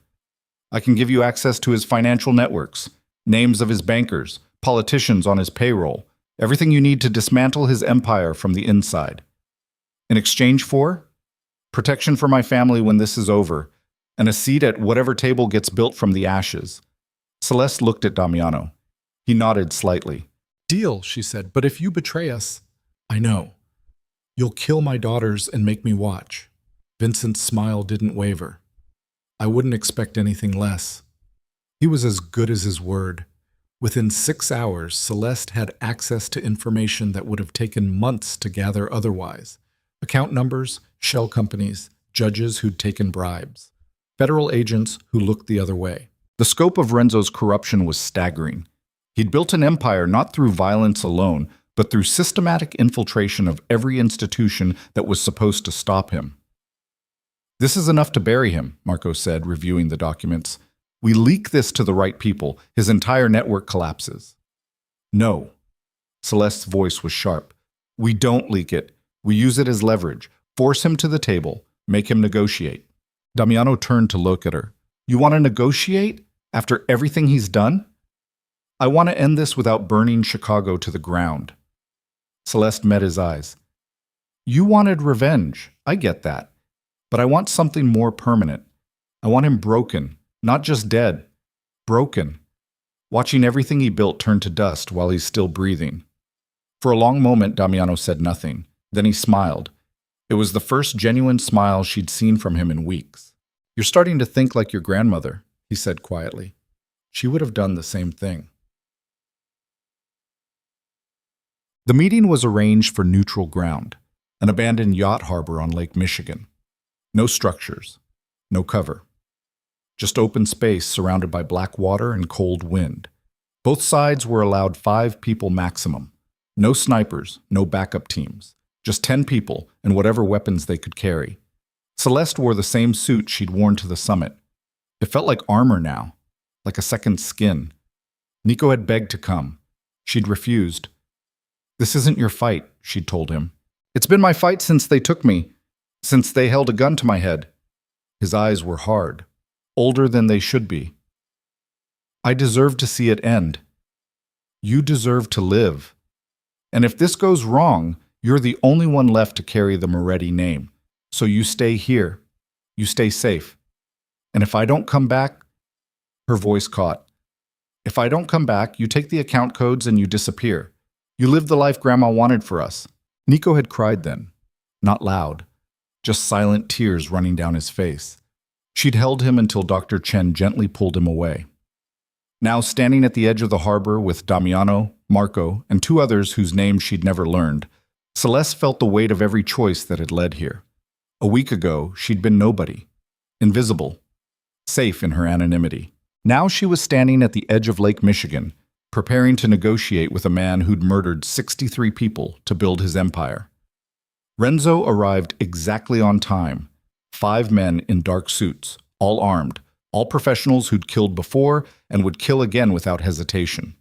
I can give you access to his financial networks, names of his bankers, politicians on his payroll, everything you need to dismantle his empire from the inside. In exchange for? Protection for my family when this is over, and a seat at whatever table gets built from the ashes. Celeste looked at Damiano. He nodded slightly. Deal, she said, but if you betray us, I know. You'll kill my daughters and make me watch. Vincent's smile didn't waver. I wouldn't expect anything less. He was as good as his word. Within 6 hours, Celeste had access to information that would have taken months to gather otherwise. Account numbers, shell companies, judges who'd taken bribes, federal agents who looked the other way. The scope of Renzo's corruption was staggering. He'd built an empire not through violence alone, but through systematic infiltration of every institution that was supposed to stop him. This is enough to bury him, Marco said, reviewing the documents. We leak this to the right people, his entire network collapses. No. Celeste's voice was sharp. We don't leak it. We use it as leverage. Force him to the table. Make him negotiate. Damiano turned to look at her. You want to negotiate? After everything he's done? I want to end this without burning Chicago to the ground. Celeste met his eyes. You wanted revenge. I get that. But I want something more permanent. I want him broken, not just dead. Broken. Watching everything he built turn to dust while he's still breathing. For a long moment, Damiano said nothing. Then he smiled. It was the first genuine smile she'd seen from him in weeks. You're starting to think like your grandmother, he said quietly. She would have done the same thing. The meeting was arranged for neutral ground, an abandoned yacht harbor on Lake Michigan. No structures, no cover. Just open space surrounded by black water and cold wind. Both sides were allowed 5 people maximum. No snipers, no backup teams. Just 10 people and whatever weapons they could carry. Celeste wore the same suit she'd worn to the summit. It felt like armor now, like a second skin. Nico had begged to come. She'd refused. This isn't your fight, she'd told him. It's been my fight since they took me. Since they held a gun to my head. His eyes were hard, older than they should be. I deserve to see it end. You deserve to live. And if this goes wrong, you're the only one left to carry the Moretti name. So you stay here. You stay safe. And if I don't come back, her voice caught. If I don't come back, you take the account codes and you disappear. You live the life Grandma wanted for us. Nico had cried then, not loud. Just silent tears running down his face. She'd held him until Dr. Chen gently pulled him away. Now standing at the edge of the harbor with Damiano, Marco, and 2 others whose names she'd never learned, Celeste felt the weight of every choice that had led here. A week ago, she'd been nobody, invisible, safe in her anonymity. Now she was standing at the edge of Lake Michigan, preparing to negotiate with a man who'd murdered 63 people to build his empire. Renzo arrived exactly on time. 5 men in dark suits, all armed, all professionals who'd killed before and would kill again without hesitation.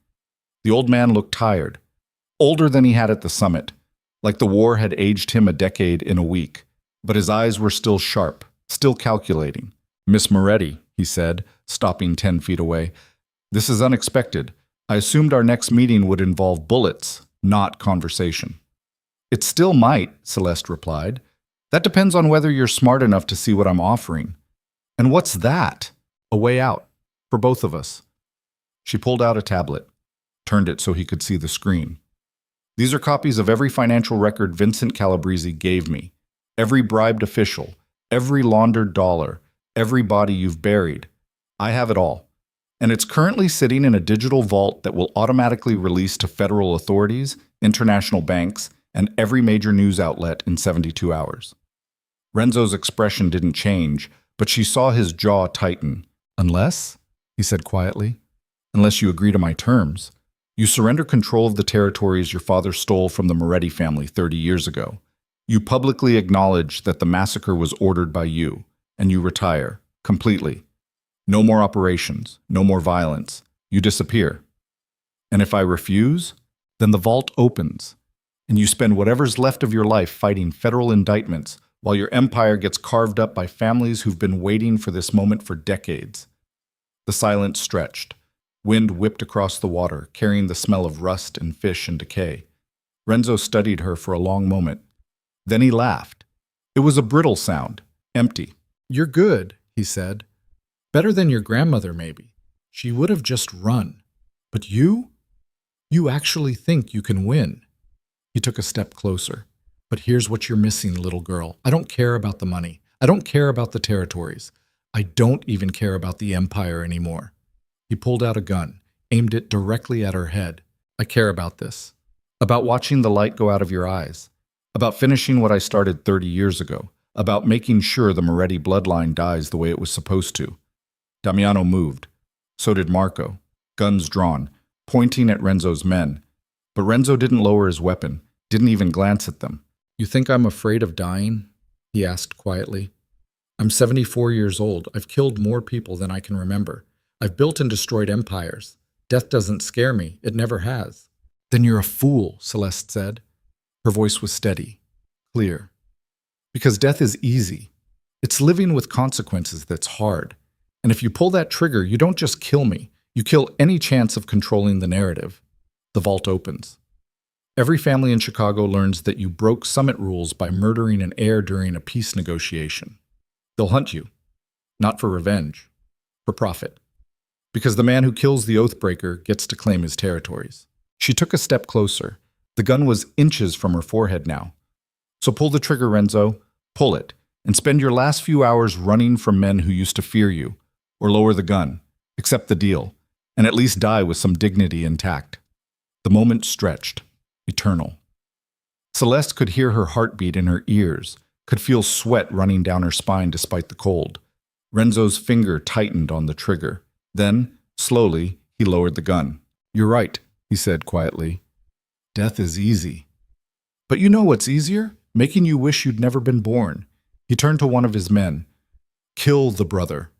The old man looked tired, older than he had at the summit, like the war had aged him a decade in a week. But his eyes were still sharp, still calculating. Miss Moretti, he said, stopping 10 feet away. This is unexpected. I assumed our next meeting would involve bullets, not conversation. It still might, Celeste replied. That depends on whether you're smart enough to see what I'm offering. And what's that? A way out, for both of us. She pulled out a tablet, turned it so he could see the screen. These are copies of every financial record Vincent Calabrese gave me. Every bribed official, every laundered dollar, every body you've buried. I have it all. And it's currently sitting in a digital vault that will automatically release to federal authorities, international banks, and every major news outlet in 72 hours. Renzo's expression didn't change, but she saw his jaw tighten. Unless, he said quietly, unless you agree to my terms. You surrender control of the territories your father stole from the Moretti family 30 years ago. You publicly acknowledge that the massacre was ordered by you, and you retire, completely. No more operations, no more violence. You disappear. And if I refuse, then the vault opens, and you spend whatever's left of your life fighting federal indictments while your empire gets carved up by families who've been waiting for this moment for decades. The silence stretched. Wind whipped across the water, carrying the smell of rust and fish and decay. Renzo studied her for a long moment. Then he laughed. It was a brittle sound, empty. "You're good," he said. "Better than your grandmother, maybe. She would have just run. But you? You actually think you can win." He took a step closer. "But here's what you're missing, little girl. I don't care about the money. I don't care about the territories. I don't even care about the empire anymore." He pulled out a gun, aimed it directly at her head. "I care about this. About watching the light go out of your eyes. About finishing what I started 30 years ago. About making sure the Moretti bloodline dies the way it was supposed to." Damiano moved. So did Marco, guns drawn, pointing at Renzo's men. But Renzo didn't lower his weapon, didn't even glance at them. "You think I'm afraid of dying?" he asked quietly. "I'm 74 years old. I've killed more people than I can remember. I've built and destroyed empires. Death doesn't scare me. It never has." "Then you're a fool," Celeste said. Her voice was steady, clear. "Because death is easy. It's living with consequences that's hard. And if you pull that trigger, you don't just kill me. You kill any chance of controlling the narrative." The vault opens. Every family in Chicago learns that you broke summit rules by murdering an heir during a peace negotiation. They'll hunt you. Not for revenge. For profit. Because the man who kills the oathbreaker gets to claim his territories. She took a step closer. The gun was inches from her forehead now. "So pull the trigger, Renzo. Pull it. And spend your last few hours running from men who used to fear you. Or lower the gun. Accept the deal. And at least die with some dignity intact." The moment stretched. Eternal. Celeste could hear her heartbeat in her ears, could feel sweat running down her spine despite the cold. Renzo's finger tightened on the trigger. Then, slowly, he lowered the gun. "You're right," he said quietly. "Death is easy. But you know what's easier? Making you wish you'd never been born." He turned to one of his men. "Kill the brother."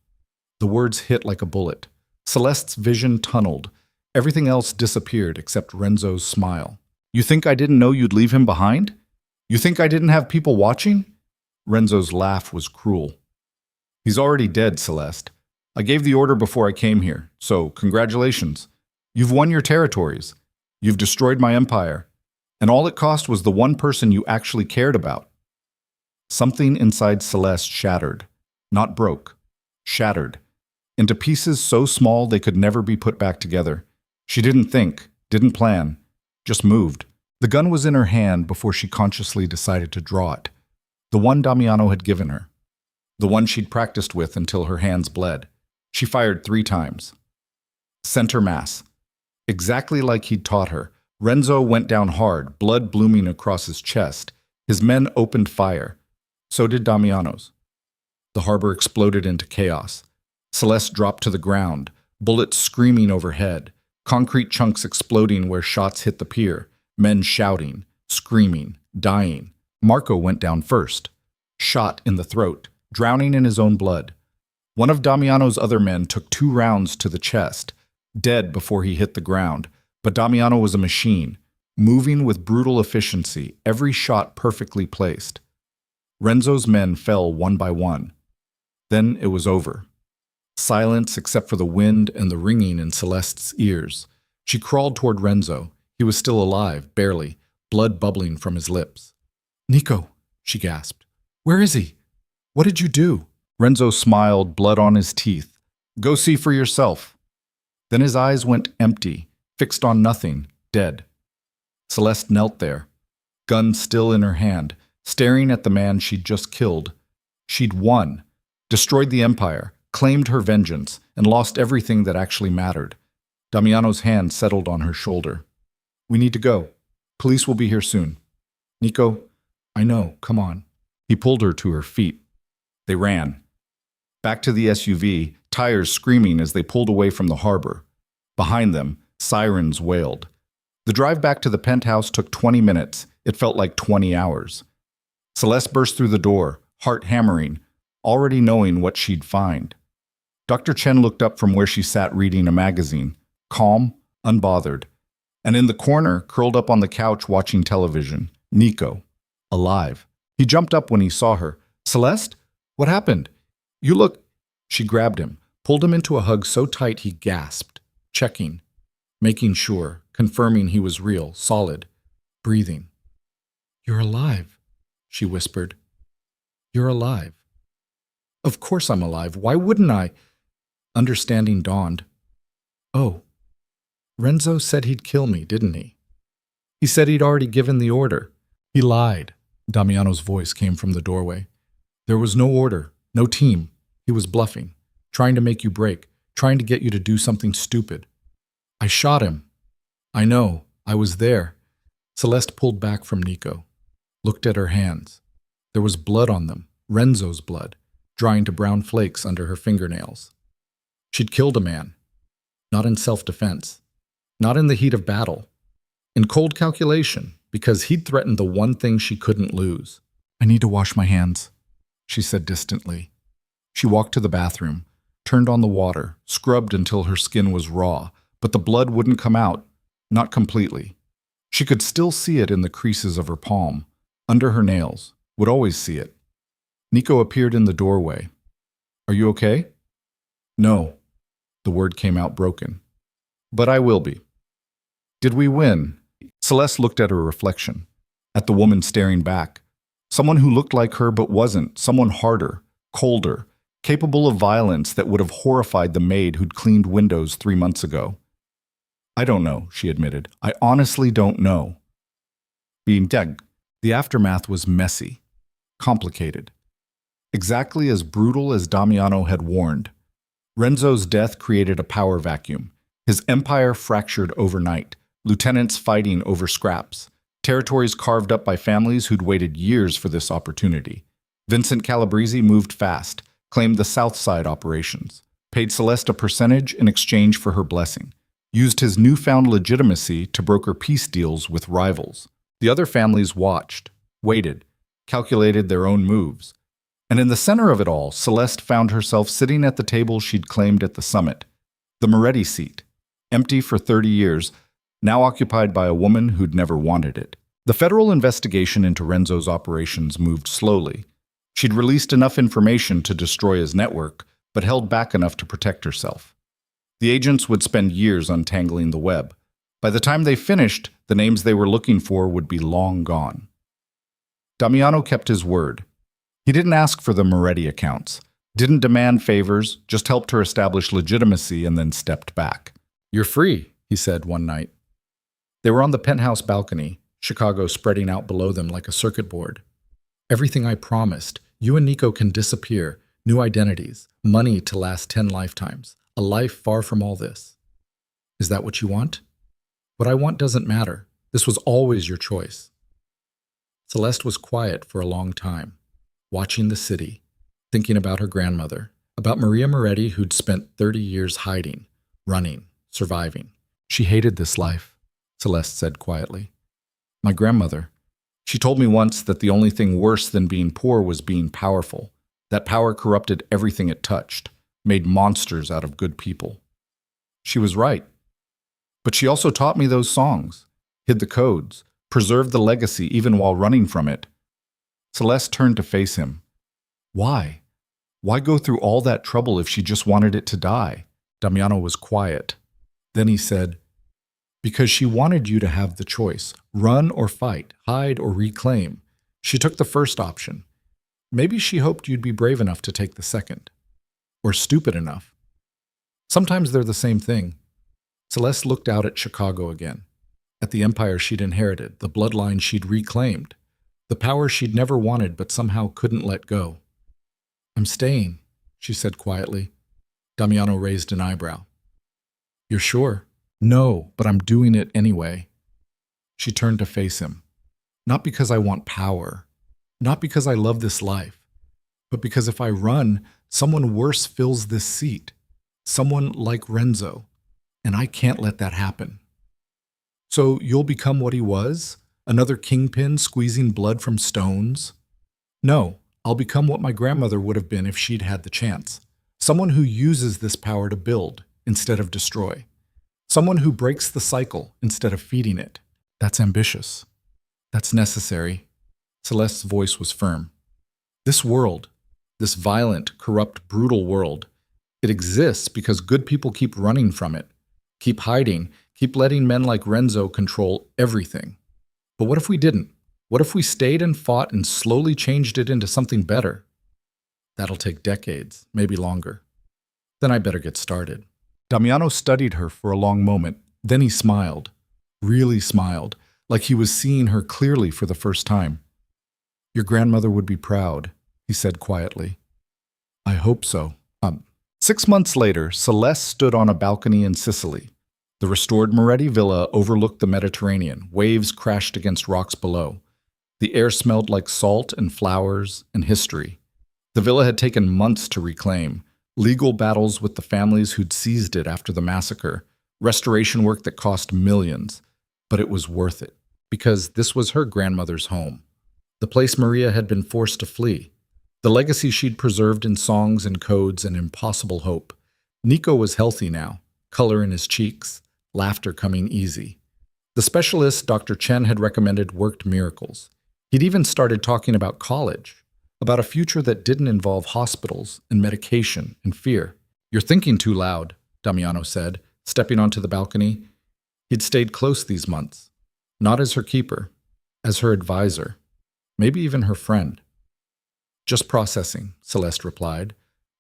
The words hit like a bullet. Celeste's vision tunneled. Everything else disappeared except Renzo's smile. "You think I didn't know you'd leave him behind? You think I didn't have people watching?" Renzo's laugh was cruel. "He's already dead, Celeste. I gave the order before I came here, so congratulations. You've won your territories. You've destroyed my empire. And all it cost was the one person you actually cared about." Something inside Celeste shattered. Not broke. Shattered. Into pieces so small they could never be put back together. She didn't think, didn't plan, just moved. The gun was in her hand before she consciously decided to draw it. The one Damiano had given her. The one she'd practiced with until her hands bled. She fired 3 times. Center mass. Exactly like he'd taught her. Renzo went down hard, blood blooming across his chest. His men opened fire. So did Damiano's. The harbor exploded into chaos. Celeste dropped to the ground, bullets screaming overhead, concrete chunks exploding where shots hit the pier, men shouting, screaming, dying. Marco went down first, shot in the throat, drowning in his own blood. One of Damiano's other men took 2 rounds to the chest, dead before he hit the ground, but Damiano was a machine, moving with brutal efficiency, every shot perfectly placed. Renzo's men fell one by one. Then it was over. Silence except for the wind and the ringing in Celeste's ears. She crawled toward Renzo. He was still alive, barely, blood bubbling from his lips. "Nico," she gasped. "Where is he? What did you do?" Renzo smiled, blood on his teeth. "Go see for yourself." Then his eyes went empty, fixed on nothing, dead. Celeste knelt there, gun still in her hand, staring at the man she'd just killed. She'd won, destroyed the empire, claimed her vengeance, and lost everything that actually mattered. Damiano's hand settled on her shoulder. "We need to go. Police will be here soon." "Nico, I know, come on." He pulled her to her feet. They ran. Back to the SUV, tires screaming as they pulled away from the harbor. Behind them, Sirens wailed. The drive back to the penthouse took 20 minutes. It felt like 20 hours. Celeste burst through the door, heart hammering, already knowing what she'd find. Dr. Chen looked up from where she sat reading a magazine, calm, unbothered. And in the corner, curled up on the couch watching television, Nico, alive. He jumped up when he saw her. "Celeste? What happened? You look—" She grabbed him, pulled him into a hug so tight he gasped, checking, making sure, confirming he was real, solid, breathing. "You're alive," she whispered. "You're alive." "Of course I'm alive. Why wouldn't I?" Understanding dawned. "Oh, Renzo said he'd kill me, didn't he? He said he'd already given the order." "He lied." Damiano's voice came from the doorway. "There was no order, no team. He was bluffing, trying to make you break, trying to get you to do something stupid. I shot him. I know. I was there." Celeste pulled back from Nico, looked at her hands. There was blood on them, Renzo's blood, drying to brown flakes under her fingernails. She'd killed a man. Not in self-defense. Not in the heat of battle. In cold calculation, because he'd threatened the one thing she couldn't lose. "I need to wash my hands," she said distantly. She walked to the bathroom, turned on the water, scrubbed until her skin was raw, but the blood wouldn't come out, not completely. She could still see it in the creases of her palm, under her nails, would always see it. Nico appeared in the doorway. "Are you okay?" "No." The word came out broken. "But I will be." "Did we win?" Celeste looked at her reflection, at the woman staring back. Someone who looked like her but wasn't, someone harder, colder, capable of violence that would have horrified the maid who'd cleaned windows 3 months ago. "I don't know," she admitted. "I honestly don't know." Being dead, the aftermath was messy, complicated. Exactly as brutal as Damiano had warned. Renzo's death created a power vacuum. His empire fractured overnight, lieutenants fighting over scraps, territories carved up by families who'd waited years for this opportunity. Vincent Calabrese moved fast, claimed the South Side operations, paid Celeste a percentage in exchange for her blessing, used his newfound legitimacy to broker peace deals with rivals. The other families watched, waited, calculated their own moves. And in the center of it all, Celeste found herself sitting at the table she'd claimed at the summit, the Moretti seat, empty for 30 years, now occupied by a woman who'd never wanted it. The federal investigation into Renzo's operations moved slowly. She'd released enough information to destroy his network, but held back enough to protect herself. The agents would spend years untangling the web. By the time they finished, the names they were looking for would be long gone. Damiano kept his word. He didn't ask for the Moretti accounts, didn't demand favors, just helped her establish legitimacy and then stepped back. "You're free," he said one night. They were on the penthouse balcony, Chicago spreading out below them like a circuit board. "Everything I promised. You and Nico can disappear. New identities. Money to last 10 lifetimes. A life far from all this. Is that what you want?" "What I want doesn't matter. This was always your choice." Celeste was quiet for a long time, watching the city, thinking about her grandmother, about Maria Moretti who'd spent 30 years hiding, running, surviving. "She hated this life," Celeste said quietly. "My grandmother. She told me once that the only thing worse than being poor was being powerful. That power corrupted everything it touched, made monsters out of good people. She was right. But she also taught me those songs, hid the codes, preserved the legacy even while running from it." Celeste turned to face him. "Why? Why go through all that trouble if she just wanted it to die?" Damiano was quiet. Then he said, "Because she wanted you to have the choice, run or fight, hide or reclaim. She took the first option. Maybe she hoped you'd be brave enough to take the second. Or stupid enough. Sometimes they're the same thing." Celeste looked out at Chicago again, at the empire she'd inherited, the bloodline she'd reclaimed, the power she'd never wanted but somehow couldn't let go. "I'm staying," she said quietly. Damiano raised an eyebrow. "You're sure?" "No, but I'm doing it anyway." She turned to face him. "Not because I want power, not because I love this life, but because if I run, someone worse fills this seat, someone like Renzo, and I can't let that happen. So you'll become what he was? Another kingpin squeezing blood from stones? No, I'll become what my grandmother would have been if she'd had the chance. Someone who uses this power to build instead of destroy. Someone who breaks the cycle instead of feeding it. That's ambitious. That's necessary. Celeste's voice was firm. This world, this violent, corrupt, brutal world, it exists because good people keep running from it, keep hiding, keep letting men like Renzo control everything. But what if we didn't? What if we stayed and fought and slowly changed it into something better? That'll take decades, maybe longer. Then I better get started. Damiano studied her for a long moment. Then he smiled. Really smiled, like he was seeing her clearly for the first time. Your grandmother would be proud, he said quietly. I hope so. 6 months later, Celeste stood on a balcony in Sicily. The restored Moretti villa overlooked the Mediterranean. Waves crashed against rocks below. The air smelled like salt and flowers and history. The villa had taken months to reclaim. Legal battles with the families who'd seized it after the massacre. Restoration work that cost millions. But it was worth it, because this was her grandmother's home. The place Maria had been forced to flee. The legacy she'd preserved in songs and codes and impossible hope. Nico was healthy now, color in his cheeks, laughter coming easy. The specialist Dr. Chen had recommended worked miracles. He'd even started talking about college, about a future that didn't involve hospitals and medication and fear. You're thinking too loud, Damiano said, stepping onto the balcony. He'd stayed close these months, not as her keeper, as her advisor, maybe even her friend. Just processing, Celeste replied,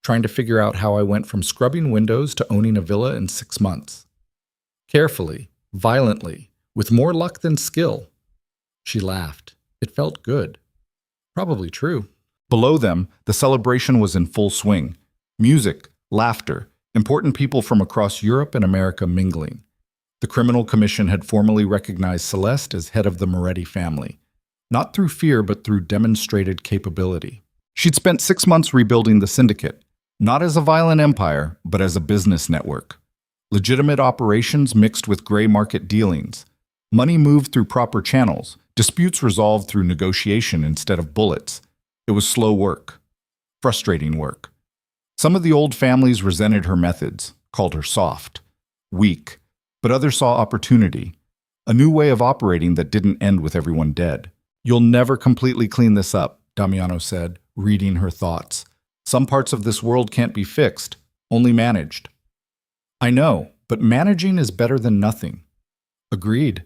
trying to figure out how I went from scrubbing windows to owning a villa in 6 months. Carefully, violently, with more luck than skill. She laughed. It felt good. Probably true. Below them, the celebration was in full swing. Music, laughter, important people from across Europe and America mingling. The Criminal Commission had formally recognized Celeste as head of the Moretti family, not through fear but through demonstrated capability. She'd spent 6 months rebuilding the syndicate, not as a violent empire, but as a business network. Legitimate operations mixed with gray market dealings. Money moved through proper channels, disputes resolved through negotiation instead of bullets. It was slow work, frustrating work. Some of the old families resented her methods, called her soft, weak, but others saw opportunity, a new way of operating that didn't end with everyone dead. You'll never completely clean this up, Damiano said, reading her thoughts. Some parts of this world can't be fixed, only managed. I know, but managing is better than nothing. Agreed.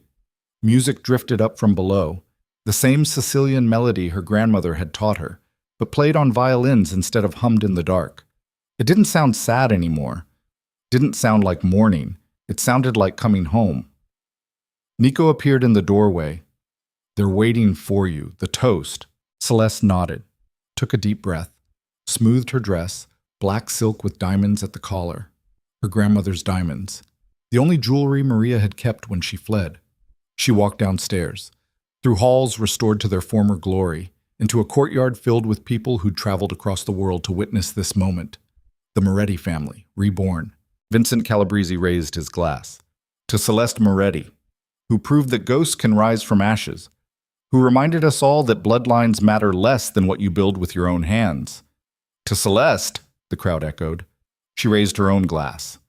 Music drifted up from below, the same Sicilian melody her grandmother had taught her, but played on violins instead of hummed in the dark. It didn't sound sad anymore. Didn't sound like mourning. It sounded like coming home. Nico appeared in the doorway. They're waiting for you, the toast. Celeste nodded, took a deep breath, smoothed her dress, black silk with diamonds at the collar. Her grandmother's diamonds. The only jewelry Maria had kept when she fled. She walked downstairs, through halls restored to their former glory, into a courtyard filled with people who'd traveled across the world to witness this moment. The Moretti family, reborn. Vincent Calabrese raised his glass. To Celeste Moretti, who proved that ghosts can rise from ashes, who reminded us all that bloodlines matter less than what you build with your own hands. To Celeste, the crowd echoed. She raised her own glass.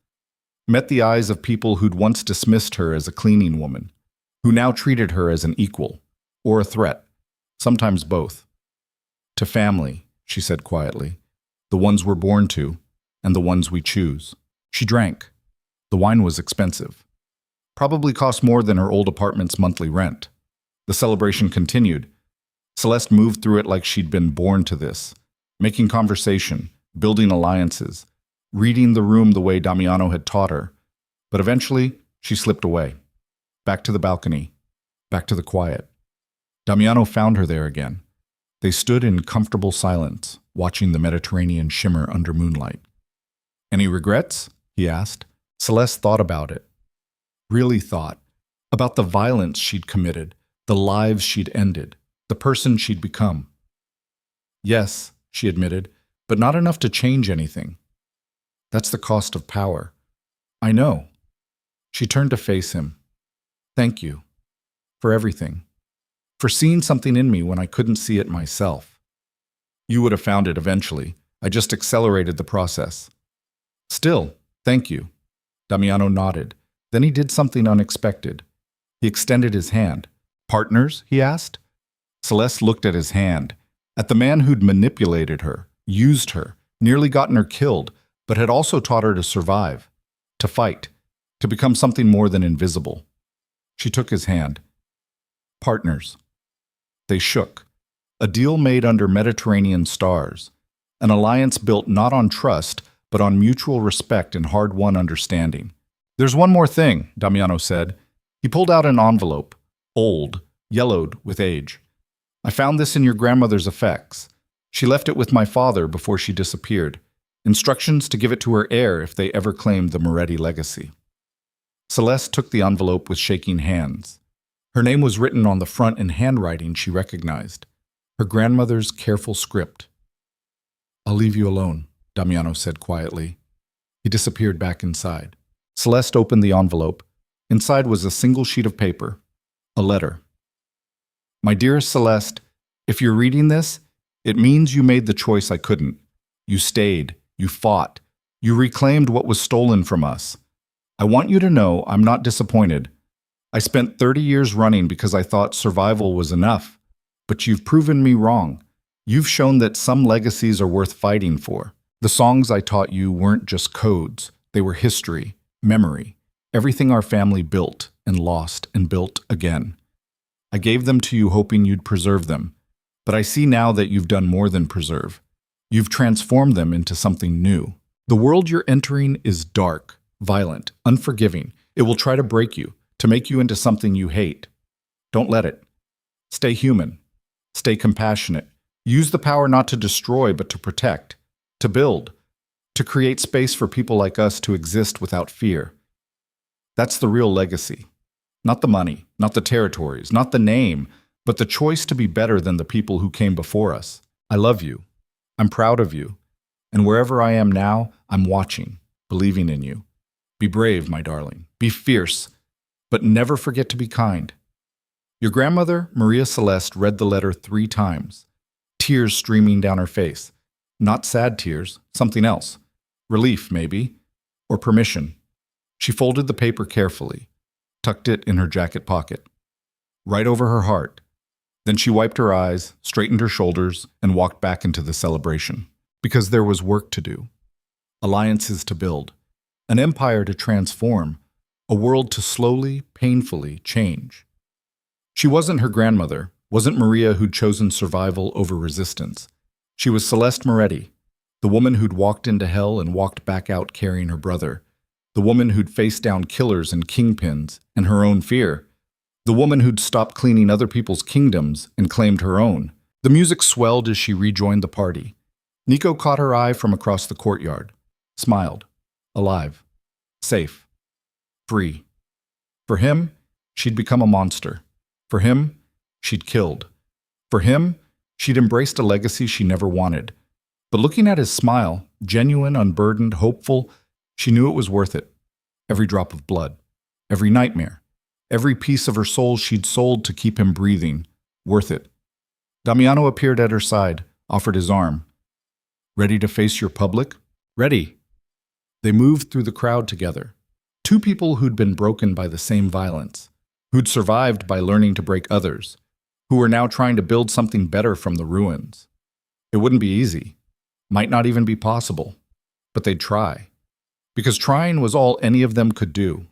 Met the eyes of people who'd once dismissed her as a cleaning woman, who now treated her as an equal, or a threat, sometimes both. To family, she said quietly, the ones we're born to, and the ones we choose. She drank. The wine was expensive. Probably cost more than her old apartment's monthly rent. The celebration continued. Celeste moved through it like she'd been born to this, making conversation, building alliances, reading the room the way Damiano had taught her. But eventually, she slipped away. Back to the balcony. Back to the quiet. Damiano found her there again. They stood in comfortable silence, watching the Mediterranean shimmer under moonlight. Any regrets? He asked. Celeste thought about it. Really thought. About the violence she'd committed, the lives she'd ended, the person she'd become. Yes, she admitted, but not enough to change anything. That's the cost of power. I know. She turned to face him. Thank you. For everything. For seeing something in me when I couldn't see it myself. You would have found it eventually. I just accelerated the process. Still, thank you. Damiano nodded. Then he did something unexpected. He extended his hand. Partners? He asked. Celeste looked at his hand, at the man who'd manipulated her, used her, nearly gotten her killed, but had also taught her to survive, to fight, to become something more than invisible. She took his hand. Partners. They shook. A deal made under Mediterranean stars. An alliance built not on trust, but on mutual respect and hard-won understanding. There's one more thing, Damiano said. He pulled out an envelope, old, yellowed with age. I found this in your grandmother's effects. She left it with my father before she disappeared. Instructions to give it to her heir if they ever claimed the Moretti legacy. Celeste took the envelope with shaking hands. Her name was written on the front in handwriting she recognized. Her grandmother's careful script. I'll leave you alone, Damiano said quietly. He disappeared back inside. Celeste opened the envelope. Inside was a single sheet of paper. A letter. My dearest Celeste, if you're reading this, it means you made the choice I couldn't. You stayed. You fought. You reclaimed what was stolen from us. I want you to know I'm not disappointed. I spent 30 years running because I thought survival was enough. But you've proven me wrong. You've shown that some legacies are worth fighting for. The songs I taught you weren't just codes. They were history, memory, everything our family built and lost and built again. I gave them to you hoping you'd preserve them. But I see now that you've done more than preserve. You've transformed them into something new. The world you're entering is dark, violent, unforgiving. It will try to break you, to make you into something you hate. Don't let it. Stay human. Stay compassionate. Use the power not to destroy but to protect, to build, to create space for people like us to exist without fear. That's the real legacy. Not the money, not the territories, not the name, but the choice to be better than the people who came before us. I love you. I'm proud of you. And wherever I am now, I'm watching, believing in you. Be brave, my darling. Be fierce, but never forget to be kind. Your grandmother, Maria Celeste, read the letter 3 times, tears streaming down her face. Not sad tears, something else. Relief, maybe, or permission. She folded the paper carefully, tucked it in her jacket pocket, right over her heart. Then she wiped her eyes, straightened her shoulders, and walked back into the celebration. Because there was work to do. Alliances to build. An empire to transform. A world to slowly, painfully change. She wasn't her grandmother, wasn't Maria who'd chosen survival over resistance. She was Celeste Moretti, the woman who'd walked into hell and walked back out carrying her brother. The woman who'd faced down killers and kingpins and her own fear. The woman who'd stopped cleaning other people's kingdoms and claimed her own. The music swelled as she rejoined the party. Nico caught her eye from across the courtyard, smiled, alive, safe, free. For him, she'd become a monster. For him, she'd killed. For him, she'd embraced a legacy she never wanted. But looking at his smile, genuine, unburdened, hopeful, she knew it was worth it. Every drop of blood, every nightmare, every piece of her soul she'd sold to keep him breathing, worth it. Damiano appeared at her side, offered his arm. Ready to face your public? Ready. They moved through the crowd together. 2 people who'd been broken by the same violence, who'd survived by learning to break others, who were now trying to build something better from the ruins. It wouldn't be easy, might not even be possible, but they'd try. Because trying was all any of them could do.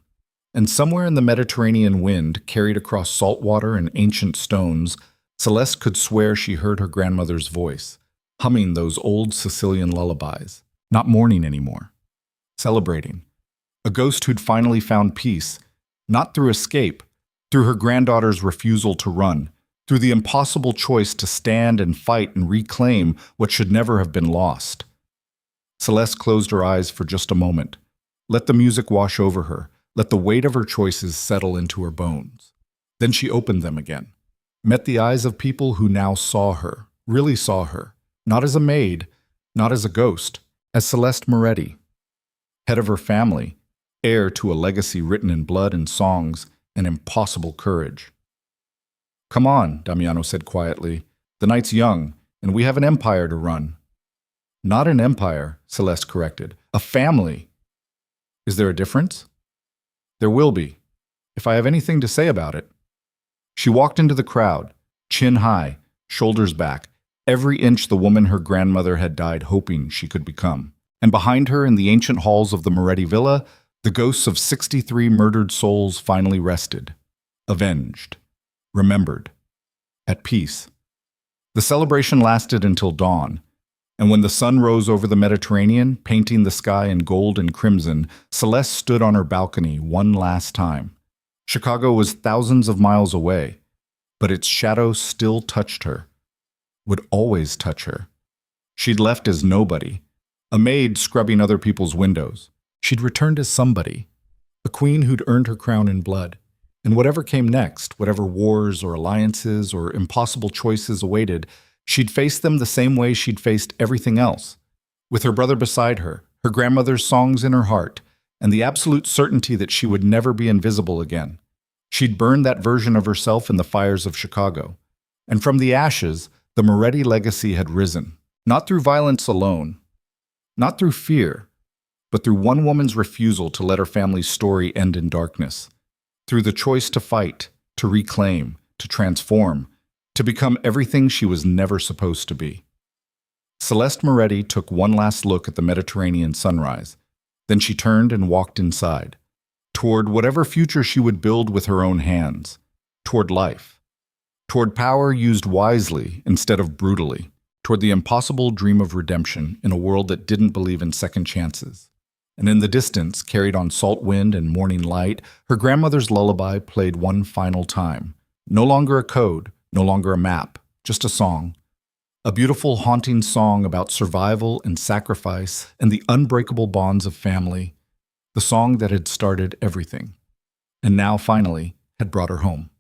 And somewhere in the Mediterranean wind, carried across salt water and ancient stones, Celeste could swear she heard her grandmother's voice, humming those old Sicilian lullabies, not mourning anymore, celebrating. A ghost who'd finally found peace, not through escape, through her granddaughter's refusal to run, through the impossible choice to stand and fight and reclaim what should never have been lost. Celeste closed her eyes for just a moment. Let the music wash over her. Let the weight of her choices settle into her bones. Then she opened them again. Met the eyes of people who now saw her, really saw her, not as a maid, not as a ghost, as Celeste Moretti. Head of her family, heir to a legacy written in blood and songs and impossible courage. "Come on," Damiano said quietly. "The night's young, and we have an empire to run." "Not an empire," Celeste corrected. "A family." "Is there a difference?" "There will be, if I have anything to say about it." She walked into the crowd, chin high, shoulders back, every inch the woman her grandmother had died hoping she could become. And behind her, in the ancient halls of the Moretti villa, the ghosts of 63 murdered souls finally rested, avenged, remembered, at peace. The celebration lasted until dawn, and when the sun rose over the Mediterranean, painting the sky in gold and crimson, Celeste stood on her balcony one last time. Chicago was thousands of miles away, but its shadow still touched her, would always touch her. She'd left as nobody, a maid scrubbing other people's windows. She'd returned as somebody, a queen who'd earned her crown in blood. And whatever came next, whatever wars or alliances or impossible choices awaited, she'd face them the same way she'd faced everything else, with her brother beside her, her grandmother's songs in her heart, and the absolute certainty that she would never be invisible again. She'd burned that version of herself in the fires of Chicago. And from the ashes, the Moretti legacy had risen, not through violence alone, not through fear, but through one woman's refusal to let her family's story end in darkness, through the choice to fight, to reclaim, to transform, to become everything she was never supposed to be. Celeste Moretti took one last look at the Mediterranean sunrise. Then she turned and walked inside, toward whatever future she would build with her own hands, toward life, toward power used wisely instead of brutally, toward the impossible dream of redemption in a world that didn't believe in second chances. And in the distance, carried on salt wind and morning light, her grandmother's lullaby played one final time. No longer a code, no longer a map, just a song. A beautiful, haunting song about survival and sacrifice and the unbreakable bonds of family. The song that had started everything, and now finally had brought her home.